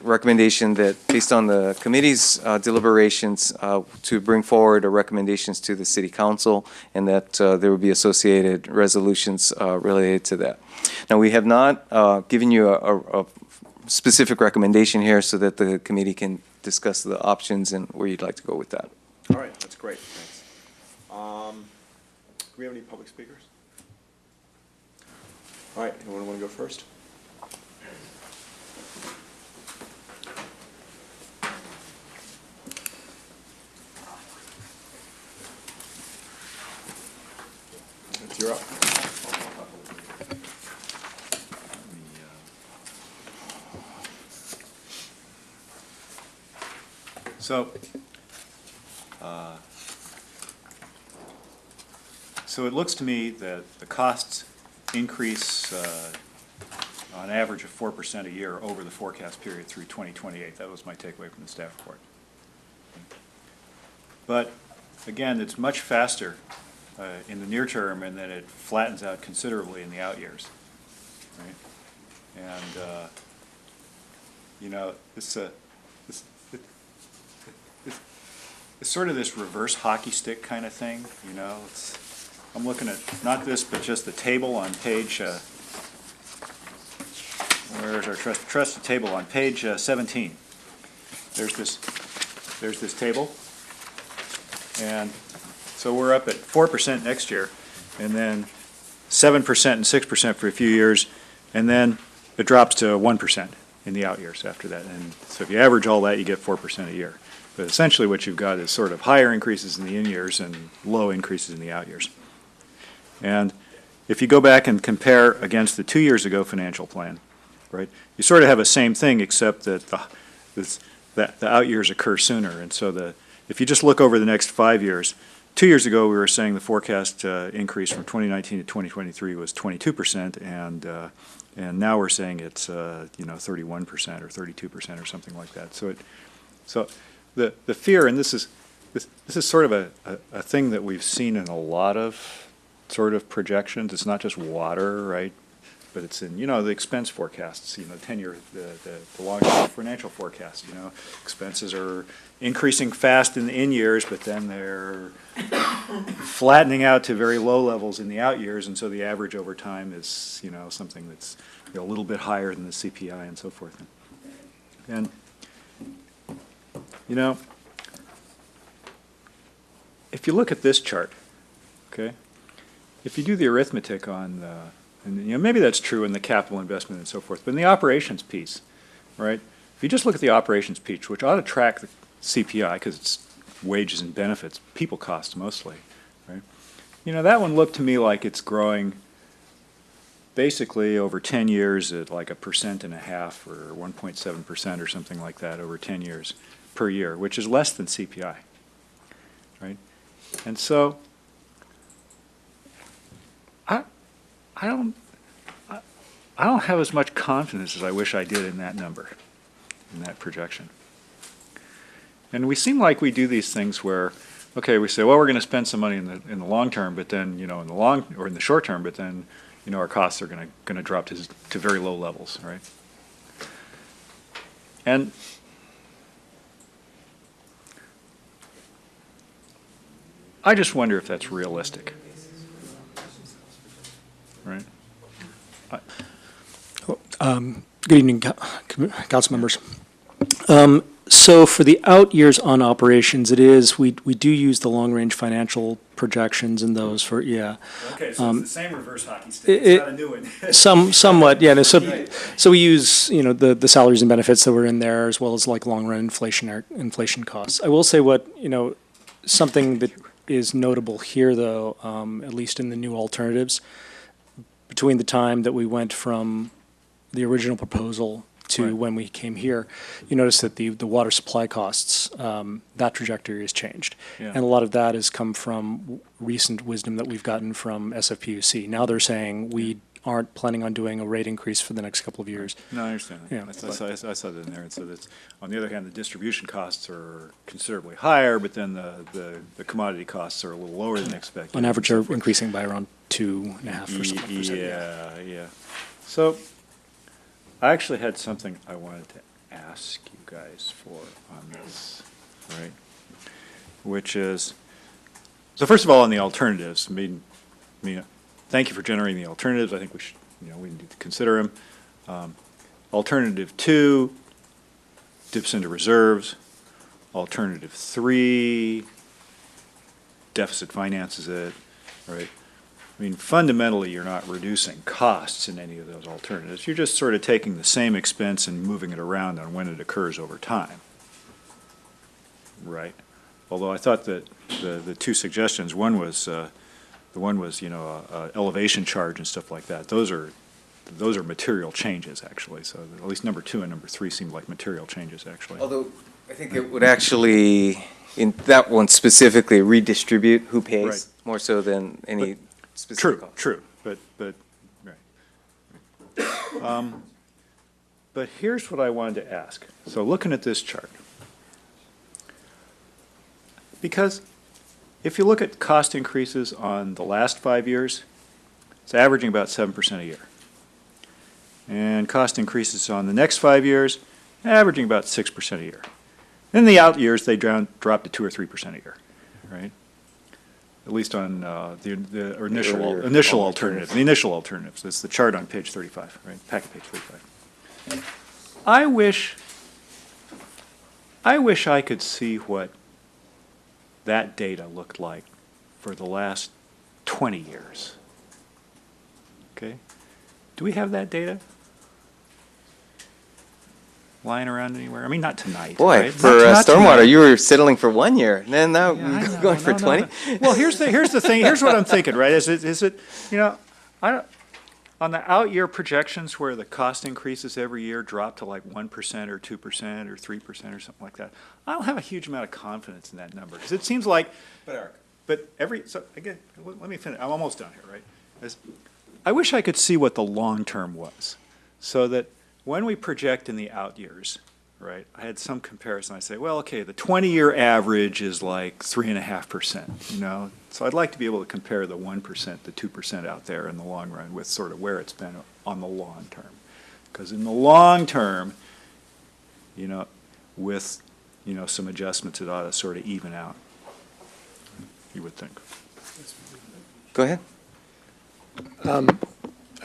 recommendation that, based on the committee's deliberations, to bring forward recommendations to the City Council, and that there would be associated resolutions related to that. Now, we have not given you a specific recommendation here so that the committee can discuss the options and where you'd like to go with that. All right, that's great, thanks. Do we have any public speakers? All right, anyone want to go first? You're up. So it looks to me that the costs increase on average of 4% a year over the forecast period through 2028. That was my takeaway from the staff report. But again, it's much faster in the near term, and then it flattens out considerably in the out years, right? And you know, it's sort of this reverse hockey stick kind of thing. You know, I'm looking at not this, but just the table on page. Where's our trusted table on page 17? There's this table, and so we're up at 4% next year, and then 7% and 6% for a few years, and then it drops to 1% in the out years after that. And so if you average all that, you get 4% a year. But essentially what you've got is sort of higher increases in the in years and low increases in the out years. And if you go back and compare against the 2 years ago financial plan, right, you sort of have the same thing, except that the out years occur sooner. And so if you just look over the next 5 years, 2 years ago we were saying the forecast increase from 2019 to 2023 was 22%, and now we're saying it's 31% or 32% or something like that. So the fear, and this is sort of a thing that we've seen in a lot of sort of projections. It's not just water, right? But it's in, the expense forecasts, 10-year, the long-term financial forecast, expenses are increasing fast in the in years, but then they're flattening out to very low levels in the out years, and so the average over time is, something that's a little bit higher than the CPI and so forth. And, if you look at this chart, okay, if you do the arithmetic on and maybe that's true in the capital investment and so forth, but in the operations piece, right? If you just look at the operations piece, which ought to track the CPI because it's wages and benefits, people costs mostly, right? That one looked to me like it's growing basically over 10 years at like 1.5% or 1.7% or something like that over 10 years per year, which is less than CPI, right? And so I don't have as much confidence as I wish I did in that number, in that projection. And we seem like we do these things where, okay, we say, well, we're going to spend some money in the long term, but then in the short term, but then our costs are going to drop to very low levels, right? And I just wonder if that's realistic. Right. Good evening, council members. So for the out years on operations, we do use the long-range financial projections in those for, yeah. Okay, so it's the same reverse hockey stick. It's not a new one. Somewhat, yeah. So we use, the salaries and benefits that were in there, as well as like long-run inflation costs. I will say something that is notable here, though, at least in the new alternatives, between the time that we went from the original proposal to when we came here, you notice that the water supply costs, that trajectory has changed. Yeah. And a lot of that has come from recent wisdom that we've gotten from SFPUC. Now they're saying we aren't planning on doing a rate increase for the next couple of years. No, I understand. Yeah, I saw that in there. And so that's, on the other hand, the distribution costs are considerably higher, but then the commodity costs are a little lower than expected. On average, are increasing by around 2.5%. Yeah. So I actually had something I wanted to ask you guys for on this, right? Which is, so first of all, on the alternatives, I mean, thank you for generating the alternatives. I think we should, we need to consider them. Alternative 2 dips into reserves. Alternative 3 deficit finances it, right? I mean, fundamentally, you're not reducing costs in any of those alternatives. You're just sort of taking the same expense and moving it around on when it occurs over time, right? Although I thought that the two suggestions, one was elevation charge and stuff like that. Those are material changes, actually. So at least number 2 and number 3 seemed like material changes, actually. Although I think it would actually, in that one specifically, redistribute who pays Right. more so than any specific cost. True, but right. But here's what I wanted to ask. So looking at this chart, because if you look at cost increases on the last 5 years, it's averaging about 7% a year. And cost increases on the next 5 years, averaging about 6% a year. In the out years, they drop to 2 or 3% a year, right? At least on the initial alternatives. The initial alternatives. It's the chart on page 35, right? Packet page 35. I wish I could see what that data looked like for the last 20 years. Okay? Do we have that data lying around anywhere? I mean, not tonight. Boy, right? for Not stormwater, tonight. you were settling for 1 year, and then now Yeah, I know, going for no, 20? no. Well, here's the thing. Here's what I'm thinking, right? Is it I don't, on the out year projections where the cost increases every year drop to like 1% or 2% or 3% or something like that, I don't have a huge amount of confidence in that number, because it seems like, so again, let me finish. I'm almost done here, right? I wish I could see what the long term was, so that when we project in the out years, right, I had some comparison. I say, well, okay, the 20-year average is like 3.5%, So I'd like to be able to compare the 1%, the 2% out there in the long run with sort of where it's been on the long term. Because in the long term, with, some adjustments, it ought to sort of even out, you would think. Go ahead. I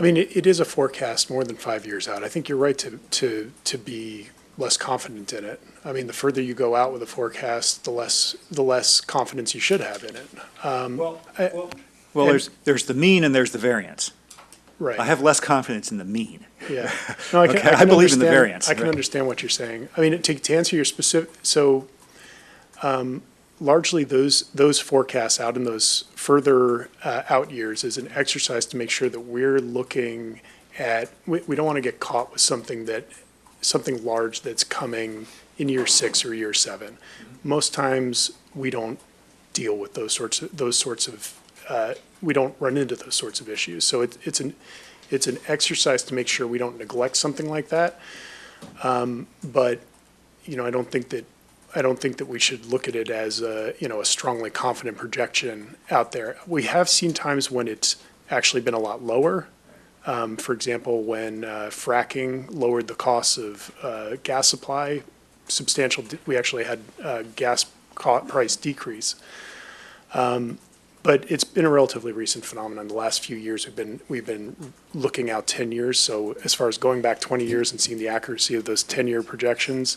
mean, it is a forecast more than 5 years out. I think you're right to be less confident in it. I mean, the further you go out with a forecast, the less confidence you should have in it. There's the mean and there's the variance. Right. I have less confidence in the mean. Yeah. No, I I believe in the variance. I can understand what you're saying. I mean, to answer your specific, so largely those forecasts out in those further out years is an exercise to make sure that we're looking at, we don't want to get caught with something large that's coming in year 6 or year 7. Most times we don't deal with those sorts of we don't run into those sorts of issues. So it's an exercise to make sure we don't neglect something like that. But I don't think that we should look at it as a strongly confident projection out there. We have seen times when it's actually been a lot lower. For example, when fracking lowered the costs of gas supply, we actually had gas price decrease. But it's been a relatively recent phenomenon. The last few years we've been looking out 10 years. So as far as going back 20 years and seeing the accuracy of those 10-year projections,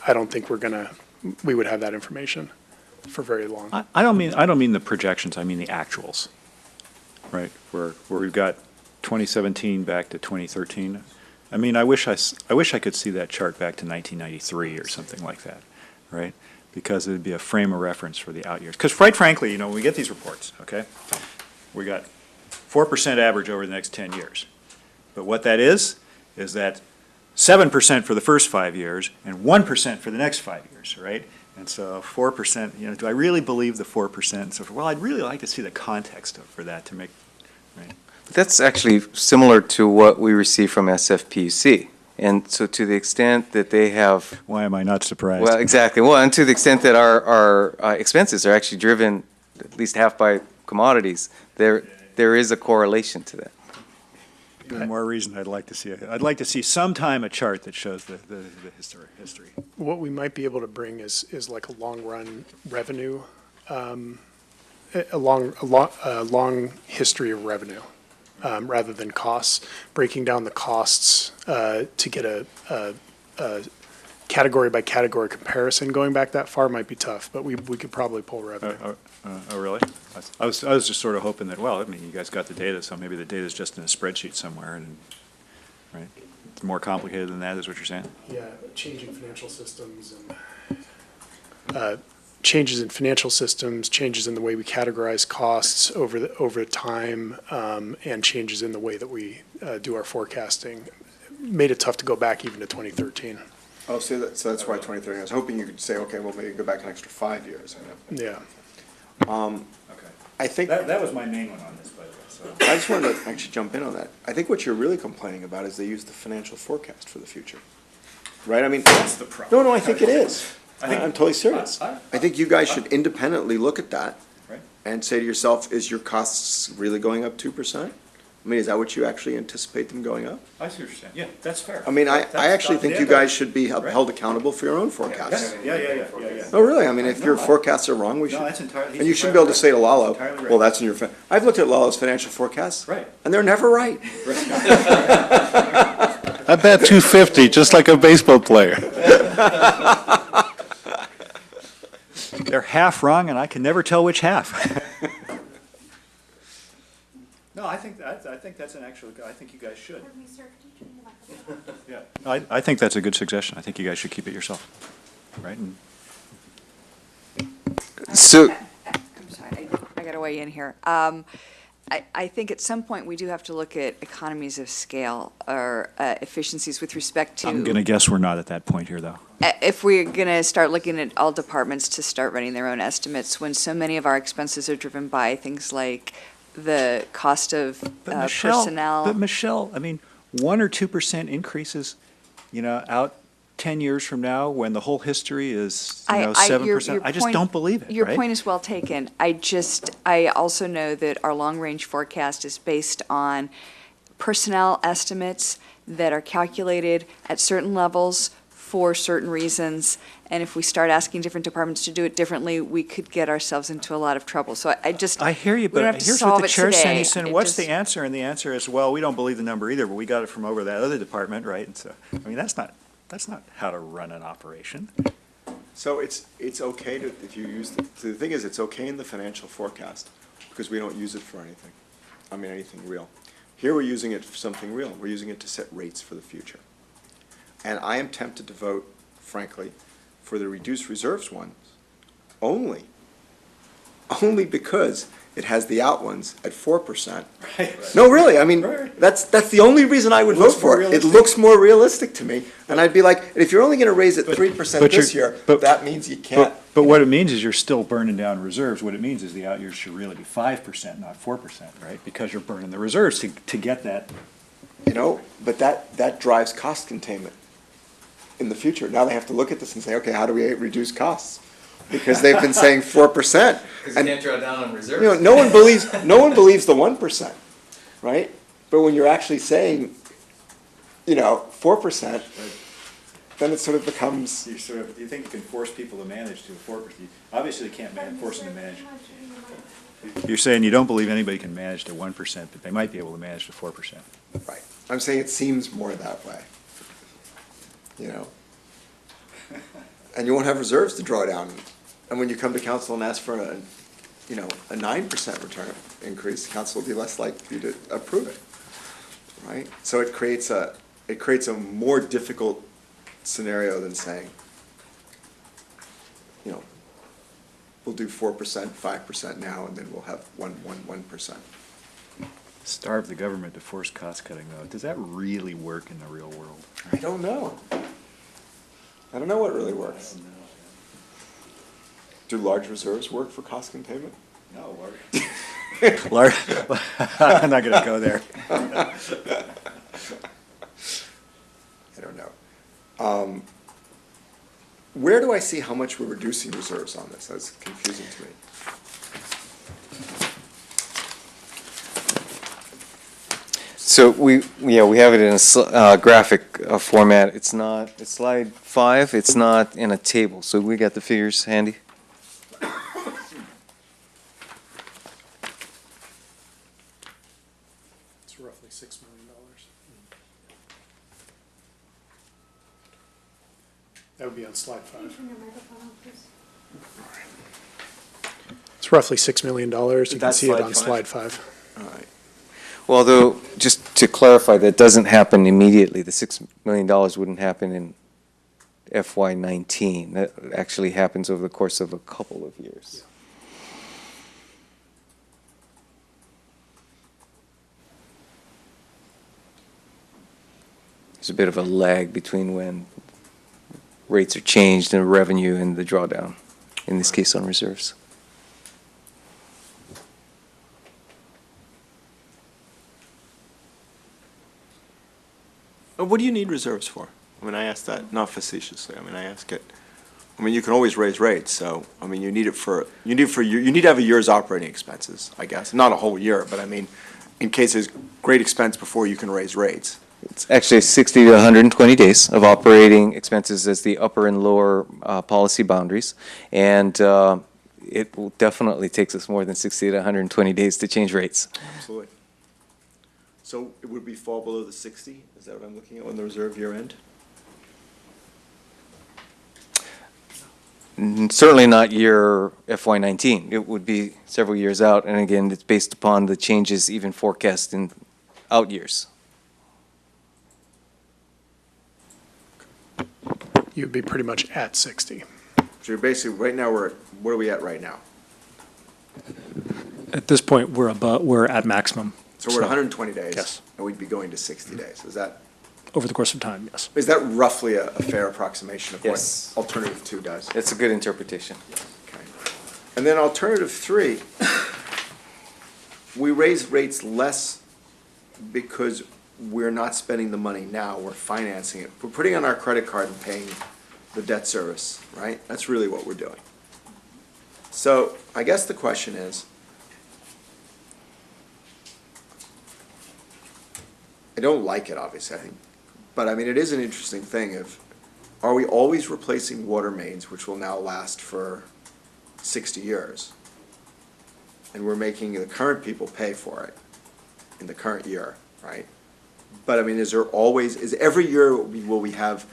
I don't think we would have that information for very long. I don't mean the projections. I mean the actuals, right? Where we've got 2017 back to 2013. I mean, I wish I could see that chart back to 1993 or something like that, right? Because it would be a frame of reference for the out years. Because quite frankly, when we get these reports, okay, we got 4% average over the next 10 years. But what that is that 7% for the first 5 years and 1% for the next 5 years, right? And so 4%, do I really believe the 4%? And so, well, I'd really like to see the context for that to make, right? That's actually similar to what we receive from SFPUC. And so to the extent that they have. Why am I not surprised? Well, exactly. Well, and to the extent that our expenses are actually driven at least half by commodities, there is a correlation to that. Even more reason I'd like to see sometime a chart that shows the history. What we might be able to bring is like a long-run revenue, a long history of revenue, rather than costs, breaking down the costs to get a category by category comparison. Going back that far might be tough, but we could probably pull revenue. Oh, really? I was just sort of hoping that, well, I mean, you guys got the data, so maybe the data's just in a spreadsheet somewhere, and, right? It's more complicated than that, is what you're saying? Yeah, changing financial systems and changes in financial systems, changes in the way we categorize costs over time, and changes in the way that we do our forecasting made it tough to go back even to 2013. Oh, so that's why 2013. I was hoping you could say, okay, well, maybe go back an extra 5 years. Yeah. Okay. I think that was my main one on this, by the way. So. I just wanted to actually jump in on that. I think what you're really complaining about is they use the financial forecast for the future, right? I mean, that's the problem. No, I think it is. I'm totally serious. I think you guys should independently look at that Right. and say to yourself, is your costs really going up 2%? I mean, is that what you actually anticipate them going up? I see what you're saying. Yeah, that's fair. I mean, I actually think you guys should be Right. held accountable for your own forecasts. Yeah. No, really, I mean, if your forecasts are wrong, we should. No, that's entirely. And you shouldn't be able to say to Lalo, Entirely right. well, that's in your, I've looked at Lalo's financial forecasts. Right. And they're never right. I bet 250, just like a baseball player. They're half wrong, and I can never tell which half. No, I think that's an actual. I think you guys should. Yeah, I think that's a good suggestion. I think you guys should keep it yourself, right? And So, I'm sorry, I got to weigh in here. I think at some point we do have to look at economies of scale or efficiencies with respect to. I'm going to guess we're not at that point here, though. If we're going to start looking at all departments to start running their own estimates, when so many of our expenses are driven by things like the cost of personnel. But Michelle, I mean, 1 or 2% increases, out 10 years from now, when the whole history is, 7%. I just don't believe it, Your right? point is well taken. I also know that our long-range forecast is based on personnel estimates that are calculated at certain levels for certain reasons, and if we start asking different departments to do it differently, we could get ourselves into a lot of trouble. So I hear you, we don't but have to here's solve what the it chair said. today. He said, It what's just- the answer? And the answer is, well, we don't believe the number either, but we got it from over that other department, right? And so, I mean, that's not how to run an operation. So it's okay to, if you use, the thing is, it's okay in the financial forecast, because we don't use it for anything. I mean, anything real. Here, we're using it for something real. We're using it to set rates for the future. And I am tempted to vote, frankly, for the reduced reserves ones, only because it has the out ones at 4%. No, really, I mean, that's the only reason I would vote for it. It looks more realistic to me, and I'd be like, if you're only gonna raise it 3% this year, that means you can't. But what it means is you're still burning down reserves. What it means is the out years should really be 5%, not 4%, right? Because you're burning the reserves to get that. But that drives cost containment in the future. Now they have to look at this and say, okay, how do we reduce costs? Because they've been saying 4%. because you can't draw down on reserves. No one believes the 1%, right? But when you're actually saying, 4%, then it sort of becomes. You think you can force people to manage to 4%. Obviously, you can't force them to manage. You're saying you don't believe anybody can manage to 1%, but they might be able to manage to 4%. Right. I'm saying it seems more that way. And you won't have reserves to draw down. And when you come to council and ask for a 9% return increase, council will be less likely to approve it, right? So it creates a more difficult scenario than saying, we'll do 4%, 5% now, and then we'll have 1%. Starve the government to force cost cutting, though. Does that really work in the real world? I don't know. I don't know what really works. Do large reserves work for cost containment? No, Large, I'm not going to go there. I don't know. Where do I see how much we're reducing reserves on this? That's confusing to me. So we have it in a graphic format. It's slide 5. It's not in a table. So we got the figures handy. It's roughly $6 million. That would be on slide 5. It's roughly $6 million. You can That's see it slide on 5? slide 5. All right. Well, though, just to clarify, that doesn't happen immediately. The $6 million wouldn't happen in FY19. That actually happens over the course of a couple of years. There's a bit of a lag between when rates are changed and revenue and the drawdown, in this case on reserves. What do you need reserves for? I mean, I ask that not facetiously. I mean, I ask it. I mean, you can always raise rates, so I mean, you need to have a year's operating expenses, I guess. Not a whole year, but I mean, in case there's great expense before you can raise rates. It's actually 60 to 120 days of operating expenses as the upper and lower policy boundaries, and it will definitely takes us more than 60 to 120 days to change rates. Absolutely. So it would be fall below the 60? Is that what I'm looking at on the reserve year end? Certainly not year FY19. It would be several years out, and again, it's based upon the changes even forecast in out years. You'd be pretty much at 60. So you're basically, right now, what are we at right now? At this point, we're at maximum. So we're at 120 days? Yes. And we'd be going to 60 days. Is that? Over the course of time, yes. Is that roughly a fair approximation of Yes. what alternative 2 does? It's a good interpretation. Okay. And then alternative 3, we raise rates less because we're not spending the money now, we're financing it. We're putting on our credit card and paying the debt service, right? That's really what we're doing. So I guess the question is, I don't like it, obviously, I think, but I mean, it is an interesting thing of, are we always replacing water mains, which will now last for 60 years? And we're making the current people pay for it in the current year, right? But I mean, is every year will we have,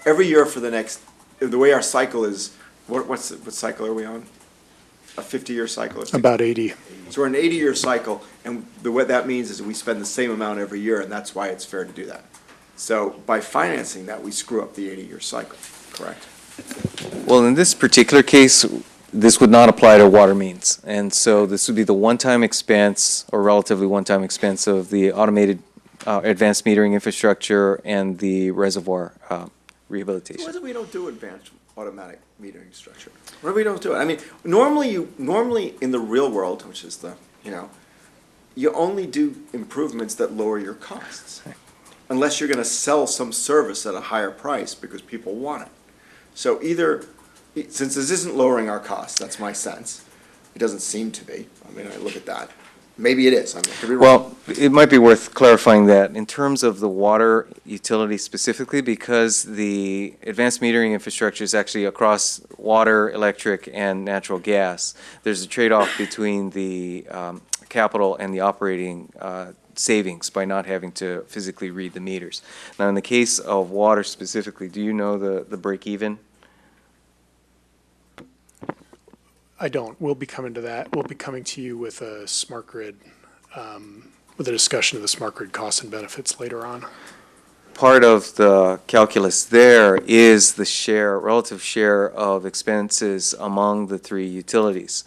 every year for the next, the way our cycle is, what cycle are we on? A 50-year cycle? Or About 80. So we're in an 80-year cycle, and what that means is we spend the same amount every year, and that's why it's fair to do that. So by financing that, we screw up the 80-year cycle, correct? Well, in this particular case, this would not apply to water mains. And so this would be the one-time expense, or relatively one-time expense, of the automated advanced metering infrastructure and the reservoir rehabilitation. What if we don't do advanced automatic metering structure? What if we don't do it? I mean, normally in the real world, which is you only do improvements that lower your costs. Unless you're going to sell some service at a higher price because people want it. So since this isn't lowering our costs, that's my sense. It doesn't seem to be. I mean, I look at that. Maybe it is. I mean, could be wrong. Well, it might be worth clarifying that in terms of the water utility specifically, because the advanced metering infrastructure is actually across water, electric, and natural gas. There's a trade-off between the capital and the operating savings by not having to physically read the meters. Now, in the case of water specifically, do you know the break-even? I don't. We'll be coming to that. We'll be coming to you with a smart grid, with a discussion of the smart grid costs and benefits later on. Part of the calculus there is the relative share of expenses among the three utilities.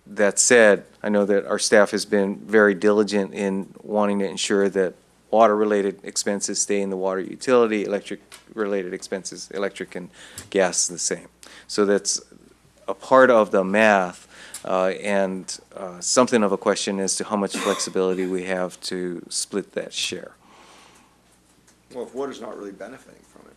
That said, I know that our staff has been very diligent in wanting to ensure that water-related expenses stay in the water utility, electric-related expenses, electric and gas the same. So that's a part of the math and something of a question as to how much flexibility we have to split that share. Well, if water's not really benefiting from it.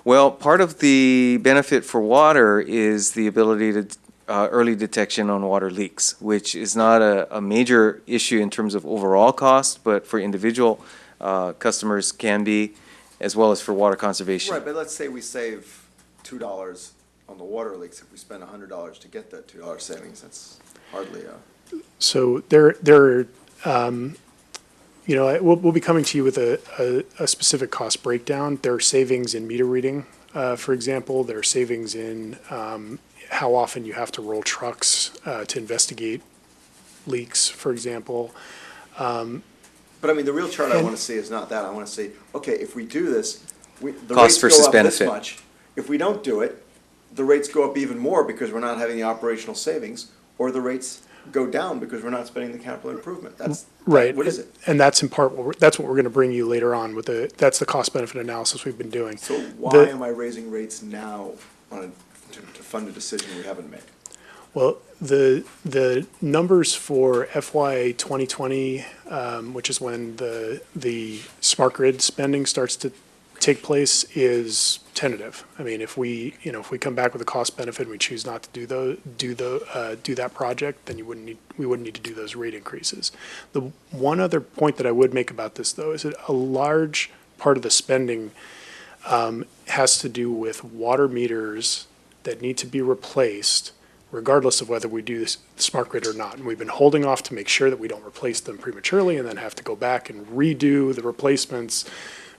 Well, part of the benefit for water is the ability to early detection on water leaks, which is not a major issue in terms of overall cost, but for individual customers can be, as well as for water conservation. Right, but let's say we save $2 on the water leaks. If we spend $100 to get that $2 savings, that's hardly a. So we'll be coming to you with a specific cost breakdown. There are savings in meter reading, for example. There are savings in how often you have to roll trucks to investigate leaks, for example. But I mean, the real chart I want to see is not that. I want to see, okay, if we do this, the Cost rates versus go up this benefit. much. If we don't do it, the rates go up even more because we're not having the operational savings, or the rates go down because we're not spending the capital improvement. Right. What is it? And that's in part, that's what we're going to bring you later on with that's the cost benefit analysis we've been doing. So why am I raising rates now to fund a decision we haven't made? Well, the numbers for FY 2020, which is when the smart grid spending starts to take place, is tentative. I mean, if we come back with a cost benefit and we choose not to do that project, then we wouldn't need to do those rate increases. The one other point that I would make about this, though, is that a large part of the spending has to do with water meters that need to be replaced regardless of whether we do this smart grid or not. And we've been holding off to make sure that we don't replace them prematurely and then have to go back and redo the replacements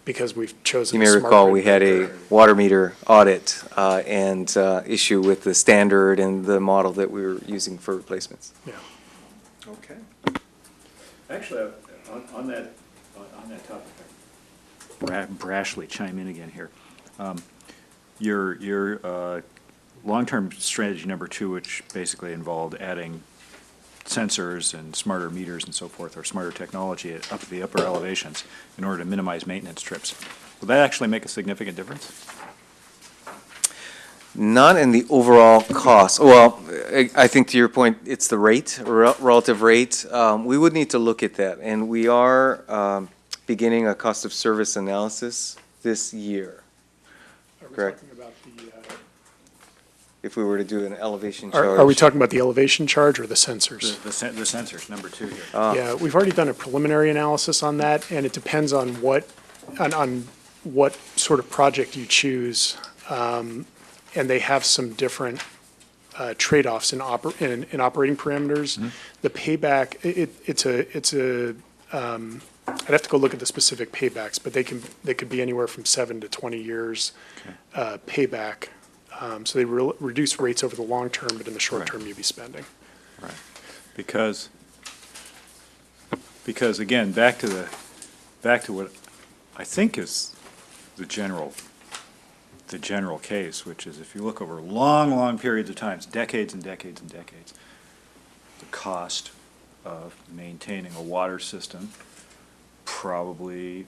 because we've chosen You may a smart recall grid we had vendor. a water meter audit and issue with the standard and the model that we were using for replacements. Yeah. Okay. Actually, on that topic, brashly chime in again here. Your long-term strategy number 2, which basically involved adding sensors and smarter meters and so forth, or smarter technology up at the upper elevations in order to minimize maintenance trips. Will that actually make a significant difference? Not in the overall cost. Well, I think to your point, it's the rate, relative rate. We would need to look at that, and we are beginning a cost of service analysis this year. Correct? Talking about If we were to do an elevation charge. Are we talking about the elevation charge or the sensors? The sensors, number 2 here. Yeah, we've already done a preliminary analysis on that, and it depends on what sort of project you choose. And they have some different trade-offs in operating parameters. Mm-hmm. The payback, I'd have to go look at the specific paybacks, but they could be anywhere from 7 to 20 years payback. So they reduce rates over the long term, but in the short term, you'd be spending. Right. Because again, back to what I think is the general case, which is if you look over long periods of time, decades and decades and decades, the cost of maintaining a water system probably,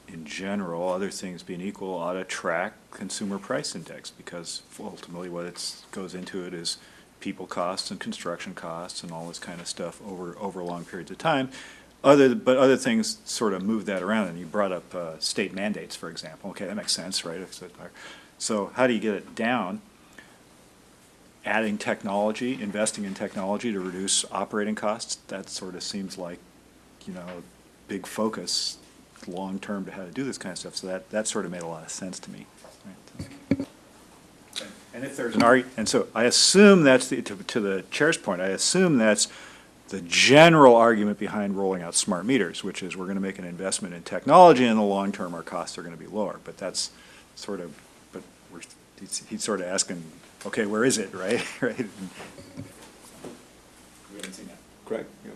in general, other things being equal, ought to track consumer price index, because ultimately what it goes into it is people costs and construction costs and all this kind of stuff over long periods of time. But other things sort of move that around, and you brought up state mandates, for example. Okay, that makes sense, right? So how do you get it down? Adding technology, investing in technology to reduce operating costs, that sort of seems like, big focus long-term to how to do this kind of stuff. So that sort of made a lot of sense to me. Right. And if there's an argument, and so I assume that's to the chair's point, I assume that's the general argument behind rolling out smart meters, which is we're going to make an investment in technology, and in the long term our costs are going to be lower. But that's sort of, he's sort of asking, okay, where is it, right? Right. We haven't seen that. Correct. Yeah.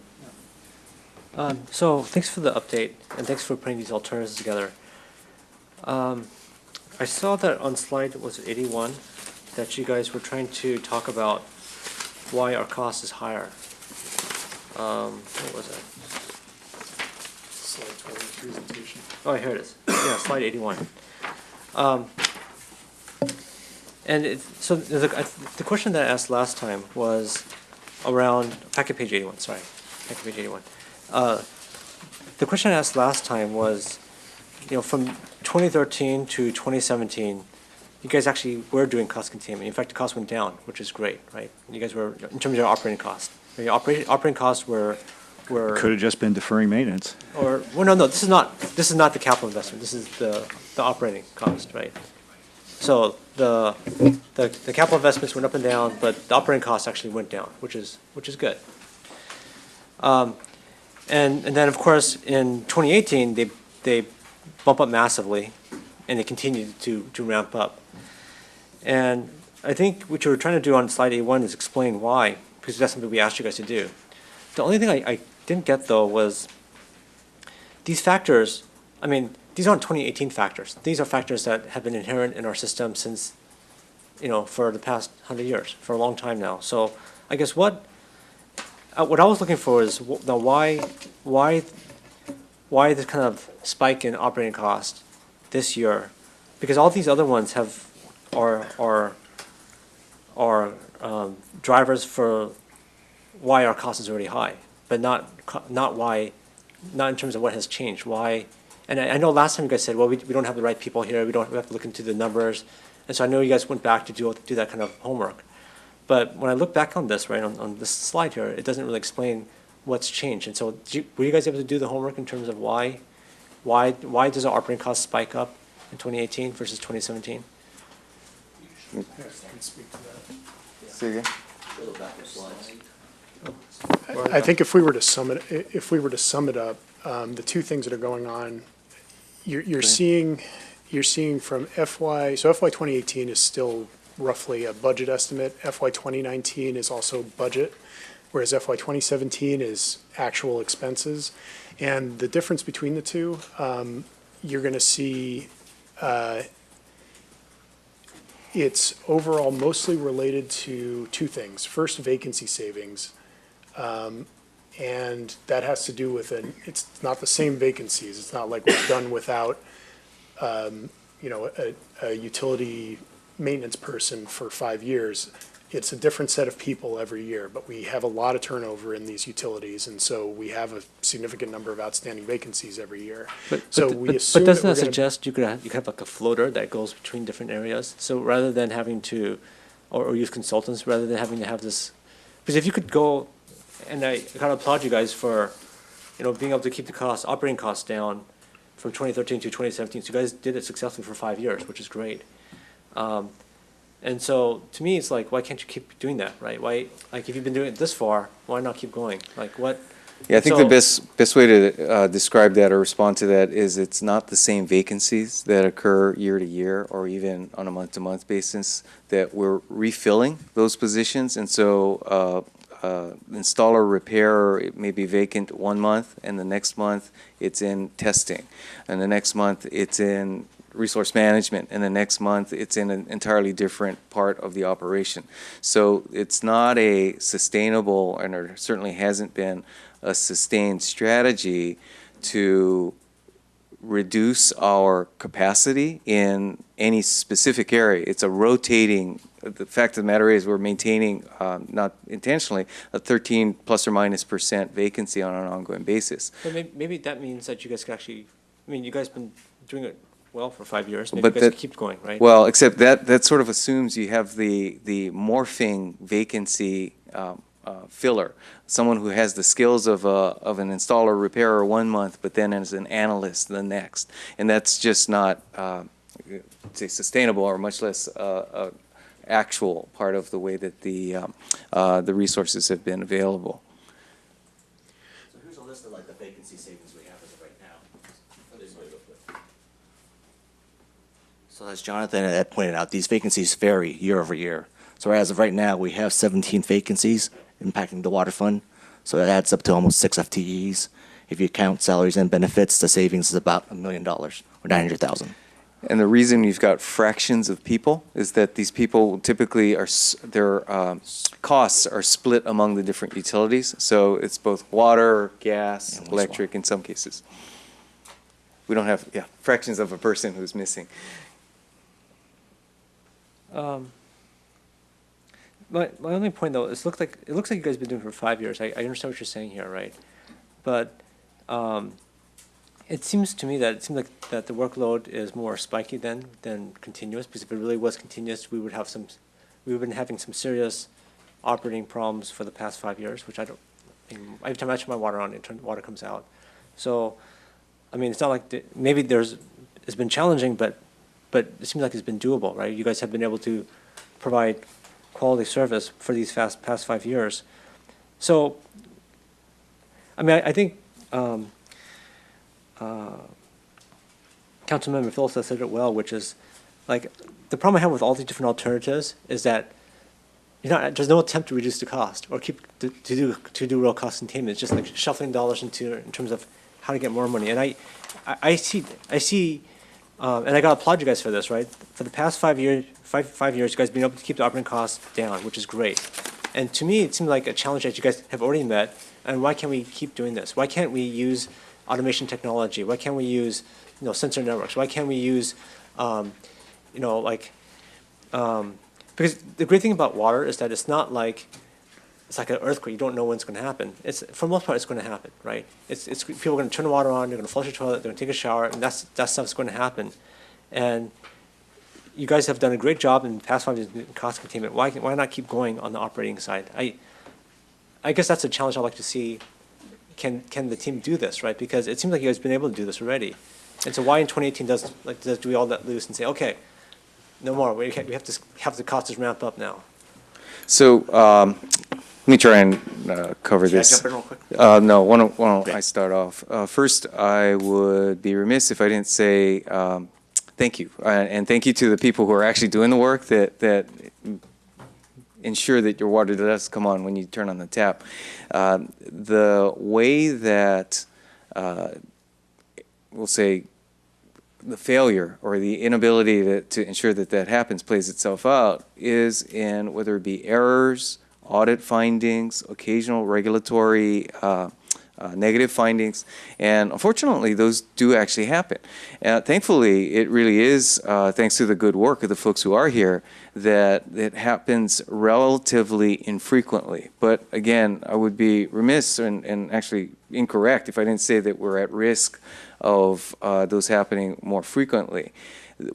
So thanks for the update, and thanks for putting these alternatives together. I saw that on slide, was it 81, that you guys were trying to talk about why our cost is higher. What was it? Slide 20 presentation. Oh, here it is. Yeah, slide 81. And so the question that I asked last time was around, back at page 81, sorry, back at page 81. The question I asked last time was, from 2013 to 2017, you guys actually were doing cost containment. In fact, the cost went down, which is great, right? You guys were, in terms of your operating cost. Your operating costs were Could have just been deferring maintenance. well, no, this is not the capital investment. This is the operating cost, right? So the capital investments went up and down, but the operating costs actually went down, which is good. And then of course in 2018 they bump up massively, and they continued to ramp up. And I think what you were trying to do on slide A1 is explain why, because that's something we asked you guys to do. The only thing I didn't get though was these factors. I mean, these aren't 2018 factors. These are factors that have been inherent in our system since, for the past 100 years, for a long time now. So I guess what I was looking for is why this kind of spike in operating cost this year, because all these other ones are drivers for why our cost is already high, but not in terms of what has changed. Why? And I know last time you guys said, well, we don't have the right people here. We have to look into the numbers. And so I know you guys went back to do that kind of homework. But when I look back on this, right, on this slide here, it doesn't really explain what's changed. And so were you guys able to do the homework in terms of why does our operating cost spike up in 2018 versus 2017? Say again? I think if we were to sum it up, the two things that are going on, you're seeing from FY 2018 is still roughly a budget estimate. FY 2019 is also budget, whereas FY 2017 is actual expenses. And the difference between the two, you're going to see it's overall mostly related to two things. First, vacancy savings. And that has to do with it's not the same vacancies. It's not like we've done without, a utility maintenance person for 5 years. It's a different set of people every year, but we have a lot of turnover in these utilities, and so we have a significant number of outstanding vacancies every year. But doesn't that suggest you could have like a floater that goes between different areas? So rather than having to, or use consultants, rather than having to have this, because if you could go, and I kind of applaud you guys for, being able to keep the operating costs down from 2013 to 2017. So you guys did it successfully for 5 years, which is great. And so to me, it's like, why can't you keep doing that, right? Why, like, if you've been doing it this far, why not keep going? Like, what? Yeah, I think the best way to describe that or respond to that is it's not the same vacancies that occur year to year or even on a month-to-month basis, that we're refilling those positions. And so installer repairer, it may be vacant 1 month, and the next month it's in testing, and the next month it's in resource management, and the next month it's in an entirely different part of the operation. So it's not a sustainable, and there certainly hasn't been a sustained strategy to reduce our capacity in any specific area. It's a rotating, the fact of the matter is we're maintaining, not intentionally, a 13 plus or minus % vacancy on an ongoing basis. But maybe that means that you guys could actually, you guys have been doing it well for 5 years. Maybe But you guys that, keep going, right? Well, except that sort of assumes you have the morphing vacancy filler, someone who has the skills of an installer repairer 1 month, but then as an analyst the next, and that's just not say sustainable, or much less actual part of the way that the resources have been available. So here's a list of like the vacancy savings we have as of right now. So as Jonathan had pointed out, these vacancies vary year over year. So as of right now, we have 17 vacancies impacting the water fund. So that adds up to almost 6 FTEs. If you count salaries and benefits, the savings is about $1 million or 900,000. And the reason you've got fractions of people is that these people typically their costs are split among the different utilities. So it's both water, gas, electric in some cases. We don't have fractions of a person who's missing. My only point though is it looks like you guys have been doing it for 5 years. I understand what you're saying here, right? But it seems to me that that the workload is more spiky than continuous, because if it really was continuous, we would have been having some serious operating problems for the past 5 years, which I don't. Every time I turn my water on, water comes out. So, I mean, it's not like maybe it's been challenging, but it seems like it's been doable, right? You guys have been able to provide quality service for these past 5 years. So, I mean, I think Councilmember Phillips has said it well, which is like the problem I have with all these different alternatives is that there's no attempt to reduce the cost or to do real cost containment. It's just like shuffling dollars in terms of how to get more money. And I see, and I gotta applaud you guys for this, right? For the past 5 years, you guys have been able to keep the operating costs down, which is great. And to me, it seemed like a challenge that you guys have already met. And why can't we keep doing this? Why can't we use automation technology? Why can't we use sensor networks? Why can't we use because the great thing about water is that it's not like it's like an earthquake. You don't know when it's going to happen. For the most part, it's going to happen, right? It's people are going to turn the water on. They're going to flush the toilet. They're going to take a shower, and that stuff's going to happen. And you guys have done a great job in the past 5 years in cost containment. Why not keep going on the operating side? I guess that's a challenge I'd like to see. Can the team do this, right? Because it seems like you guys have been able to do this already. And so why in 2018 do we all let loose and say, okay, no more. We have to have the costs ramp up now. So let me try and cover this. Can I jump in real quick? No, why don't I start off? First, I would be remiss if I didn't say thank you. And thank you to the people who are actually doing the work that ensure that your water does come on when you turn on the tap. The way that, we'll say, the failure or the inability to ensure that happens plays itself out is in whether it be errors, audit findings, occasional regulatory negative findings, and unfortunately those do actually happen. Thankfully, it really is thanks to the good work of the folks who are here that it happens relatively infrequently. But again, I would be remiss and actually incorrect if I didn't say that we're at risk of those happening more frequently.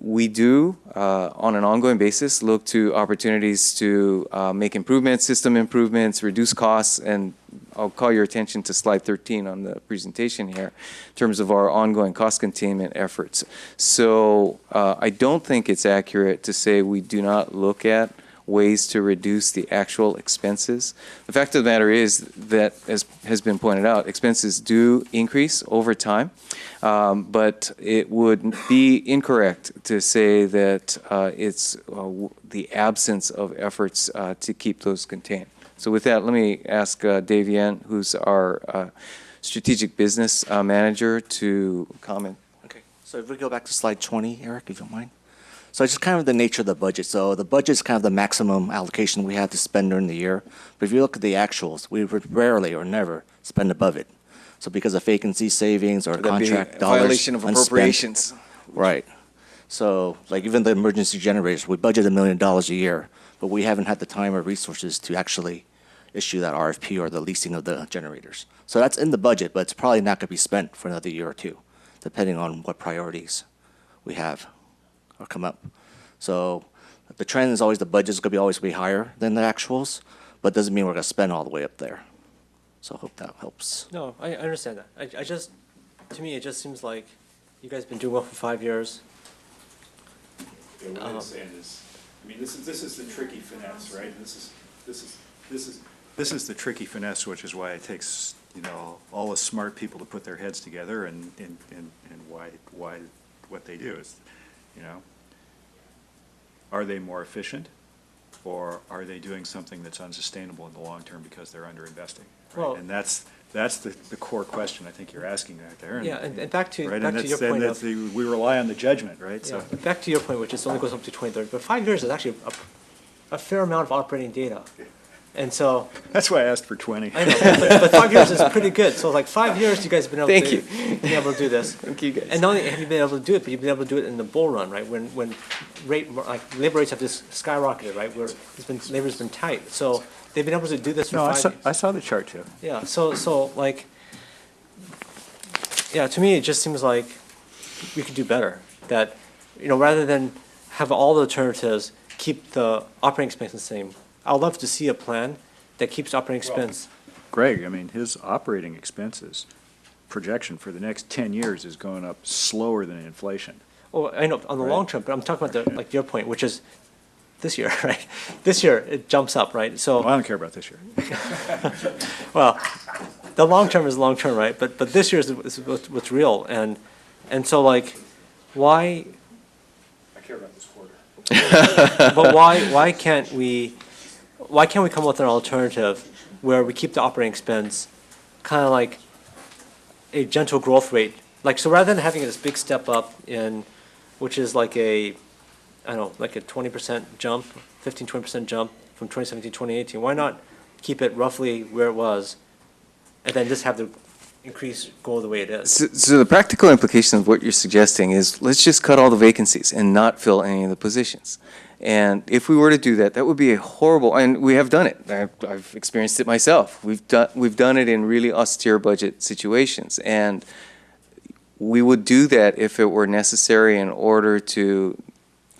We do, on an ongoing basis, look to opportunities to make improvements, system improvements, reduce costs, and I'll call your attention to slide 13 on the presentation here in terms of our ongoing cost containment efforts. So I don't think it's accurate to say we do not look at ways to reduce the actual expenses. The fact of the matter is that, as has been pointed out, expenses do increase over time, but it would be incorrect to say that it's the absence of efforts to keep those contained. So with that, let me ask Dave Yen, who's our strategic business manager, to comment. Okay, so if we go back to slide 20, Eric, if you don't mind. So it's just kind of the nature of the budget. So the budget is kind of the maximum allocation we have to spend during the year. But if you look at the actuals, we would rarely or never spend above it. So because of vacancy savings or contract dollars violation of unspent, appropriations. Right. So like even the emergency generators, we budget $1 million a year, but we haven't had the time or resources to actually issue that RFP or the leasing of the generators. So that's in the budget, but it's probably not going to be spent for another year or two, depending on what priorities we have or come up. So the trend is always the budget is going to always be higher than the actuals, but doesn't mean we're going to spend all the way up there. So I hope that helps. No, I understand that. I just, to me, it just seems like you guys have been doing well for 5 years. Yeah, what I'm saying is, I mean, this is the tricky finesse, right? This is the tricky finesse, which is why it takes, all the smart people to put their heads together and why what they do is, are they more efficient, or are they doing something that's unsustainable in the long term because they're underinvesting? Right? Well, and that's the core question I think you're asking right there. Yeah, and back to right? back and to your point of, we rely on the judgment, right? Yeah, So back to your point, which is only goes up to 2030, but 5 years is actually a fair amount of operating data. And so. That's why I asked for 20. I know, but 5 years is pretty good. So like 5 years, you guys have been able Thank to, you. been able to do this. Thank you, guys. And not only have you been able to do it, but you've been able to do it in the bull run, right? When labor rates have just skyrocketed, right? Where labor's been tight. So they've been able to do this for No, 5 years. I saw the chart too. Yeah, so like, yeah, to me, it just seems like we could do better. That, rather than have all the alternatives, keep the operating expense the same. I'd love to see a plan that keeps operating expense. Greg, I mean, his operating expenses projection for the next 10 years is going up slower than inflation. Oh, I know, on the Right. long term, but I'm talking about like your point, which is this year, right? This year, it jumps up, right? So. Well, I don't care about this year. Well, the long term is long term, right? But this year is what's real, and so like, why? I care about this quarter. But why can't we come up with an alternative where we keep the operating expense kind of like a gentle growth rate? Like, so rather than having this big step up in, which is like I don't know, like a 20% jump, 15-20% jump from 2017 to 2018, why not keep it roughly where it was and then just have the increase go the way it is? So the practical implication of what you're suggesting is let's just cut all the vacancies and not fill any of the positions. And if we were to do that, that would be a horrible, and we have done it. I've experienced it myself. We've done it in really austere budget situations. And we would do that if it were necessary in order to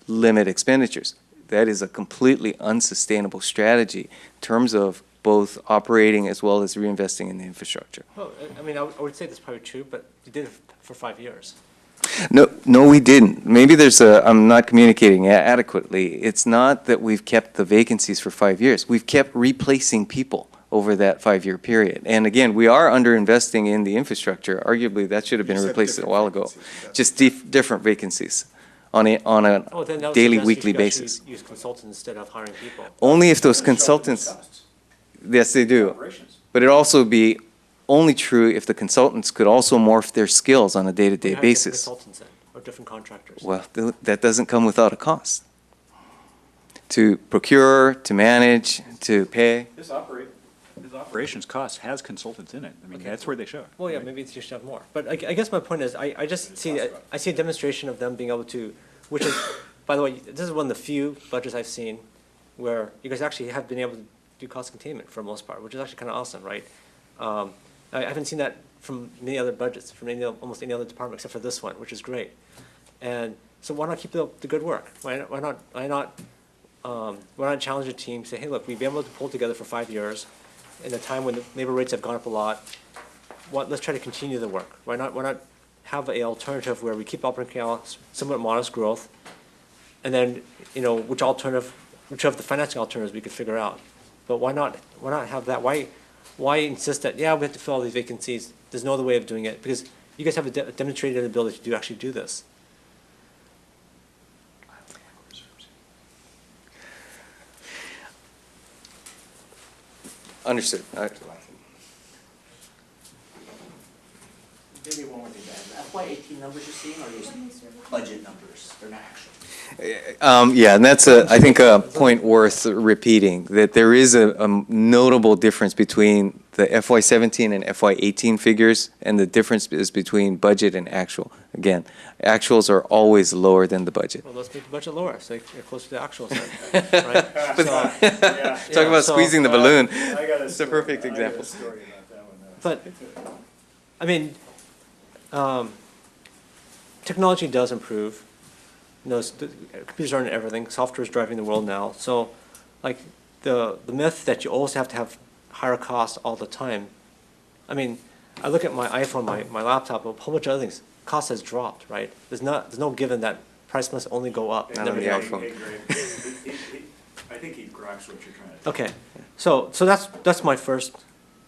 limit expenditures. That is a completely unsustainable strategy in terms of both operating as well as reinvesting in the infrastructure. Well, I mean, I would say that's probably true, but you did it for 5 years. No, we didn't. Maybe I'm not communicating adequately. It's not that we've kept the vacancies for 5 years. We've kept replacing people over that 5-year period. And again, we are underinvesting in the infrastructure. Arguably, that should have been replaced a while ago. Just different vacancies on a Oh, then that would daily, suggest weekly you should basis. actually use consultants instead of hiring people. Only if those consultants, yes, they do. But it'd also be only true if the consultants could also morph their skills on a day-to-day Hire different basis. consultants then, or different contractors. Well, that doesn't come without a cost. To procure, to manage, to pay. His operations cost has consultants in it. I mean, that's where they show. Well, yeah, maybe you should have more. But I guess my point is, I just see, I see a demonstration of them being able to, which is, by the way, this is one of the few budgets I've seen where you guys actually have been able to do cost containment for the most part, which is actually kind of awesome, right? I haven't seen that from many other budgets, from almost any other department except for this one, which is great. And so why not keep the good work? Why not challenge the team, say, hey, look, we've been able to pull together for 5 years in a time when the labor rates have gone up a lot. Let's try to continue the work. Why not have an alternative where we keep operating out somewhat modest growth, and then, which of the financing alternatives we could figure out. But why not have that? Why insist that, yeah, we have to fill all these vacancies? There's no other way of doing it, because you guys have a demonstrated ability to actually do this. Understood. Maybe one more thing to add. FY18 numbers you're seeing are just budget numbers, they're not actual. Yeah, and that's I think a point worth repeating, that there is a notable difference between the FY17 and FY18 figures, and the difference is between budget and actual. Again, actuals are always lower than the budget. Well, let's make the budget lower, so you're closer to the actual side, right? Talk about squeezing the balloon. It's a perfect example. But, I mean, technology does improve. Computers are in everything. Software is driving the world now. So, like, the myth that you always have to have higher costs all the time. I mean, I look at my iPhone, my laptop, a whole bunch of other things. Cost has dropped, right? There's no given that price must only go up. Not on the iPhone. I think he grasps what you're trying to. Okay, so that's my first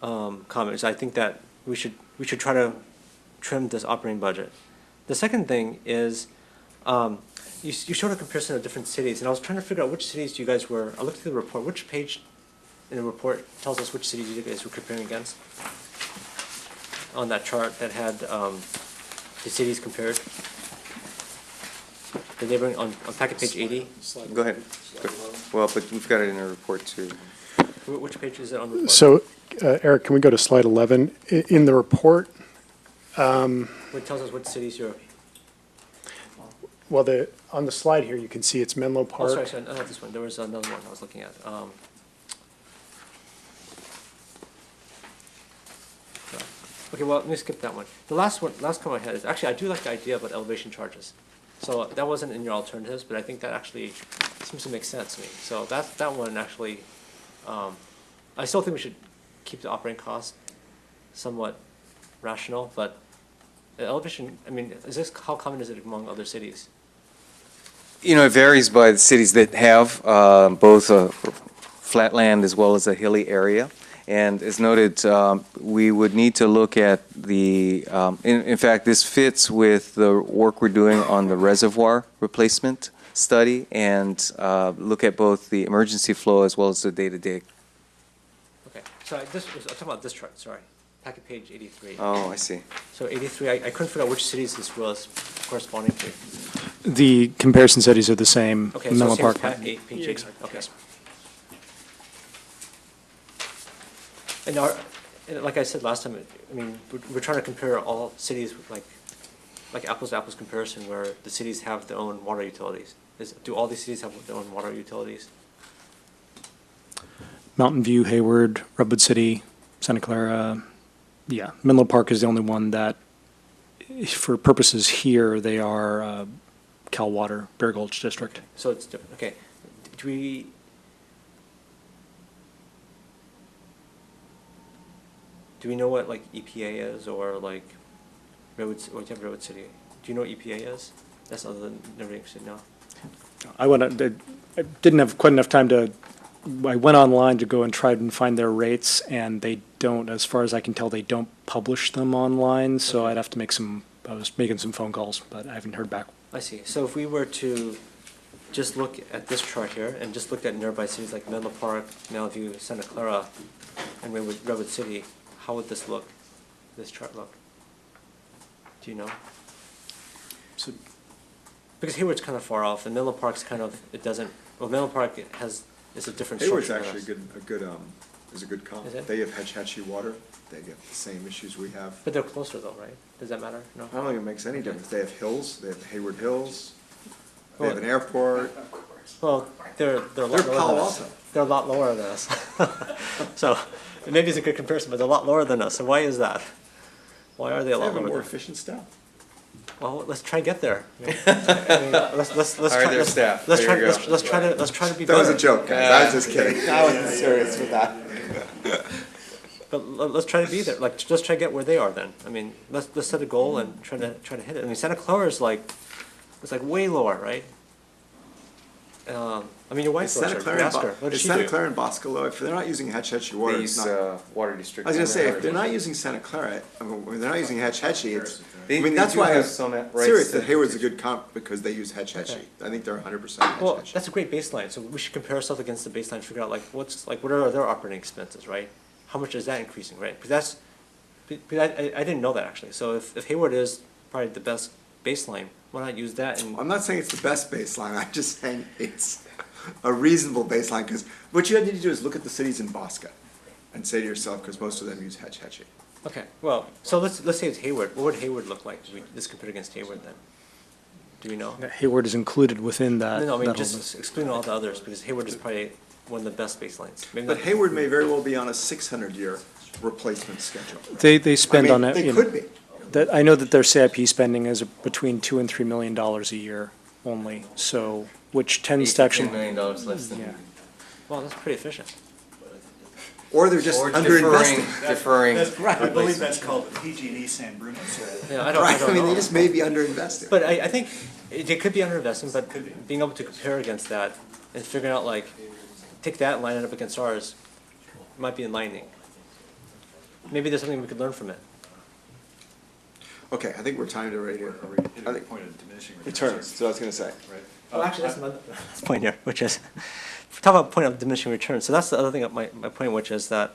comment. Is I think that we should try to trim this operating budget. The second thing is, you showed a comparison of different cities, and I was trying to figure out which cities you guys were. I looked at the report. Which page in the report tells us which cities you guys were comparing against? On that chart that had the cities compared. The neighboring on packet page 80. Go ahead. Well, but we've got it in a report too. Which page is it on the report? So, Eric, can we go to slide 11? In the report, It tells us what cities you're, well, on the slide here, you can see it's Menlo oh, Park. sorry, not this one. There was another one I was looking at. Okay, well, let me skip that one. The last comment I had is, actually, I do like the idea about elevation charges. So that wasn't in your alternatives, but I think that actually seems to make sense to me. So that one actually, I still think we should keep the operating cost somewhat rational, but the elevation, I mean, how common is it among other cities? You know, it varies by the cities that have both a flat land as well as a hilly area. And as noted, we would need to look at the, in fact, this fits with the work we're doing on the reservoir replacement study and look at both the emergency flow as well as the day-to-day. Okay, so I'm talking about this chart, sorry. Packet page 83. Oh, I see. So 83, I couldn't figure out which cities this was corresponding to. The comparison studies are the same. Okay, so Menlo same as Park. page 8, okay. And like I said last time, I mean, we're trying to compare all cities with like apples to apples comparison where the cities have their own water utilities. Do all these cities have their own water utilities? Mountain View, Hayward, Redwood City, Santa Clara. Yeah, Menlo Park is the only one that, for purposes here, they are Cal Water, Bear Gulch District. So it's different, okay. Do we know what like EPA is or like Redwood City? Do you know what EPA is? That's other than nobody interested now. I didn't have quite enough time to, I went online to go and try and find their rates, and they don't, as far as I can tell, they don't publish them online, so I'd have to make I was making some phone calls, but I haven't heard back. I see. So if we were to just look at this chart here and just look at nearby cities like Menlo Park, Mountain Santa Clara, and Redwood City, how would this look, this chart look? Do you know? So, because Hayward's kind of far off, and Menlo Park's kind of, it doesn't, well, Menlo Park is a different structure. Hayward's actually is a good comp. Is it? They have Hetch Hetchy water, they get the same issues we have. But they're closer though, right? Does that matter? No? I don't think it makes any difference. They have hills, they have Hayward Hills, they have an airport. Well, they're a lot They're lower Palo than us. Alto. They're a lot lower than us. So maybe it's a good comparison, but they're a lot lower than us. So why is that? Why are they a They lot have a lower? more than- efficient staff. Well, let's try and get there. Let's Hire try. their staff. Let's There try. you go. Let's try to be That was better. a joke, guys. I was just kidding. I wasn't serious with that. But let's try to be there. Like, let's try to get where they are. Then, I mean, let's set a goal and try to hit it. I mean, Santa Clara is it's like way lower, right? I mean, your wife Is works Santa there. Clara, Ask her. What does is she Santa do? Clara and Bosco low? If they're not using Hetch Hetchy water, it's These not. water districts. I was gonna say, if they're not using Santa Clara, I mean, when they're not using Hetch Hetchy, it's, I mean, that's do why have I'm some rights serious to- that Hayward's a good comp because they use Hetch Hetchy. I think they're 100% Hetch Well, Hetchy. that's a great baseline. So we should compare ourselves against the baseline, figure out what are their operating expenses, right? How much is that increasing, right? Because I didn't know that actually. So if Hayward is probably the best baseline, why not use that? And I'm not saying it's the best baseline, I'm just saying it's a reasonable baseline, because what you need to do is look at the cities in Bosco and say to yourself, because most of them use Hetch Hetchy. okay, well, so let's say it's Hayward. What would Hayward look like? Let's compare against Hayward then. Do we know? Hayward is included within that. No, I mean that just excluding all the others because Hayward is probably one of the best baselines. Maybe But not- Hayward may very well be on a 600-year replacement schedule. They spend I mean, on it. they you know, could be. That, I know that their CIP spending is between $2 and $3 million a year only, so, which tends to actually. $8 to $10 million less than. Yeah. Well, that's pretty efficient. Or they're just Or underinvesting. deferring. Right. I believe that's called the PG&E San Bruno. Yeah, I Right, don't I mean, know. they just may be underinvested. But I think they could be underinvesting, but being able to compare against that and figuring out take that and line it up against ours might be enlightening. Maybe there's something we could learn from it. Okay, I think we're timed already here. I think Point of diminishing returns, so I was gonna say. Right. Oh, actually, that's another point here, which is, talk about point of diminishing returns. So that's the other thing, my point, which is that,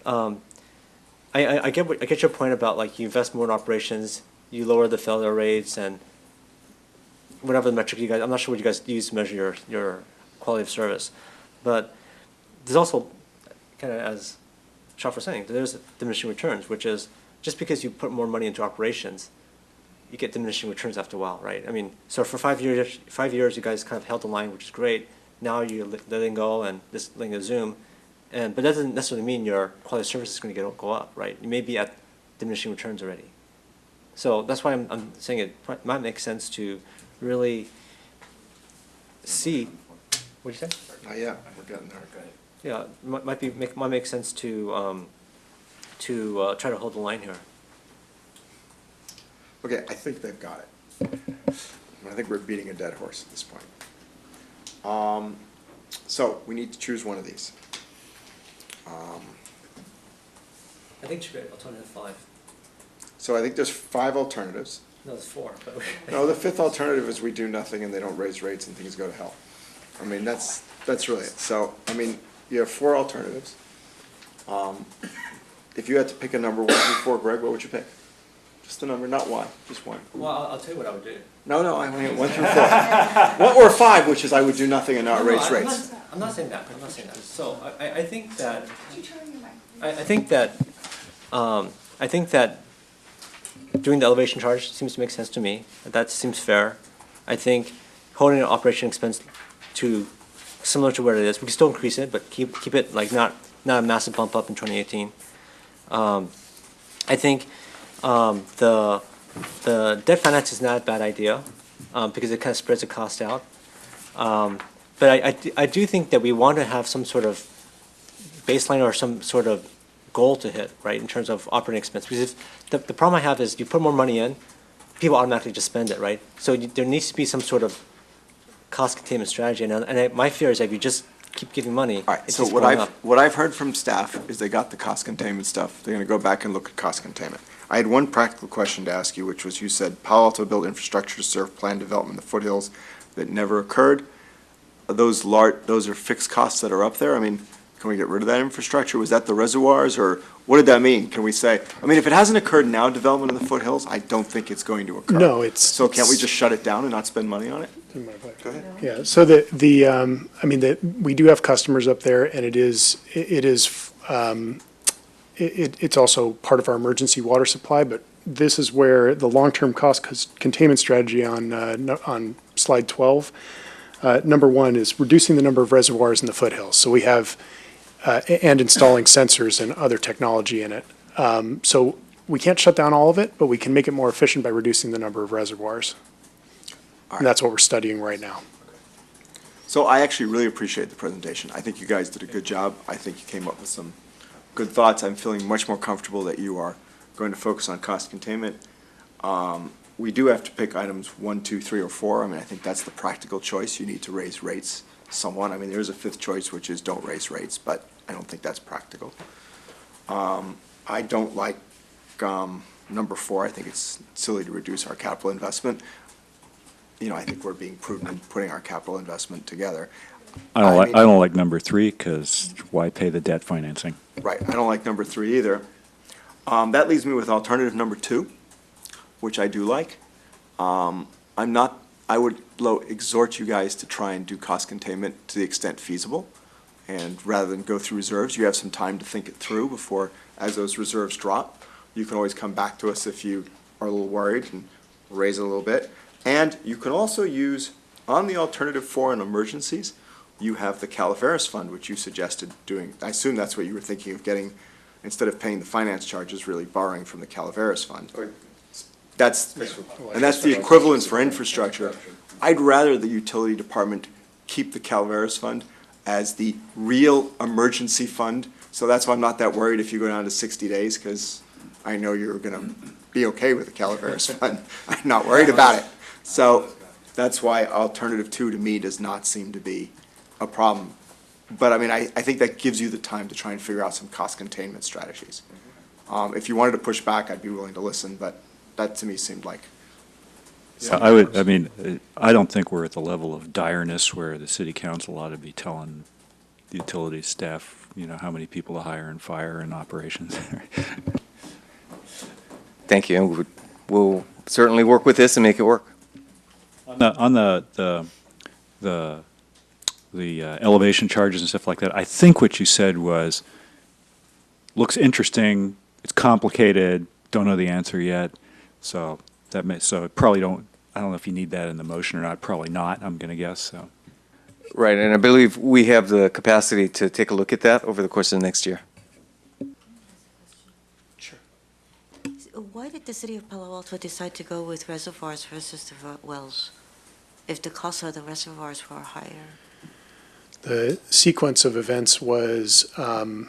I get your point about you invest more in operations, you lower the failure rates and whatever the metric you guys, I'm not sure what you guys use to measure your quality of service. But there's also, kind of as Shaf was saying, there's diminishing returns, which is just because you put more money into operations, you get diminishing returns after a while, right? I mean, so for 5 years, you guys kind of held the line, which is great. Now you're letting go and just letting it zoom, but that doesn't necessarily mean your quality of service is going to go up, right? You may be at diminishing returns already. So that's why I'm saying it might make sense to really see. What'd you say? Yeah, we're getting there. Yeah, might make sense to try to hold the line here. Okay, I think they've got it. I think we're beating a dead horse at this point. So we need to choose one of these. I think it should be alternative 5. So I think there's 5 alternatives. No, it's 4. But No, the 5th alternative is we do nothing and they don't raise rates and things go to hell. I mean, that's really it. So, I mean, you have 4 alternatives. If you had to pick a number 1 through 4, Greg, what would you pick? Just a number, not one, just one. Well, I'll tell you what I would do. No, I want 1 through 4. 1 or 5, which is I would do nothing and not raise rates. I'm not saying that. I'm not saying that. So I think that I think that doing the elevation charge seems to make sense to me. That seems fair. I think holding an operation expense to similar to where it is. We can still increase it, but keep it like not a massive bump up in 2018. I think the debt finance is not a bad idea because it kind of spreads the cost out. But I do think that we want to have some sort of baseline or some sort of goal to hit, right, in terms of operating expense. Because the problem I have is you put more money in, people automatically just spend it, right? So there needs to be some sort of cost containment strategy. And my fear is that if you just keep giving money, All right, it's so just what going up. I've heard from staff is they got the cost containment stuff. They're gonna go back and look at cost containment. I had one practical question to ask you, which was, you said Palo Alto built infrastructure to serve planned development in the foothills that never occurred. Are those are fixed costs that are up there? I mean, can we get rid of that infrastructure? Was that the reservoirs, or what did that mean? Can we say, I mean, if it hasn't occurred now, development in the foothills, I don't think it's going to occur. No, it's. So can't we just shut it down and not spend money on it? Go ahead. Yeah, so I mean, we do have customers up there, and it's also part of our emergency water supply, but this is where the long-term cost containment strategy on slide 12, number 1 is reducing the number of reservoirs in the foothills. So we have, and installing sensors and other technology in it. So we can't shut down all of it, but we can make it more efficient by reducing the number of reservoirs. And that's what we're studying right now. So I actually really appreciate the presentation. I think you guys did a good job. I think you came up with some good thoughts. I'm feeling much more comfortable that you are going to focus on cost containment. We do have to pick items 1, 2, 3, or 4. I mean, I think that's the practical choice. You need to raise rates somewhat. I mean, there's a 5th choice, which is don't raise rates, but I don't think that's practical. I don't like number 4. I think it's silly to reduce our capital investment. You know, I think we're being prudent in putting our capital investment together. I don't like number 3, because why pay the debt financing? Right, I don't like number 3 either. That leaves me with alternative number 2, which I do like. I would exhort you guys to try and do cost containment to the extent feasible. And rather than go through reserves, you have some time to think it through before, as those reserves drop. You can always come back to us if you are a little worried and raise it a little bit. And you can also use, on the alternative 4 in emergencies, you have the Calaveras Fund, which you suggested doing. I assume that's what you were thinking of getting, instead of paying the finance charges, really borrowing from the Calaveras Fund. And that's the equivalence for infrastructure. I'd rather the utility department keep the Calaveras Fund as the real emergency fund. So that's why I'm not that worried if you go down to 60 days, because I know you're gonna be okay with the Calaveras Fund. I'm not worried about it. So that's why alternative 2 to me does not seem to be a problem. But I mean, I think that gives you the time to try and figure out some cost containment strategies. If you wanted to push back, I'd be willing to listen, but that to me seemed like. Yeah, I don't think we're at the level of direness where the city council ought to be telling the utility staff, you know, how many people to hire and fire and operations. Thank you. We'll certainly work with this and make it work. On the elevation charges and stuff like that, I think what you said was looks interesting. It's complicated. Don't know the answer yet. So probably don't. I don't know if you need that in the motion or not. Probably not. I'm going to guess. So. Right, and I believe we have the capacity to take a look at that over the course of the next year. Why did the city of Palo Alto decide to go with reservoirs versus the wells, if the cost of the reservoirs were higher? The sequence of events was the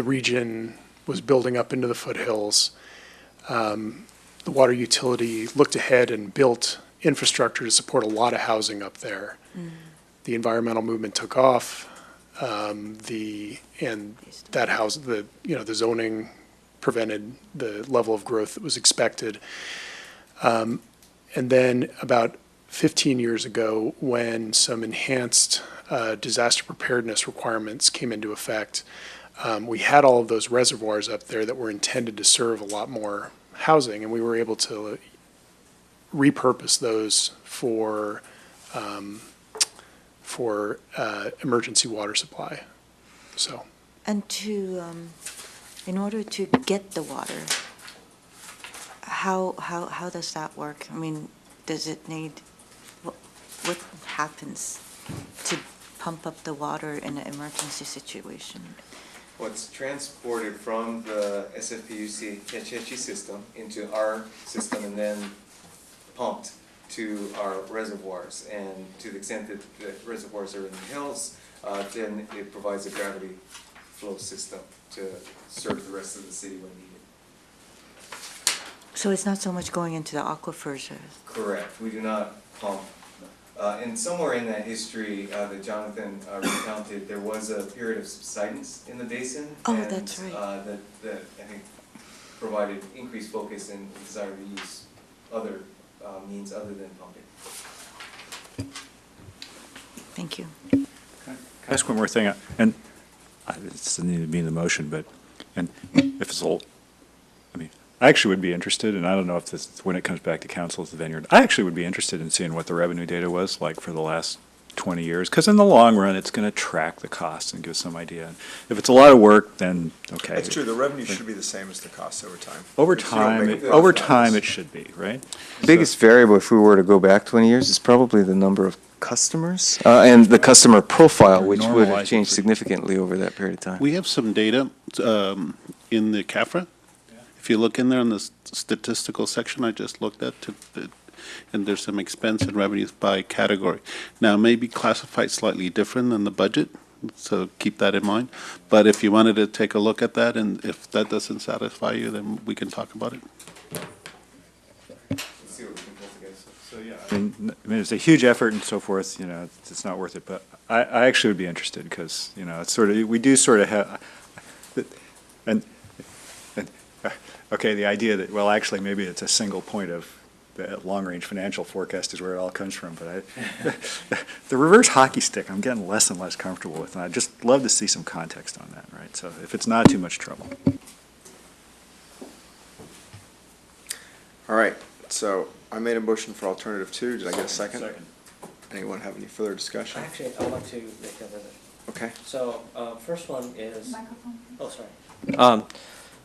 region was building up into the foothills. The water utility looked ahead and built infrastructure to support a lot of housing up there. The environmental movement took off. The zoning prevented the level of growth that was expected. And then about 15 years ago, when some enhanced disaster preparedness requirements came into effect, we had all of those reservoirs up there that were intended to serve a lot more housing, and we were able to repurpose those for emergency water supply. So. And in order to get the water, how does that work? I mean, does it need, what happens to pump up the water in an emergency situation? Well, it's transported from the SFPUC Techechi system into our system and then pumped to our reservoirs. And to the extent that the reservoirs are in the hills, then it provides a gravity flow system to serve the rest of the city when needed. So it's not so much going into the aquifers? Correct. We do not pump. And somewhere in that history that Jonathan recounted, there was a period of subsidence in the basin. Oh, and, that's right. That I think provided increased focus and desire to use other means other than pumping. Thank you. Can I ask one more thing? And it doesn't need to be in the motion, and if it's all, I mean, I actually would be interested, and I don't know if this, when it comes back to council as the vineyard, I actually would be interested in seeing what the revenue data was like for the last 20 years, because in the long run, it's going to track the costs and give some idea. If it's a lot of work, then okay. That's true, the revenue should be the same as the costs over time. Over Because you don't time, make over profit on time, this. it should be, right? The biggest variable, if we were to go back 20 years, is probably the number of customers and the customer profile, which would have changed significantly over that period of time. We have some data in the CAFRA. If you look in there in the statistical section I just looked at, and there's some expense and revenues by category. Now, it may be classified slightly different than the budget, so keep that in mind. But if you wanted to take a look at that, and if that doesn't satisfy you, then we can talk about it. See what we can pull together. So, yeah. I mean, it's a huge effort and so forth, you know, it's not worth it, but I actually would be interested, because, you know, it's sort of, we do sort of have, okay, the idea that, well, actually, maybe it's a single point of the long-range financial forecast is where it all comes from, but the reverse hockey stick, I'm getting less and less comfortable with, and I'd just love to see some context on that, right? So if it's not too much trouble. All right, so I made a motion for alternative 2. Did I get a second? Second. Anyone have any further discussion? Actually, I want to make that with it. Okay. So, first one is. Microphone. Oh, sorry.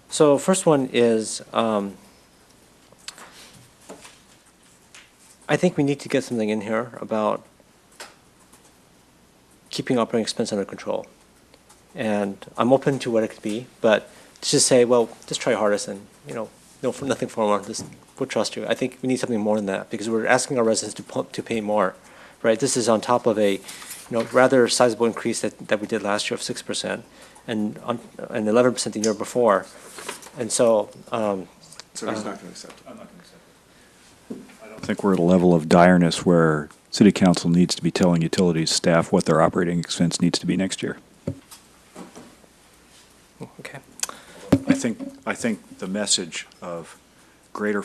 So first one is, I think we need to get something in here about keeping operating expense under control. And I'm open to what it could be, but to just say, well, just try hardest and, you know, no, for nothing more, just we'll trust you. I think we need something more than that, because we're asking our residents to pay more, right? This is on top of a, rather sizable increase that we did last year of 6%, and 11% the year before. And so, so he's not going to accept it. I'm not going to accept it. I don't think we're at a level of direness where city council needs to be telling utilities staff what their operating expense needs to be next year. Okay. I think the message of greater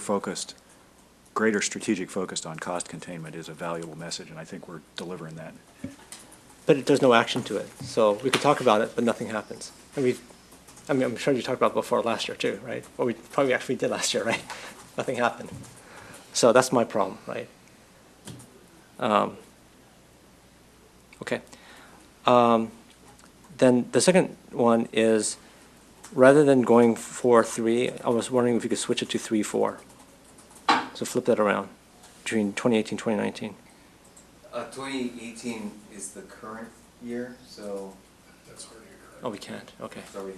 strategic focus on cost containment is a valuable message, and I think we're delivering that. But there's no action to it. So we could talk about it, but nothing happens. I mean, I'm sure you talked about it before last year too, right? Well, we probably actually did last year, right? Nothing happened. So that's my problem, right? Okay. Then the second one is, rather than going 4-3, I was wondering if you could switch it to 3-4. So flip that around between 2018, 2019. 2018 is the current year, so. That's already Oh, we can't, okay. It's already.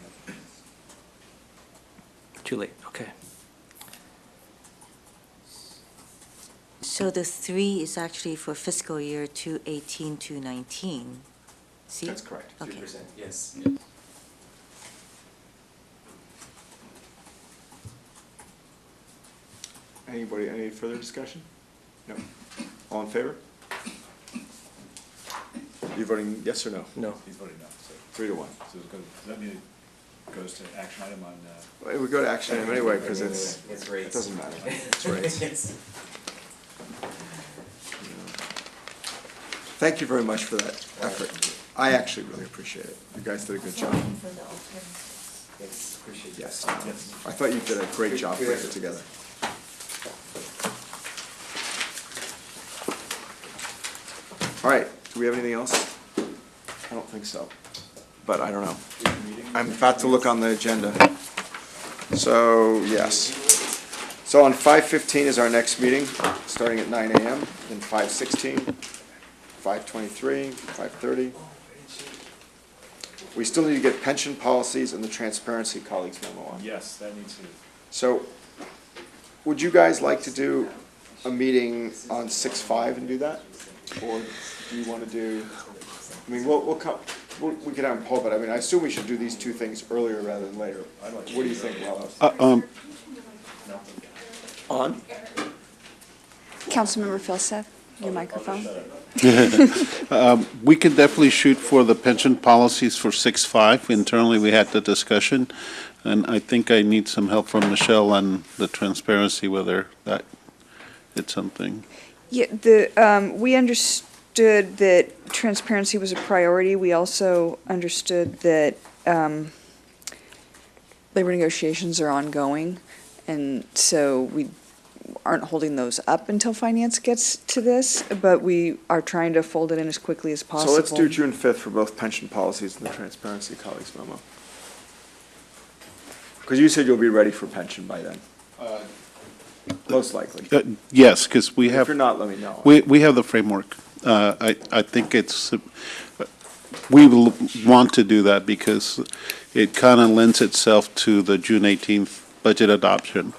Too late, okay. So the 3 is actually for fiscal year 2018 to 19. See? That's correct, Okay. 2%, yes. Anybody, any further discussion? No. All in favor? You voting yes or no? No. He's voting no, so. 3-1. So it goes, does that mean it goes to action item on, Well, we go to action item anyway, because It's rates. it doesn't matter. It's rates. Yes. Thank you very much for that effort. I actually really appreciate it. You guys did a good job. Yes, appreciate it. Yes. I thought you did a great job putting it together. All right, do we have anything else? I don't think so, but I don't know. I'm about to look on the agenda. So, yes. So on 5:15 is our next meeting, starting at 9 AM, then 5:16, 5:23, 5:30. We still need to get pension policies and the transparency colleagues memo on. yes, that needs to. So, would you guys like to do a meeting on 6/5 and do that? Or do you want to do, I mean, we could have them poll, but I mean, I assume we should do these two things earlier rather than later. What do you think, Lalo? On? Councilmember Philseth, your microphone. We can definitely shoot for the pension policies for 6-5. Internally, we had the discussion, and I think I need some help from Michelle on the transparency, whether that it's something. Yeah, we understood that transparency was a priority. We also understood that labor negotiations are ongoing, and so we aren't holding those up until finance gets to this, but we are trying to fold it in as quickly as possible. So let's do June 5th for both pension policies and the transparency colleagues memo. Because you said you'll be ready for pension by then. Most likely. Yes, because we have. If you're not, let me know. We have the framework. I think we will want to do that because it kind of lends itself to the June 18th budget adoption.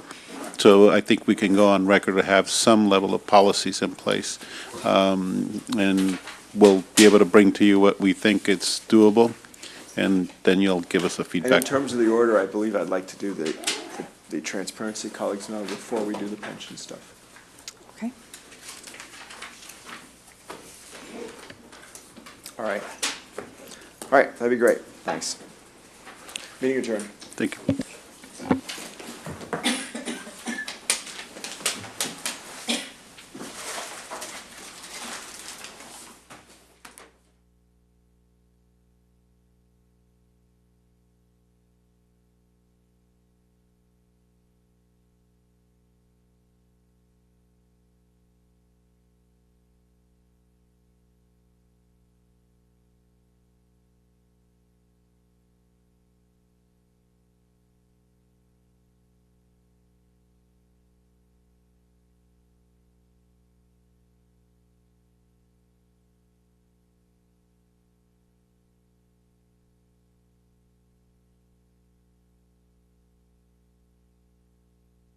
So I think we can go on record to have some level of policies in place. And we'll be able to bring to you what we think it's doable, and then you'll give us a And feedback. in terms of the order, I believe I'd like to do the transparency colleagues memo before we do the pension stuff. Okay. All right. All right, that'd be great. Thanks. Meeting adjourned. Thank you.